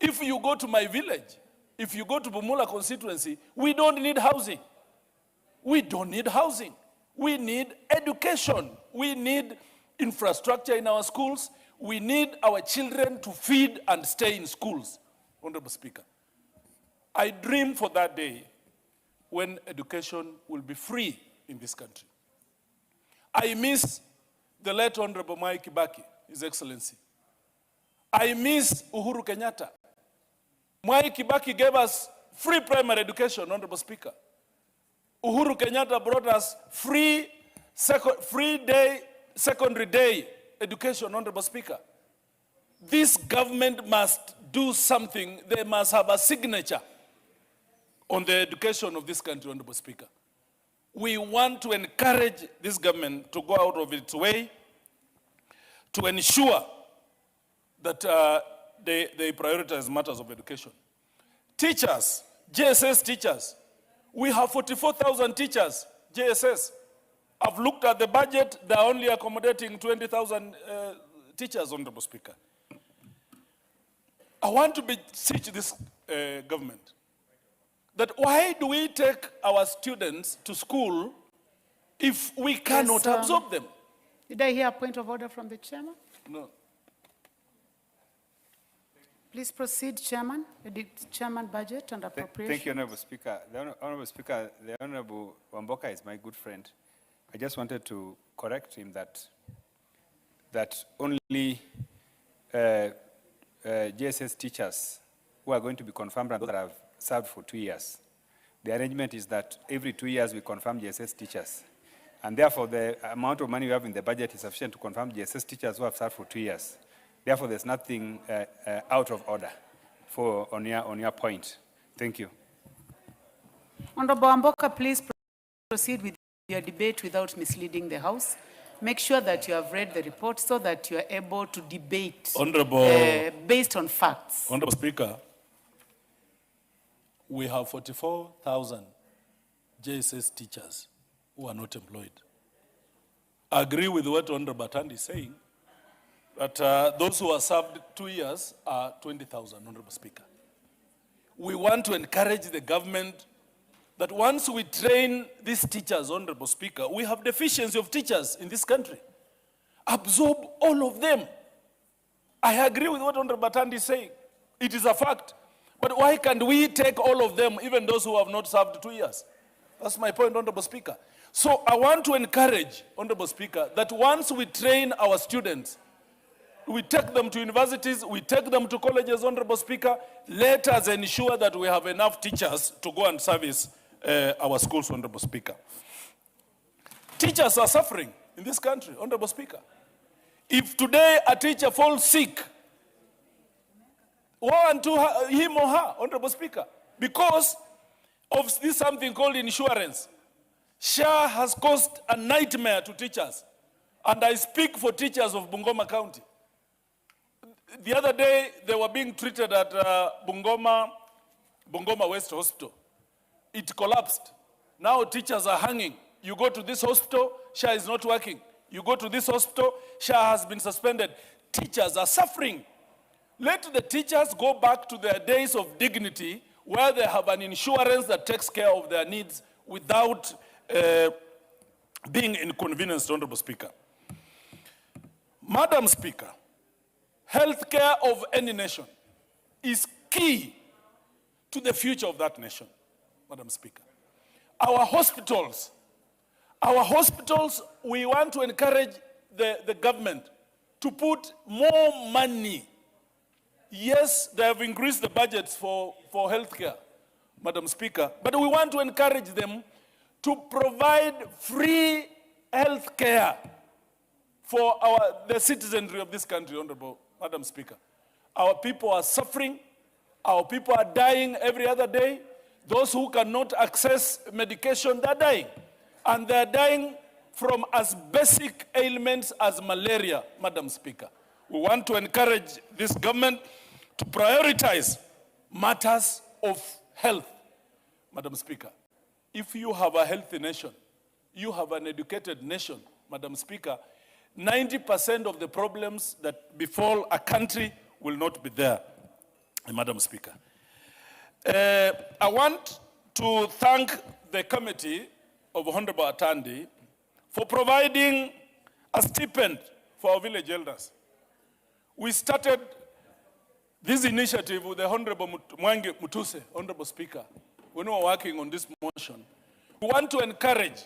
Speaker 16: If you go to my village, if you go to Bumula constituency, we don't need housing. We don't need housing. We need education. We need infrastructure in our schools. We need our children to feed and stay in schools, Honorable Speaker. I dream for that day when education will be free in this country. I miss the late Honorable Mwai Kibaki, His Excellency. I miss Uhuru Kenyatta. Mwai Kibaki gave us free primary education, Honorable Speaker. Uhuru Kenyatta brought us free secondary day education, Honorable Speaker. This government must do something. They must have a signature on the education of this country, Honorable Speaker. We want to encourage this government to go out of its way to ensure that they prioritize matters of education. Teachers, JSS teachers, we have 44,000 teachers, JSS. I've looked at the budget, they're only accommodating 20,000 teachers, Honorable Speaker. I want to beseech this government that why do we take our students to school if we cannot absorb them?
Speaker 15: Did I hear a point of order from the chairman?
Speaker 16: No.
Speaker 15: Please proceed, Chairman. Chairman, Budget and Appropriations.
Speaker 9: Thank you, Honorable Speaker. Honorable Speaker, the Honorable Wamboka is my good friend. I just wanted to correct him that only JSS teachers who are going to be confirmed and those that have served for 2 years. The arrangement is that every 2 years we confirm JSS teachers. And therefore, the amount of money we have in the budget is sufficient to confirm JSS teachers who have served for 2 years. Therefore, there's nothing out of order on your point. Thank you.
Speaker 15: Honorable Wamboka, please proceed with your debate without misleading the House. Make sure that you have read the report so that you are able to debate based on facts.
Speaker 16: Honorable Speaker, we have 44,000 JSS teachers who are not employed. I agree with what Honorable Batandi is saying, that those who are served 2 years are 20,000, Honorable Speaker. We want to encourage the government that once we train these teachers, Honorable Speaker, we have deficiency of teachers in this country. Absorb all of them. I agree with what Honorable Batandi is saying. It is a fact. But why can't we take all of them, even those who have not served 2 years? That's my point, Honorable Speaker. So I want to encourage, Honorable Speaker, that once we train our students, we take them to universities, we take them to colleges, Honorable Speaker, let us ensure that we have enough teachers to go and service our schools, Honorable Speaker. Teachers are suffering in this country, Honorable Speaker. If today a teacher falls sick, woe unto him or her, Honorable Speaker, because of this something called insurance. SHA has caused a nightmare to teachers, and I speak for teachers of Bungoma County. The other day, they were being treated at Bungoma West Hospital. It collapsed. Now teachers are hanging. You go to this hospital, SHA is not working. You go to this hospital, SHA has been suspended. Teachers are suffering. Let the teachers go back to their days of dignity where they have an insurance that takes care of their needs without being inconvenienced, Honorable Speaker. Madam Speaker, healthcare of any nation is key to the future of that nation, Madam Speaker. Our hospitals, we want to encourage the government to put more money. Yes, they have increased the budgets for healthcare, Madam Speaker, but we want to encourage them to provide free healthcare for the citizenry of this country, Honorable Madam Speaker. Our people are suffering. Our people are dying every other day. Those who cannot access medication, they're dying. And they're dying from as basic ailments as malaria, Madam Speaker. We want to encourage this government to prioritize matters of health, Madam Speaker. If you have a healthy nation, you have an educated nation, Madam Speaker, 90% of the problems that befall a country will not be there, Madam Speaker. I want to thank the committee of Honorable Atandi for providing a stipend for our village elders. We started this initiative with the Honorable Mwangi Mutuse, Honorable Speaker, when we were working on this motion. We want to encourage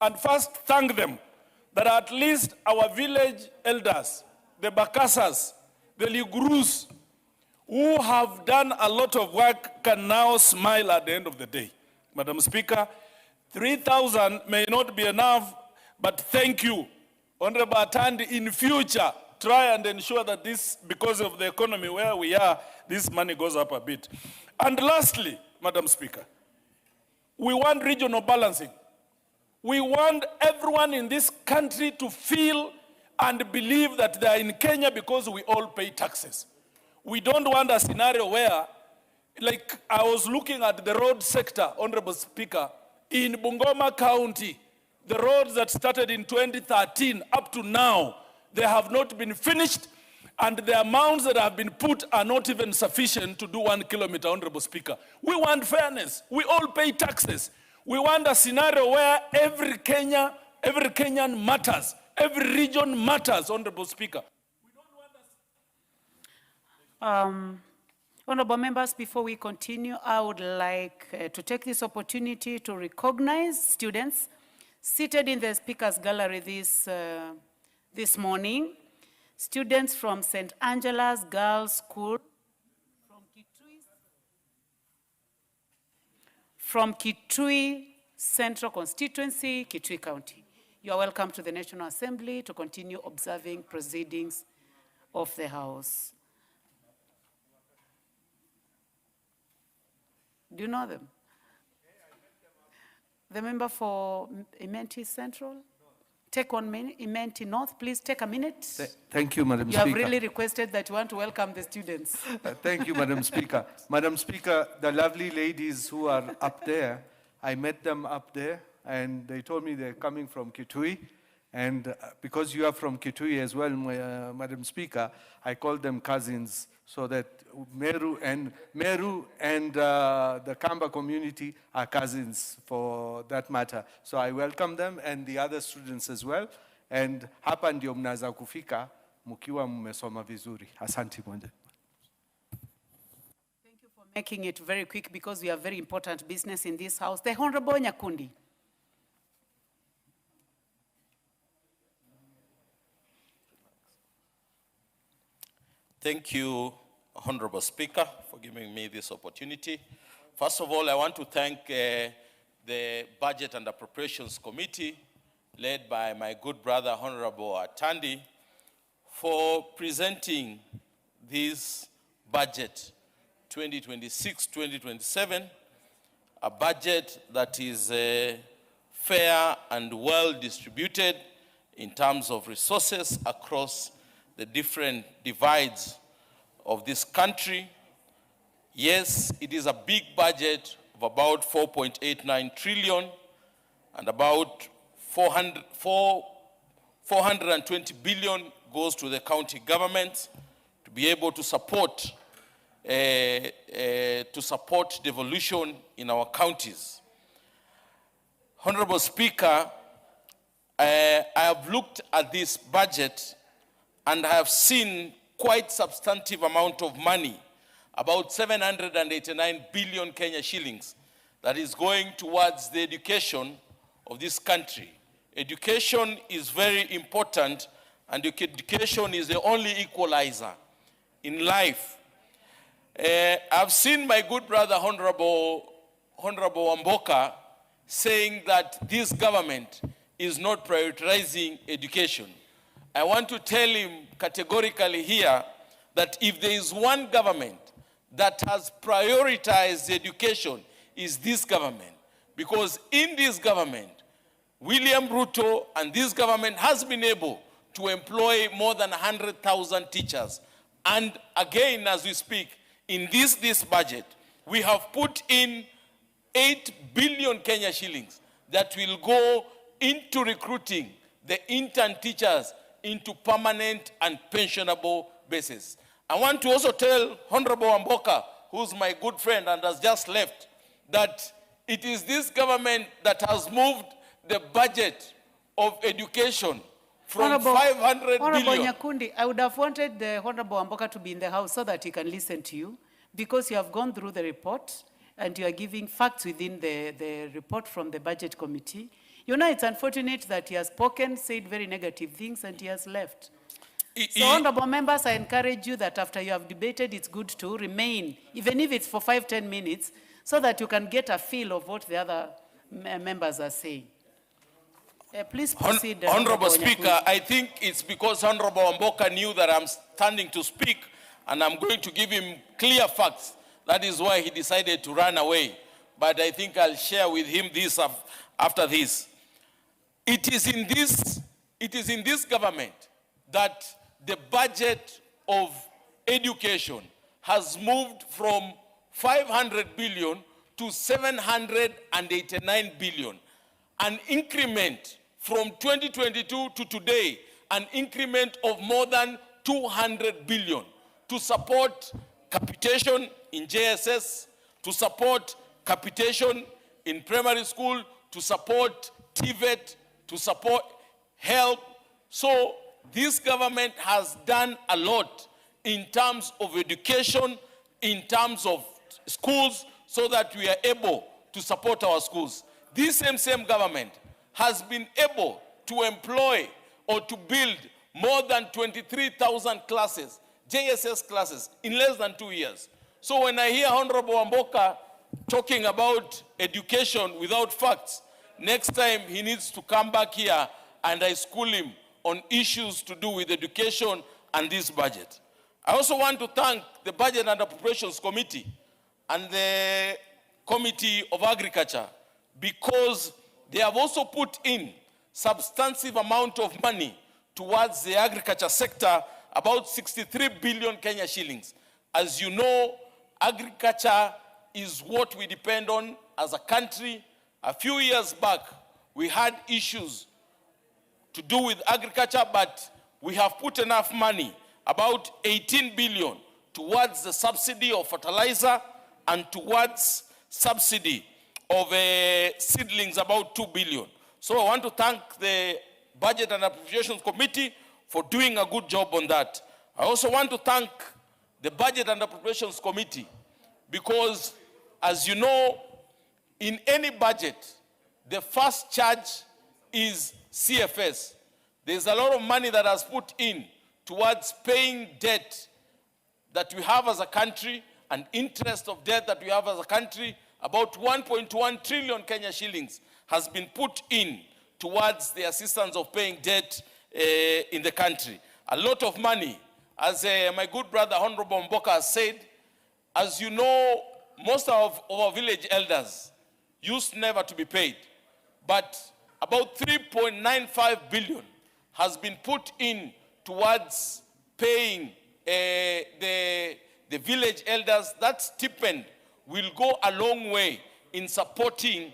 Speaker 16: and first thank them that at least our village elders, the Bakasas, the Ligurus, who have done a lot of work, can now smile at the end of the day. Madam Speaker, 3,000 may not be enough, but thank you. Honorable Atandi, in future, try and ensure that this, because of the economy where we are, this money goes up a bit. And lastly, Madam Speaker, we want regional balancing. We want everyone in this country to feel and believe that they are in Kenya because we all pay taxes. We don't want a scenario where, like I was looking at the road sector, Honorable Speaker, in Bungoma County, the roads that started in 2013 up to now, they have not been finished. And the amounts that have been put are not even sufficient to do 1 kilometer, Honorable Speaker. We want fairness. We all pay taxes. We want a scenario where every Kenyan matters. Every region matters, Honorable Speaker.
Speaker 15: Honorable members, before we continue, I would like to take this opportunity to recognize students seated in the speakers gallery this morning. Students from St. Angela's Girls' School from Kitui Central Constituency, Kitui County. You are welcome to the National Assembly to continue observing proceedings of the House. Do you know them? The member for Imenti Central? Take 1 minute. Imenti North, please take a minute.
Speaker 13: Thank you, Madam
Speaker 15: You
Speaker 13: Speaker.
Speaker 15: have really requested that you want to welcome the students.
Speaker 13: Thank you, Madam Speaker. Madam Speaker, the lovely ladies who are up there, I met them up there, and they told me they're coming from Kitui. And because you are from Kitui as well, Madam Speaker, I called them cousins, so that Meru and the Kamba community are cousins for that matter. So I welcome them and the other students as well. And hapa ndio mnaza kufika mkiwa mmesoma vizuri. Asante moja.
Speaker 15: Thank you for making it very quick because we have very important business in this house. The Honorable Nyakundi.
Speaker 17: Thank you, Honorable Speaker, for giving me this opportunity. First of all, I want to thank the Budget and Appropriations Committee, led by my good brother, Honorable Atandi, for presenting this budget 2026-2027, a budget that is fair and well distributed in terms of resources across the different divides of this country. Yes, it is a big budget of about 4.89 trillion and about 420 billion goes to the county government to be able to support devolution in our counties. Honorable Speaker, I have looked at this budget and I have seen quite substantive amount of money, about 789 billion Kenya shillings, that is going towards the education of this country. Education is very important, and education is the only equalizer in life. I've seen my good brother, Honorable Wamboka, saying that this government is not prioritizing education. I want to tell him categorically here that if there is one government that has prioritized education, is this government. Because in this government, William Ruto and this government has been able to employ more than 100,000 teachers. And again, as we speak, in this budget, we have put in 8 billion Kenya shillings that will go into recruiting the intern teachers into permanent and pensionable basis. I want to also tell Honorable Wamboka, who's my good friend and has just left, that it is this government that has moved the budget of education from 500
Speaker 15: Honorable
Speaker 17: billion.
Speaker 15: Nyakundi, I would have wanted the Honorable Wamboka to be in the House so that he can listen to you, because you have gone through the report and you are giving facts within the report from the Budget Committee. You know, it's unfortunate that he has spoken, said very negative things, and he has left. So, honorable members, I encourage you that after you have debated, it's good to remain, even if it's for 5-10 minutes, so that you can get a feel of what the other members are saying. Please proceed.
Speaker 17: Honorable Speaker, I think it's because Honorable Wamboka knew that I'm standing to speak, and I'm going to give him clear facts. That is why he decided to run away. But I think I'll share with him this after this. It is in this government that the budget of education has moved from 500 billion to 789 billion. An increment from 2022 to today, an increment of more than 200 billion to support capitation in JSS, to support capitation in primary school, to support TVET, to support help. So this government has done a lot in terms of education, in terms of schools, so that we are able to support our schools. This same government has been able to employ or to build more than 23,000 classes, JSS classes, in less than 2 years. So when I hear Honorable Wamboka talking about education without facts, next time he needs to come back here and I school him on issues to do with education and this budget. I also want to thank the Budget and Appropriations Committee and the Committee of Agriculture, because they have also put in substantive amount of money towards the agriculture sector, about 63 billion Kenya shillings. As you know, agriculture is what we depend on as a country. A few years back, we had issues to do with agriculture, but we have put enough money, about 18 billion, towards the subsidy of fertilizer and towards subsidy of seedlings, about 2 billion. So I want to thank the Budget and Appropriations Committee for doing a good job on that. I also want to thank the Budget and Appropriations Committee because, as you know, in any budget, the first charge is CFS. There's a lot of money that has put in towards paying debt that we have as a country and interest of debt that we have as a country. About 1.1 trillion Kenya shillings has been put in towards the assistance of paying debt in the country. A lot of money, as my good brother Honorable Mboka has said. As you know, most of our village elders used never to be paid, but about 3.95 billion has been put in towards paying the village elders. That stipend will go a long way in supporting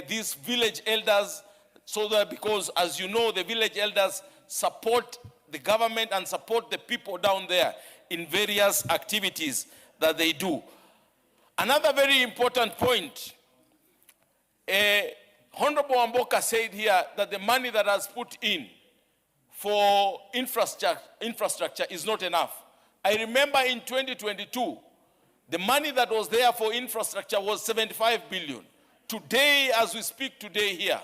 Speaker 17: these village elders, so that, because as you know, the village elders support the government and support the people down there in various activities that they do. Another very important point, Honorable Wamboka said here that the money that has put in for infrastructure is not enough. I remember in 2022, the money that was there for infrastructure was 75 billion. Today, as we speak today here,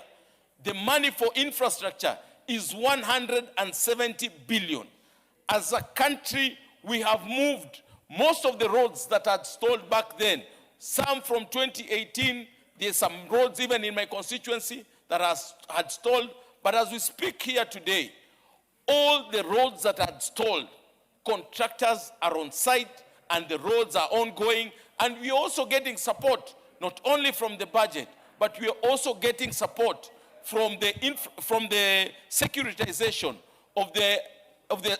Speaker 17: the money for infrastructure is 170 billion. As a country, we have moved most of the roads that had stalled back then. Some from 2018, there's some roads even in my constituency that had stalled. But as we speak here today, all the roads that had stalled, contractors are on site and the roads are ongoing. And we're also getting support, not only from the budget, but we are also getting support from the securitization of the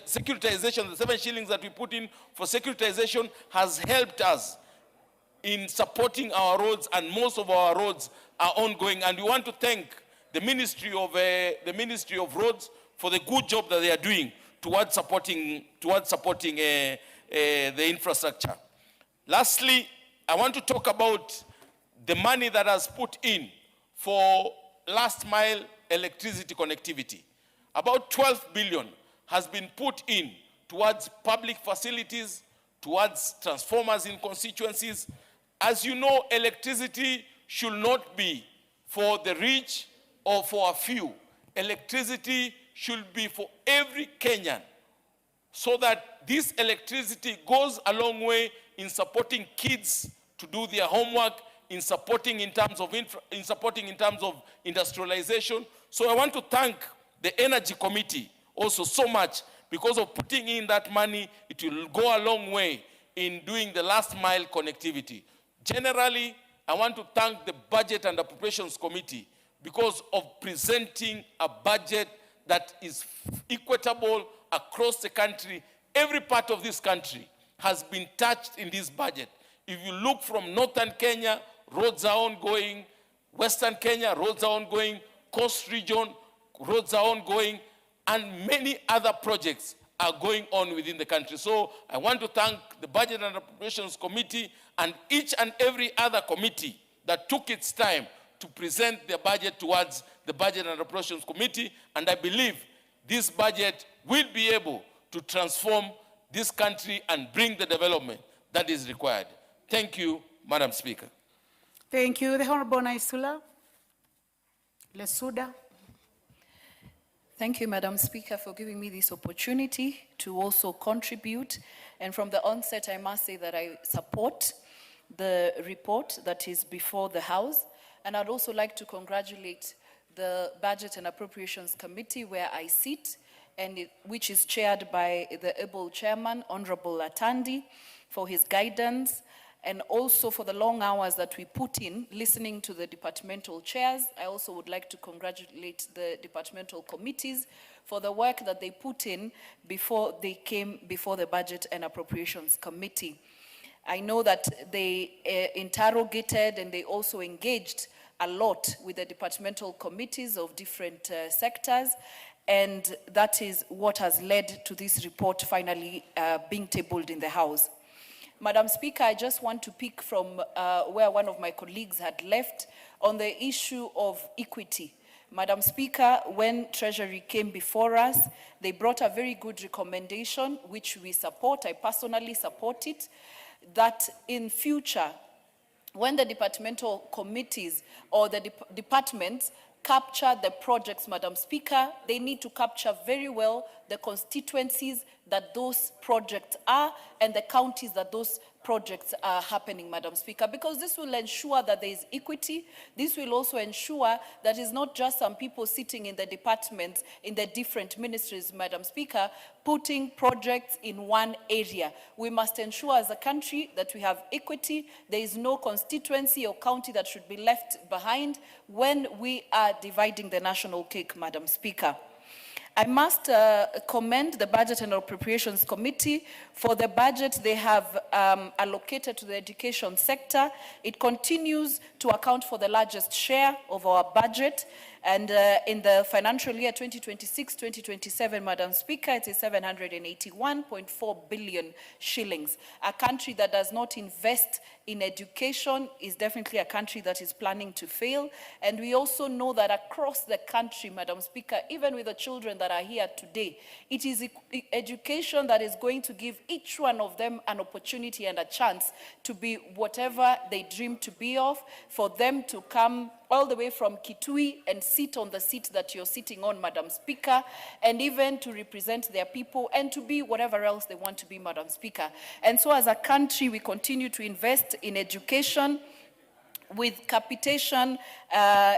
Speaker 17: securitization. The 7 shillings that we put in for securitization has helped us in supporting our roads, and most of our roads are ongoing. And we want to thank the Ministry of Roads for the good job that they are doing towards supporting the infrastructure. Lastly, I want to talk about the money that has put in for last mile electricity connectivity. About 12 billion has been put in towards public facilities, towards transformers in constituencies. As you know, electricity should not be for the rich or for a few. Electricity should be for every Kenyan, so that this electricity goes a long way in supporting kids to do their homework, in supporting in terms of industrialization. So I want to thank the Energy Committee also so much, because of putting in that money. It will go a long way in doing the last mile connectivity. Generally, I want to thank the Budget and Appropriations Committee because of presenting a budget that is equitable across the country. Every part of this country has been touched in this budget. If you look from northern Kenya, roads are ongoing. Western Kenya, roads are ongoing. Coast region, roads are ongoing. And many other projects are going on within the country. So I want to thank the Budget and Appropriations Committee and each and every other committee that took its time to present their budget towards the Budget and Appropriations Committee, and I believe this budget will be able to transform this country and bring the development that is required. Thank you, Madam Speaker.
Speaker 15: Thank you. The Honorable Naisula Lesuda.
Speaker 18: Thank you, Madam Speaker, for giving me this opportunity to also contribute. And from the onset, I must say that I support the report that is before the House. And I'd also like to congratulate the Budget and Appropriations Committee where I sit, and which is chaired by the able chairman, Honorable Atandi, for his guidance, and also for the long hours that we put in listening to the departmental chairs. I also would like to congratulate the departmental committees for the work that they put in before they came before the Budget and Appropriations Committee. I know that they interrogated and they also engaged a lot with the departmental committees of different sectors, and that is what has led to this report finally being tabled in the House. Madam Speaker, I just want to pick from where one of my colleagues had left on the issue of equity. Madam Speaker, when Treasury came before us, they brought a very good recommendation, which we support. I personally support it, that in future, when the departmental committees or the departments capture the projects, Madam Speaker, they need to capture very well the constituencies that those projects are and the counties that those projects are happening, Madam Speaker, because this will ensure that there is equity. This will also ensure that it's not just some people sitting in the departments, in the different ministries, Madam Speaker, putting projects in one area. We must ensure as a country that we have equity. There is no constituency or county that should be left behind when we are dividing the national cake, Madam Speaker. I must commend the Budget and Appropriations Committee for the budget they have allocated to the education sector. It continues to account for the largest share of our budget. And in the financial year 2026-2027, Madam Speaker, it is 781.4 billion shillings. A country that does not invest in education is definitely a country that is planning to fail. And we also know that across the country, Madam Speaker, even with the children that are here today, it is education that is going to give each one of them an opportunity and a chance to be whatever they dream to be of, for them to come all the way from Kitui and sit on the seat that you're sitting on, Madam Speaker, and even to represent their people and to be whatever else they want to be, Madam Speaker. And so as a country, we continue to invest in education with capitation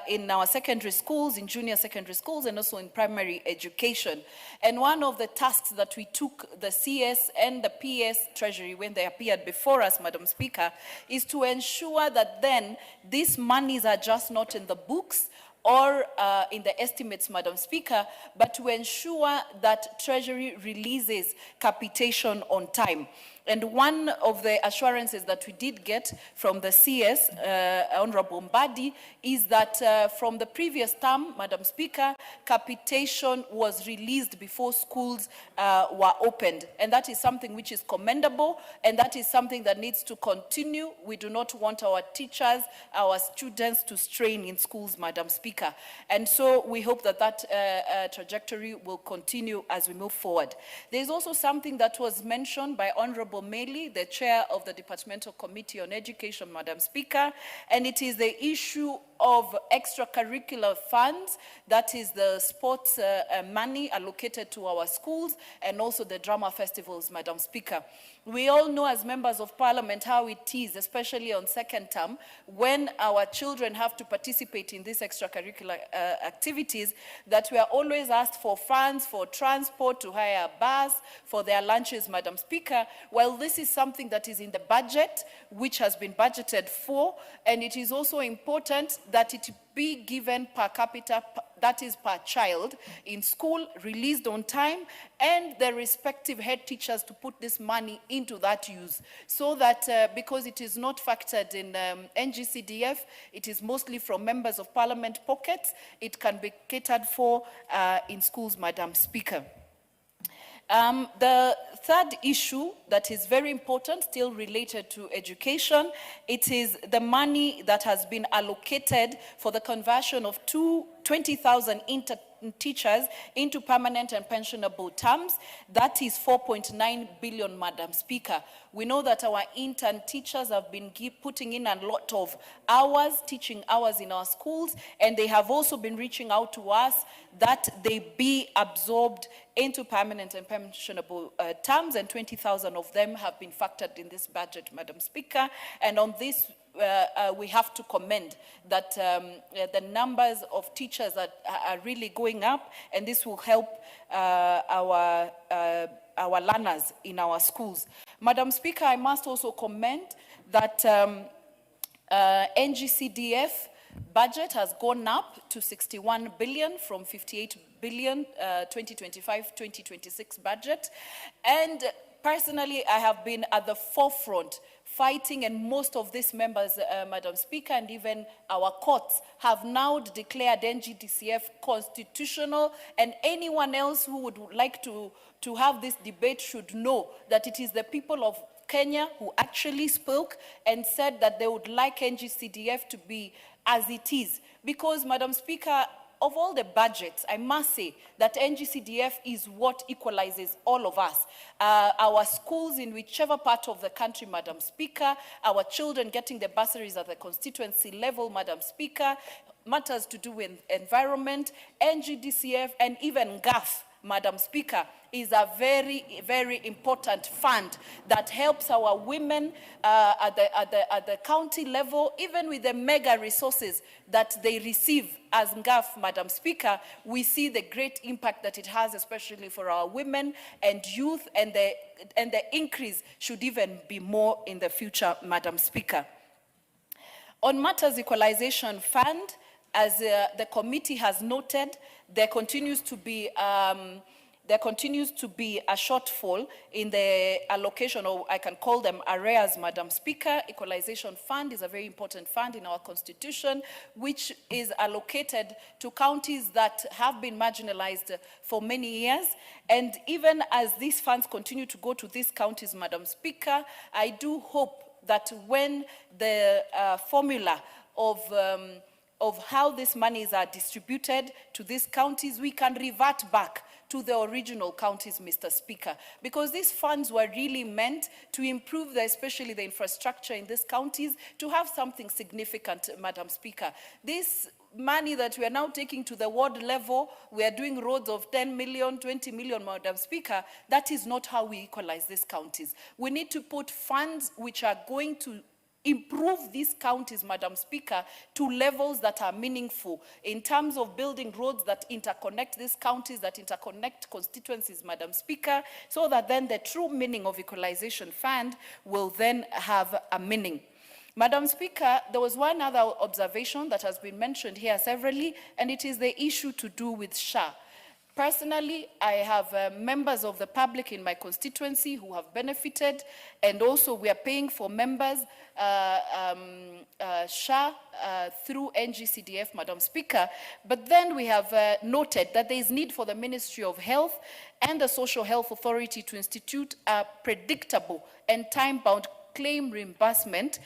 Speaker 18: in our secondary schools, in junior secondary schools, and also in primary education. And one of the tasks that we took the CS and the PS Treasury when they appeared before us, Madam Speaker, is to ensure that then these monies are just not in the books or in the estimates, Madam Speaker, but to ensure that Treasury releases capitation on time. And one of the assurances that we did get from the CS, Honorable Mbadi, is that from the previous term, Madam Speaker, capitation was released before schools were opened. And that is something which is commendable, and that is something that needs to continue. We do not want our teachers, our students to strain in schools, Madam Speaker. And so we hope that that trajectory will continue as we move forward. There's also something that was mentioned by Honorable Meli, the chair of the Departmental Committee on Education, Madam Speaker, and it is the issue of extracurricular funds, that is the sports money allocated to our schools, and also the drama festivals, Madam Speaker. We all know as members of parliament how it is, especially on second term, when our children have to participate in these extracurricular activities, that we are always asked for funds, for transport, to hire a bus, for their lunches, Madam Speaker. Well, this is something that is in the budget, which has been budgeted for, and it is also important that it be given per capita, that is per child, in school, released on time, and the respective head teachers to put this money into that use. So that, because it is not factored in NGCDF, it is mostly from members of parliament pockets, it can be catered for in schools, Madam Speaker. The third issue that is very important, still related to education, it is the money that has been allocated for the conversion of 20,000 teachers into permanent and pensionable terms. That is 4.9 billion, Madam Speaker. We know that our intern teachers have been putting in a lot of hours, teaching hours in our schools, and they have also been reaching out to us that they be absorbed into permanent and pensionable terms, and 20,000 of them have been factored in this budget, Madam Speaker. And on this, we have to commend that the numbers of teachers are really going up, and this will help our learners in our schools. Madam Speaker, I must also commend that NGCDF budget has gone up to 61 billion from 58 billion 2025-2026 budget. And personally, I have been at the forefront fighting, and most of these members, Madam Speaker, and even our courts have now declared NGDCF constitutional, and anyone else who would like to have this debate should know that it is the people of Kenya who actually spoke and said that they would like NGCDF to be as it is. Because, Madam Speaker, of all the budgets, I must say that NGCDF is what equalizes all of us. Our schools in whichever part of the country, Madam Speaker, our children getting the bursaries at the constituency level, Madam Speaker, matters to do with environment, NGDCF, and even GAF, Madam Speaker, is a very, very important fund that helps our women at the county level, even with the mega resources that they receive as NGAF, Madam Speaker. We see the great impact that it has, especially for our women and youth, and the increase should even be more in the future, Madam Speaker. On matters equalization fund, as the committee has noted, there continues to be a shortfall in the allocation, or I can call them arrears, Madam Speaker. Equalization fund is a very important fund in our constitution, which is allocated to counties that have been marginalized for many years. And even as these funds continue to go to these counties, Madam Speaker, I do hope that when the formula of how these monies are distributed to these counties, we can revert back to the original counties, Mr. Speaker, because these funds were really meant to improve especially the infrastructure in these counties, to have something significant, Madam Speaker. This money that we are now taking to the ward level, we are doing roads of 10 million, 20 million, Madam Speaker. That is not how we equalize these counties. We need to put funds which are going to improve these counties, Madam Speaker, to levels that are meaningful in terms of building roads that interconnect these counties, that interconnect constituencies, Madam Speaker, so that then the true meaning of equalization fund will then have a meaning. Madam Speaker, there was one other observation that has been mentioned here severally, and it is the issue to do with SHA. Personally, I have members of the public in my constituency who have benefited, and also we are paying for members SHA through NGCDF, Madam Speaker. But then we have noted that there is need for the Ministry of Health and the Social Health Authority to institute a predictable and time-bound claim reimbursement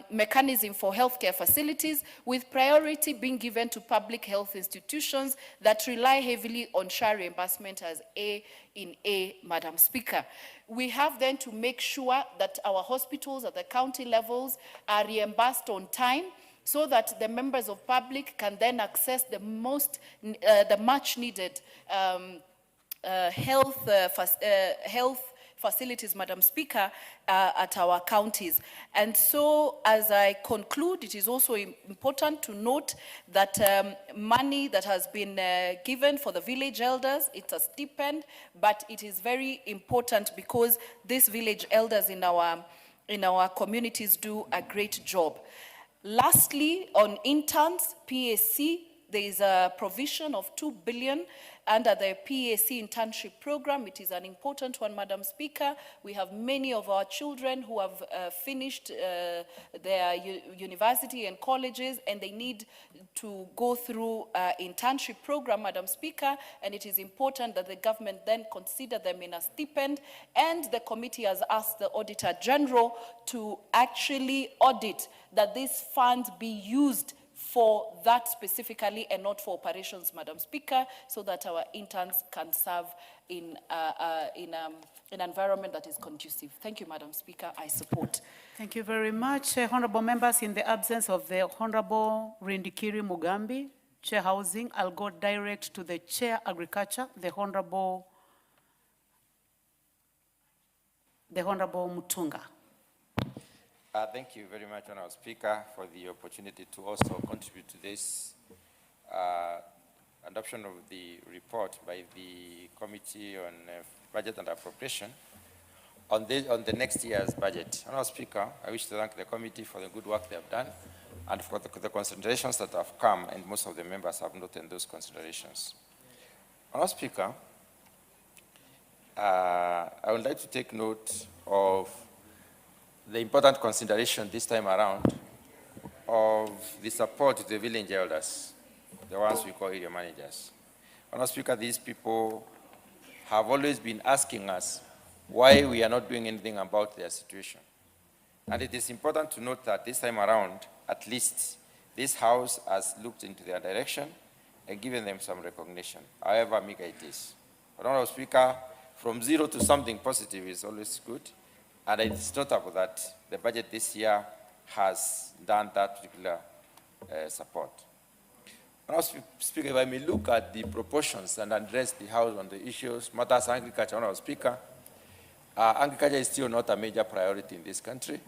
Speaker 18: mechanism for healthcare facilities, with priority being given to public health institutions that rely heavily on SHA reimbursement as A in A, Madam Speaker. We have then to make sure that our hospitals at the county levels are reimbursed on time, so that the members of public can then access the much needed health facilities, Madam Speaker, at our counties. And so, as I conclude, it is also important to note that money that has been given for the village elders, it's a stipend, but it is very important because these village elders in our communities do a great job. Lastly, on interns, PAC, there is a provision of 2 billion under the PAC internship program. It is an important one, Madam Speaker. We have many of our children who have finished their university and colleges, and they need to go through internship program, Madam Speaker, and it is important that the government then consider them in a stipend, and the committee has asked the Auditor General to actually audit that these funds be used for that specifically and not for operations, Madam Speaker, so that our interns can serve in an environment that is conducive. Thank you, Madam Speaker. I support.
Speaker 15: Thank you very much. Honorable members, in the absence of the Honorable Rindikiri Mugambi, Chair Housing, I'll go direct to the Chair Agriculture, the Honorable Mutunga.
Speaker 19: Thank you very much, Honorable Speaker, for the opportunity to also contribute to this adoption of the report by the Committee on Budget and Appropriation on the next year's budget. Honorable Speaker, I wish to thank the committee for the good work they have done and for the considerations that have come, and most of the members have noted those considerations. Honorable Speaker, I would like to take note of the important consideration this time around of the support to the village elders, the ones we call area managers. Honorable Speaker, these people have always been asking us why we are not doing anything about their situation. And it is important to note that this time around, at least, this House has looked into their direction and given them some recognition, however meager it is. Honorable Speaker, from zero to something positive is always good. And it's notable that the budget this year has done that particular support. Honorable Speaker, if I may look at the proportions and address the House on the issues, matters agriculture, Honorable Speaker, agriculture is still not a major priority in this country.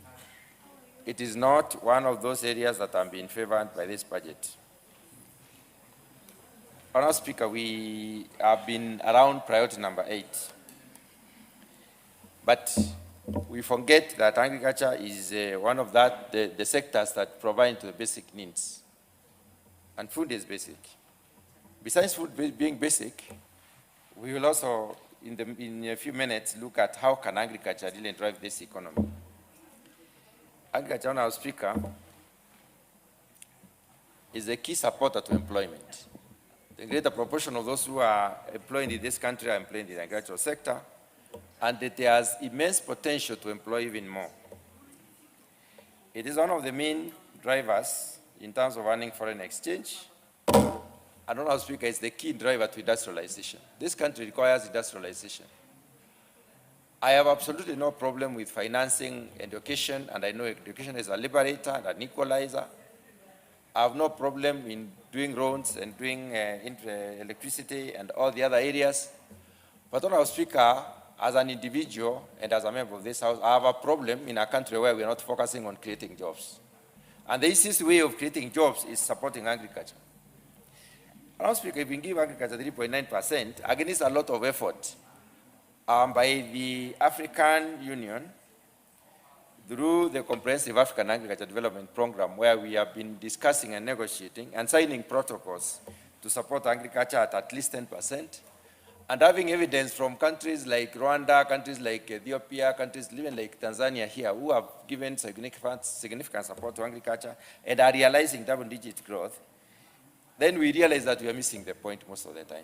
Speaker 19: It is not one of those areas that are being favored by this budget. Honorable Speaker, we have been around priority number 8. But we forget that agriculture is one of the sectors that provide to the basic needs. And food is basic. Besides food being basic, we will also, in a few minutes, look at how can agriculture really drive this economy. Agriculture, Honorable Speaker, is a key supporter to employment. The greater proportion of those who are employed in this country are employed in the agricultural sector, and that there is immense potential to employ even more. It is one of the main drivers in terms of earning foreign exchange, and Honorable Speaker, it's the key driver to industrialization. This country requires industrialization. I have absolutely no problem with financing education, and I know education is a liberator and an equalizer. I have no problem in doing roads and doing electricity and all the other areas. But Honorable Speaker, as an individual and as a member of this House, I have a problem in a country where we are not focusing on creating jobs. And the easiest way of creating jobs is supporting agriculture. Honorable Speaker, if we give agriculture 3.9%, against a lot of effort by the African Union through the Comprehensive African Agriculture Development Program, where we have been discussing and negotiating and signing protocols to support agriculture at least 10%, and having evidence from countries like Rwanda, countries like Ethiopia, countries even like Tanzania here, who have given significant support to agriculture and are realizing double-digit growth, then we realize that we are missing the point most of the time.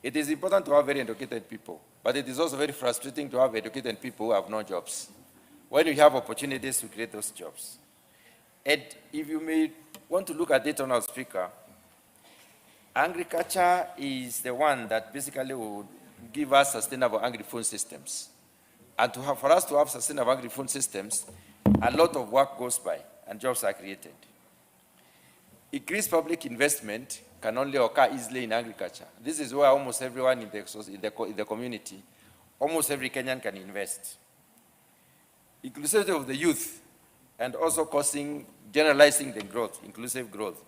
Speaker 19: It is important to have very educated people, but it is also very frustrating to have educated people who have no jobs, when you have opportunities to create those jobs. And if you may want to look at it, Honorable Speaker, agriculture is the one that basically will give us sustainable agri-food systems. And for us to have sustainable agri-food systems, a lot of work goes by and jobs are created. Increased public investment can only occur easily in agriculture. This is where almost everyone in the community, almost every Kenyan can invest. Inclusivity of the youth and also generalizing the growth, inclusive growth,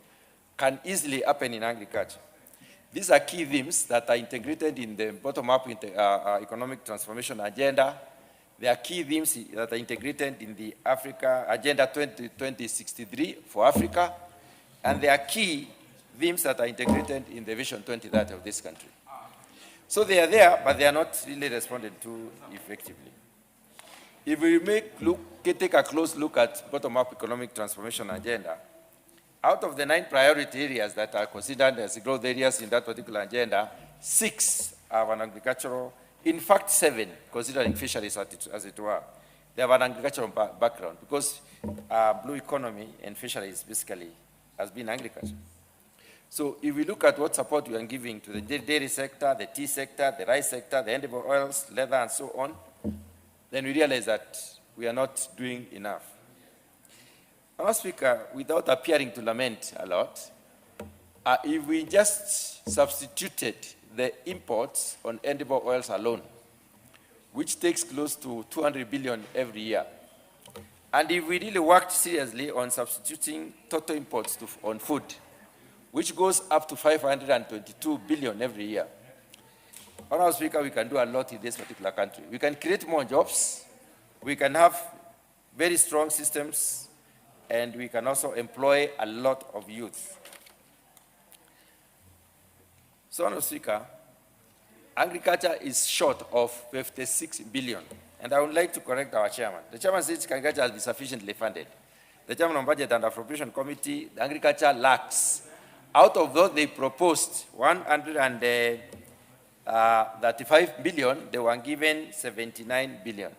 Speaker 19: can easily happen in agriculture. These are key themes that are integrated in the bottom-up economic transformation agenda. They are key themes that are integrated in the Africa Agenda 2063 for Africa, and they are key themes that are integrated in the Vision 2030 of this country. So they are there, but they are not really responded to effectively. If we take a close look at bottom-up economic transformation agenda, out of the 9 priority areas that are considered as growth areas in that particular agenda, 6 have an agricultural, in fact 7, considering fisheries as it were. They have an agricultural background because blue economy and fisheries basically has been agriculture. So if we look at what support we are giving to the dairy sector, the tea sector, the rice sector, the edible oils, leather, and so on, then we realize that we are not doing enough. Madam Speaker, without appearing to lament a lot, if we just substituted the imports on edible oils alone, which takes close to 200 billion every year, and if we really worked seriously on substituting total imports on food, which goes up to 522 billion every year, Madam Speaker, we can do a lot in this particular country. We can create more jobs, we can have very strong systems, and we can also employ a lot of youth. So, Madam Speaker, agriculture is short of 56 billion. And I would like to correct our chairman. The chairman says agriculture has been sufficiently funded. The chairman of Budget and Appropriation Committee, the agriculture lacks. Out of those, they proposed 135 billion, they were given 79 billion.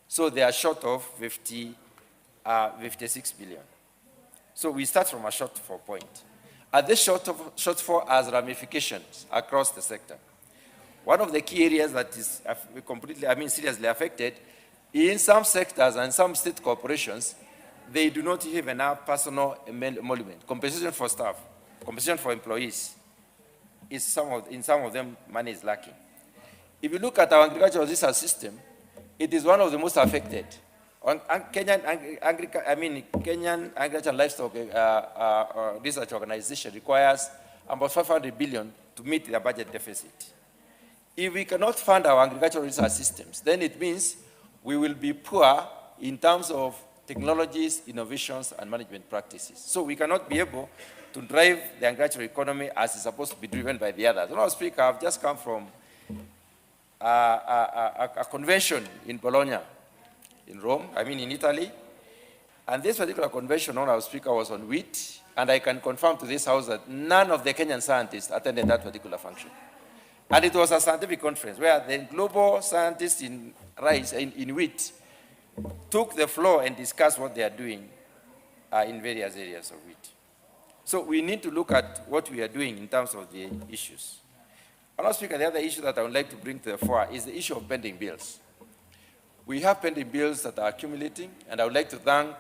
Speaker 19: So they are short of 56 billion. So we start from a shortfall point. And this shortfall has ramifications across the sector. One of the key areas that is seriously affected, in some sectors and some state corporations, they do not have enough personal emolument, compensation for staff, compensation for employees. In some of them, money is lacking. If you look at our agricultural research system, it is one of the most affected. Kenyan Agriculture and Livestock Research Organization requires about 500 billion to meet their budget deficit. If we cannot fund our agricultural research systems, then it means we will be poor in terms of technologies, innovations, and management practices. So we cannot be able to drive the agricultural economy as it's supposed to be driven by the others. Madam Speaker, I've just come from a convention in Bologna, in Rome, in Italy. And this particular convention, Madam Speaker, was on wheat, and I can confirm to this House that none of the Kenyan scientists attended that particular function. And it was a scientific conference where the global scientists in rice, in wheat, took the floor and discussed what they are doing in various areas of wheat. So we need to look at what we are doing in terms of the issues. Madam Speaker, the other issue that I would like to bring to the fore is the issue of pending bills. We have pending bills that are accumulating, and I would like to thank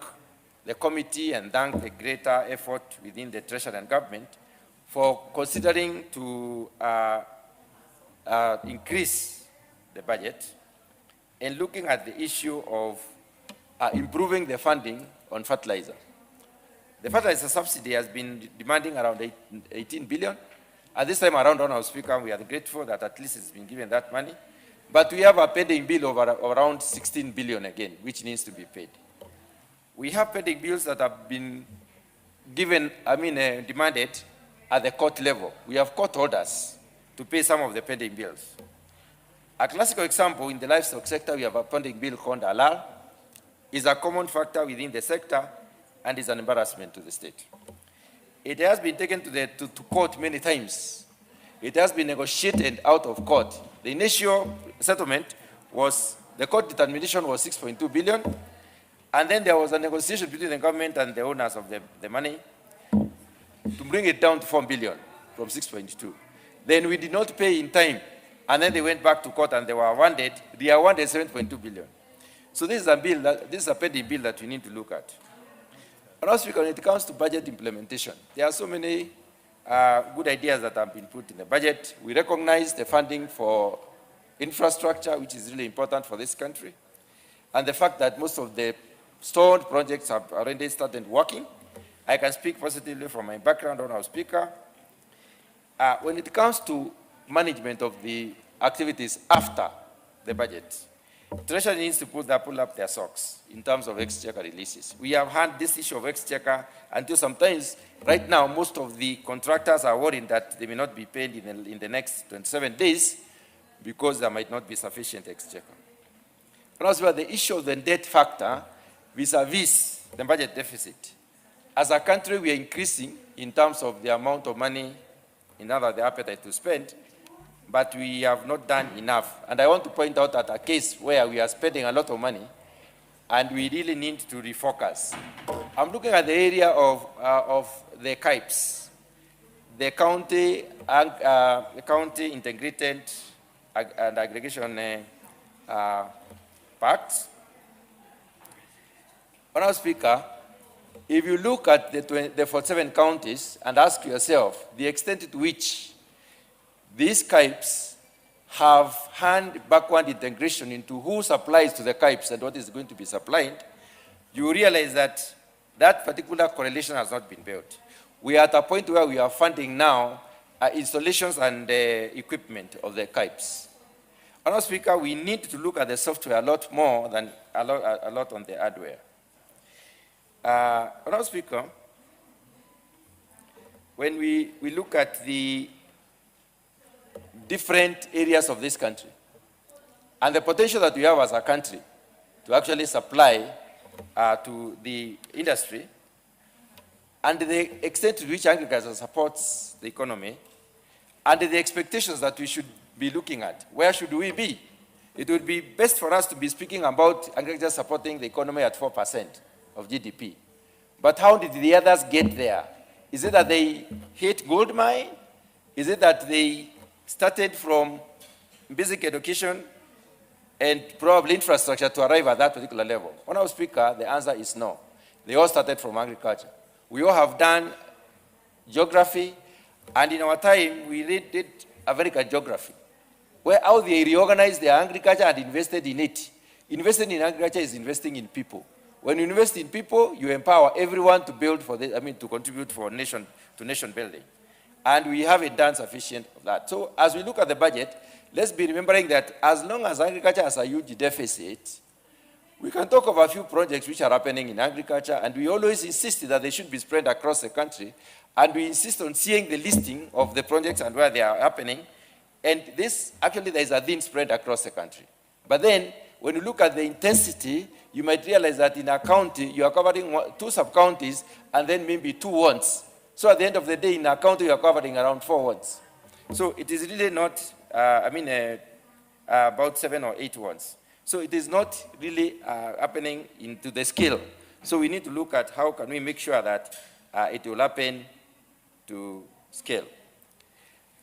Speaker 19: the committee and thank the greater effort within the Treasury and government for considering to increase the budget and looking at the issue of improving the funding on fertilizer. The fertilizer subsidy has been demanding around 18 billion. At this time around, Madam Speaker, we are grateful that at least it's been given that money. But we have a pending bill of around 16 billion again, which needs to be paid. We have pending bills that have been given, demanded at the court level. We have court orders to pay some of the pending bills. A classical example in the livestock sector, we have a pending bill called ALAL. It's a common factor within the sector and is an embarrassment to the state. It has been taken to court many times. It has been negotiated out of court. The initial settlement was, the court determination was 6.2 billion, and then there was a negotiation between the government and the owners of the money to bring it down to 4 billion from 6.2. Then we did not pay in time, and then they went back to court and they were awarded 7.2 billion. So this is a pending bill that we need to look at. And also, when it comes to budget implementation, there are so many good ideas that have been put in the budget. We recognize the funding for infrastructure, which is really important for this country, and the fact that most of the stalled projects have already started working. I can speak positively from my background on our speaker. When it comes to management of the activities after the budget, Treasury needs to pull up their socks in terms of exchequer releases. We have had this issue of exchequer until sometimes, right now, most of the contractors are worried that they may not be paid in the next 27 days because there might not be sufficient exchequer. And also the issue of the debt factor vis-a-vis the budget deficit. As a country, we are increasing in terms of the amount of money, in other the appetite to spend, but we have not done enough. And I want to point out that a case where we are spending a lot of money and we really need to refocus. I'm looking at the area of the CAIPs, the county integrated and aggregation pacts. Honourable Speaker, if you look at the 47 counties and ask yourself the extent to which these CAIPs have had backward integration into who supplies to the CAIPs and what is going to be supplied, you realize that that particular correlation has not been built. We are at a point where we are funding now installations and equipment of the CAIPs. Honourable Speaker, we need to look at the software a lot more than a lot on the hardware. Honourable Speaker, when we look at the different areas of this country and the potential that we have as a country to actually supply to the industry and the extent to which agriculture supports the economy and the expectations that we should be looking at, where should we be? It would be best for us to be speaking about agriculture supporting the economy at 4% of GDP. But how did the others get there? Is it that they hit gold mine? Is it that they started from basic education and probably infrastructure to arrive at that particular level? Honourable Speaker, the answer is no. They all started from agriculture. We all have done geography, and in our time, we did American geography, where how they reorganized their agriculture and invested in it. Investing in agriculture is investing in people. When you invest in people, you empower everyone to build for to contribute for nation building. And we haven't done sufficient of that. So as we look at the budget, let's be remembering that as long as agriculture has a huge deficit, we can talk of a few projects which are happening in agriculture, and we always insist that they should be spread across the country, and we insist on seeing the listing of the projects and where they are happening, and this, actually, there is a thin spread across the country. But then, when you look at the intensity, you might realize that in a county, you are covering 2 sub-counties, and then maybe 2 wards. So at the end of the day, in a county, you are covering around 4 wards. So it is really not, about 7 or 8 wards. So it is not really happening into the scale. So we need to look at how can we make sure that it will happen to scale.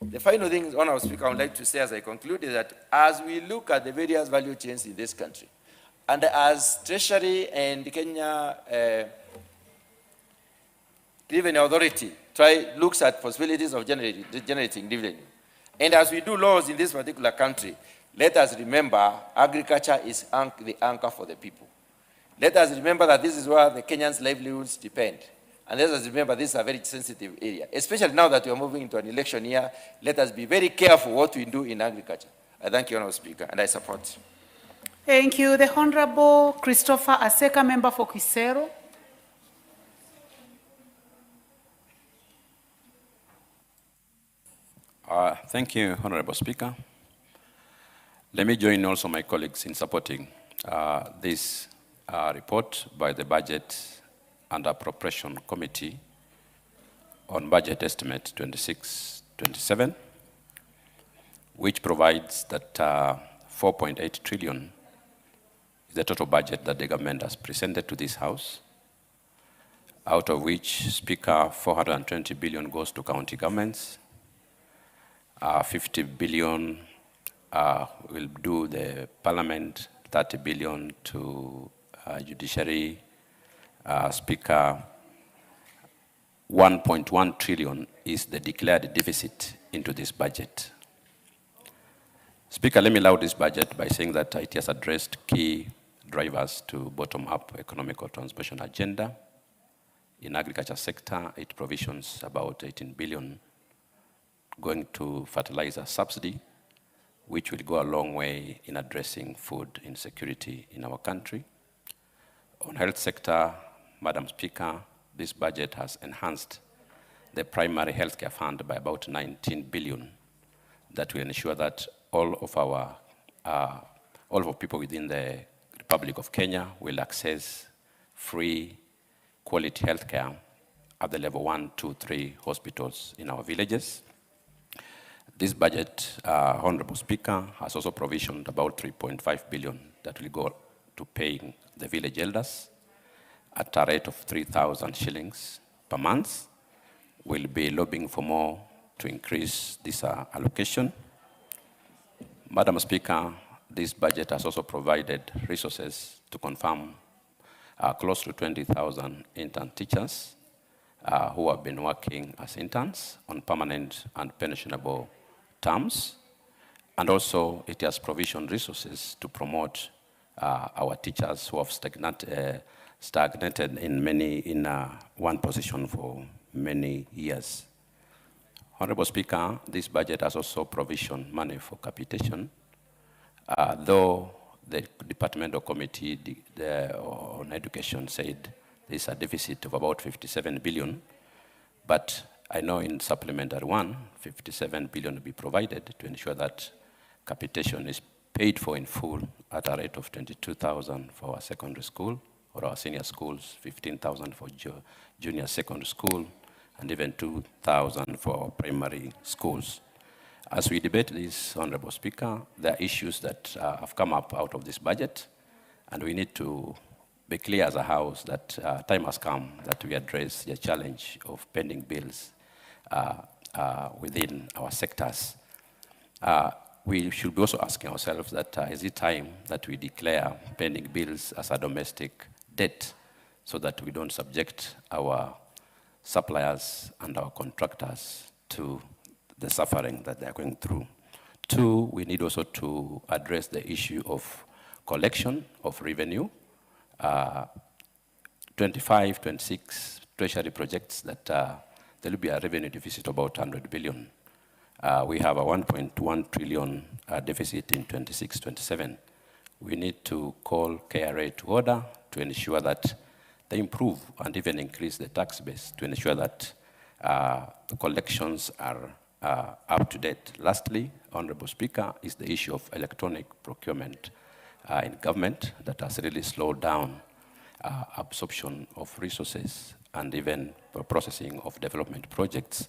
Speaker 19: The final thing, Honourable Speaker, I would like to say as I conclude is that as we look at the various value chains in this country, and as Treasury and Kenya Revenue Authority looks at possibilities of generating dividend, and as we do laws in this particular country, let us remember agriculture is the anchor for the people. Let us remember that this is where the Kenyans' livelihoods depend. And let us remember this is a very sensitive area. Especially now that we are moving into an election year, let us be very careful what we do in agriculture. I thank you, Honourable Speaker, and I support.
Speaker 15: Thank you. The Honourable Christopher Aseka, member for Kisero.
Speaker 20: Thank you, Honourable Speaker. Let me join also my colleagues in supporting this report by the Budget and Appropriation Committee on Budget Estimate 26-27, which provides that 4.8 trillion is the total budget that the government has presented to this House, out of which, Speaker, 420 billion goes to county governments, 50 billion will do the Parliament, 30 billion to judiciary. Speaker, 1.1 trillion is the declared deficit into this budget. Speaker, let me laud this budget by saying that it has addressed key drivers to bottom-up economical transformation agenda. In agriculture sector, it provisions about 18 billion going to fertilizer subsidy, which will go a long way in addressing food insecurity in our country. On health sector, Madam Speaker, this budget has enhanced the primary healthcare fund by about 19 billion. That will ensure that all of our people within the Republic of Kenya will access free, quality healthcare at the level 1, 2, 3 hospitals in our villages. This budget, Honorable Speaker, has also provisioned about 3.5 billion that will go to paying the village elders at a rate of 3,000 shillings per month. We'll be lobbying for more to increase this allocation. Madam Speaker, this budget has also provided resources to confirm close to 20,000 intern teachers who have been working as interns on permanent and pensionable terms. And also, it has provisioned resources to promote our teachers who have stagnated in one position for many years. Honorable Speaker, this budget has also provisioned money for capitation, though the Departmental Committee on Education said there's a deficit of about 57 billion, but I know in Supplementary 1, 57 billion will be provided to ensure that capitation is paid for in full at a rate of 22,000 for our secondary school, or our senior schools, 15,000 for junior secondary school, and even 2,000 for primary schools. As we debate this, Honorable Speaker, there are issues that have come up out of this budget, and we need to be clear as a House that time has come that we address the challenge of pending bills within our sectors. We should be also asking ourselves that is it time that we declare pending bills as a domestic debt so that we don't subject our suppliers and our contractors to the suffering that they are going through. Two, we need also to address the issue of collection of revenue. 25, 26 treasury projects that there will be a revenue deficit of about 100 billion. We have a 1.1 trillion deficit in 26, 27. We need to call KRA to order to ensure that they improve and even increase the tax base to ensure that the collections are up to date. Lastly, Honorable Speaker, is the issue of electronic procurement in government that has really slowed down absorption of resources and even processing of development projects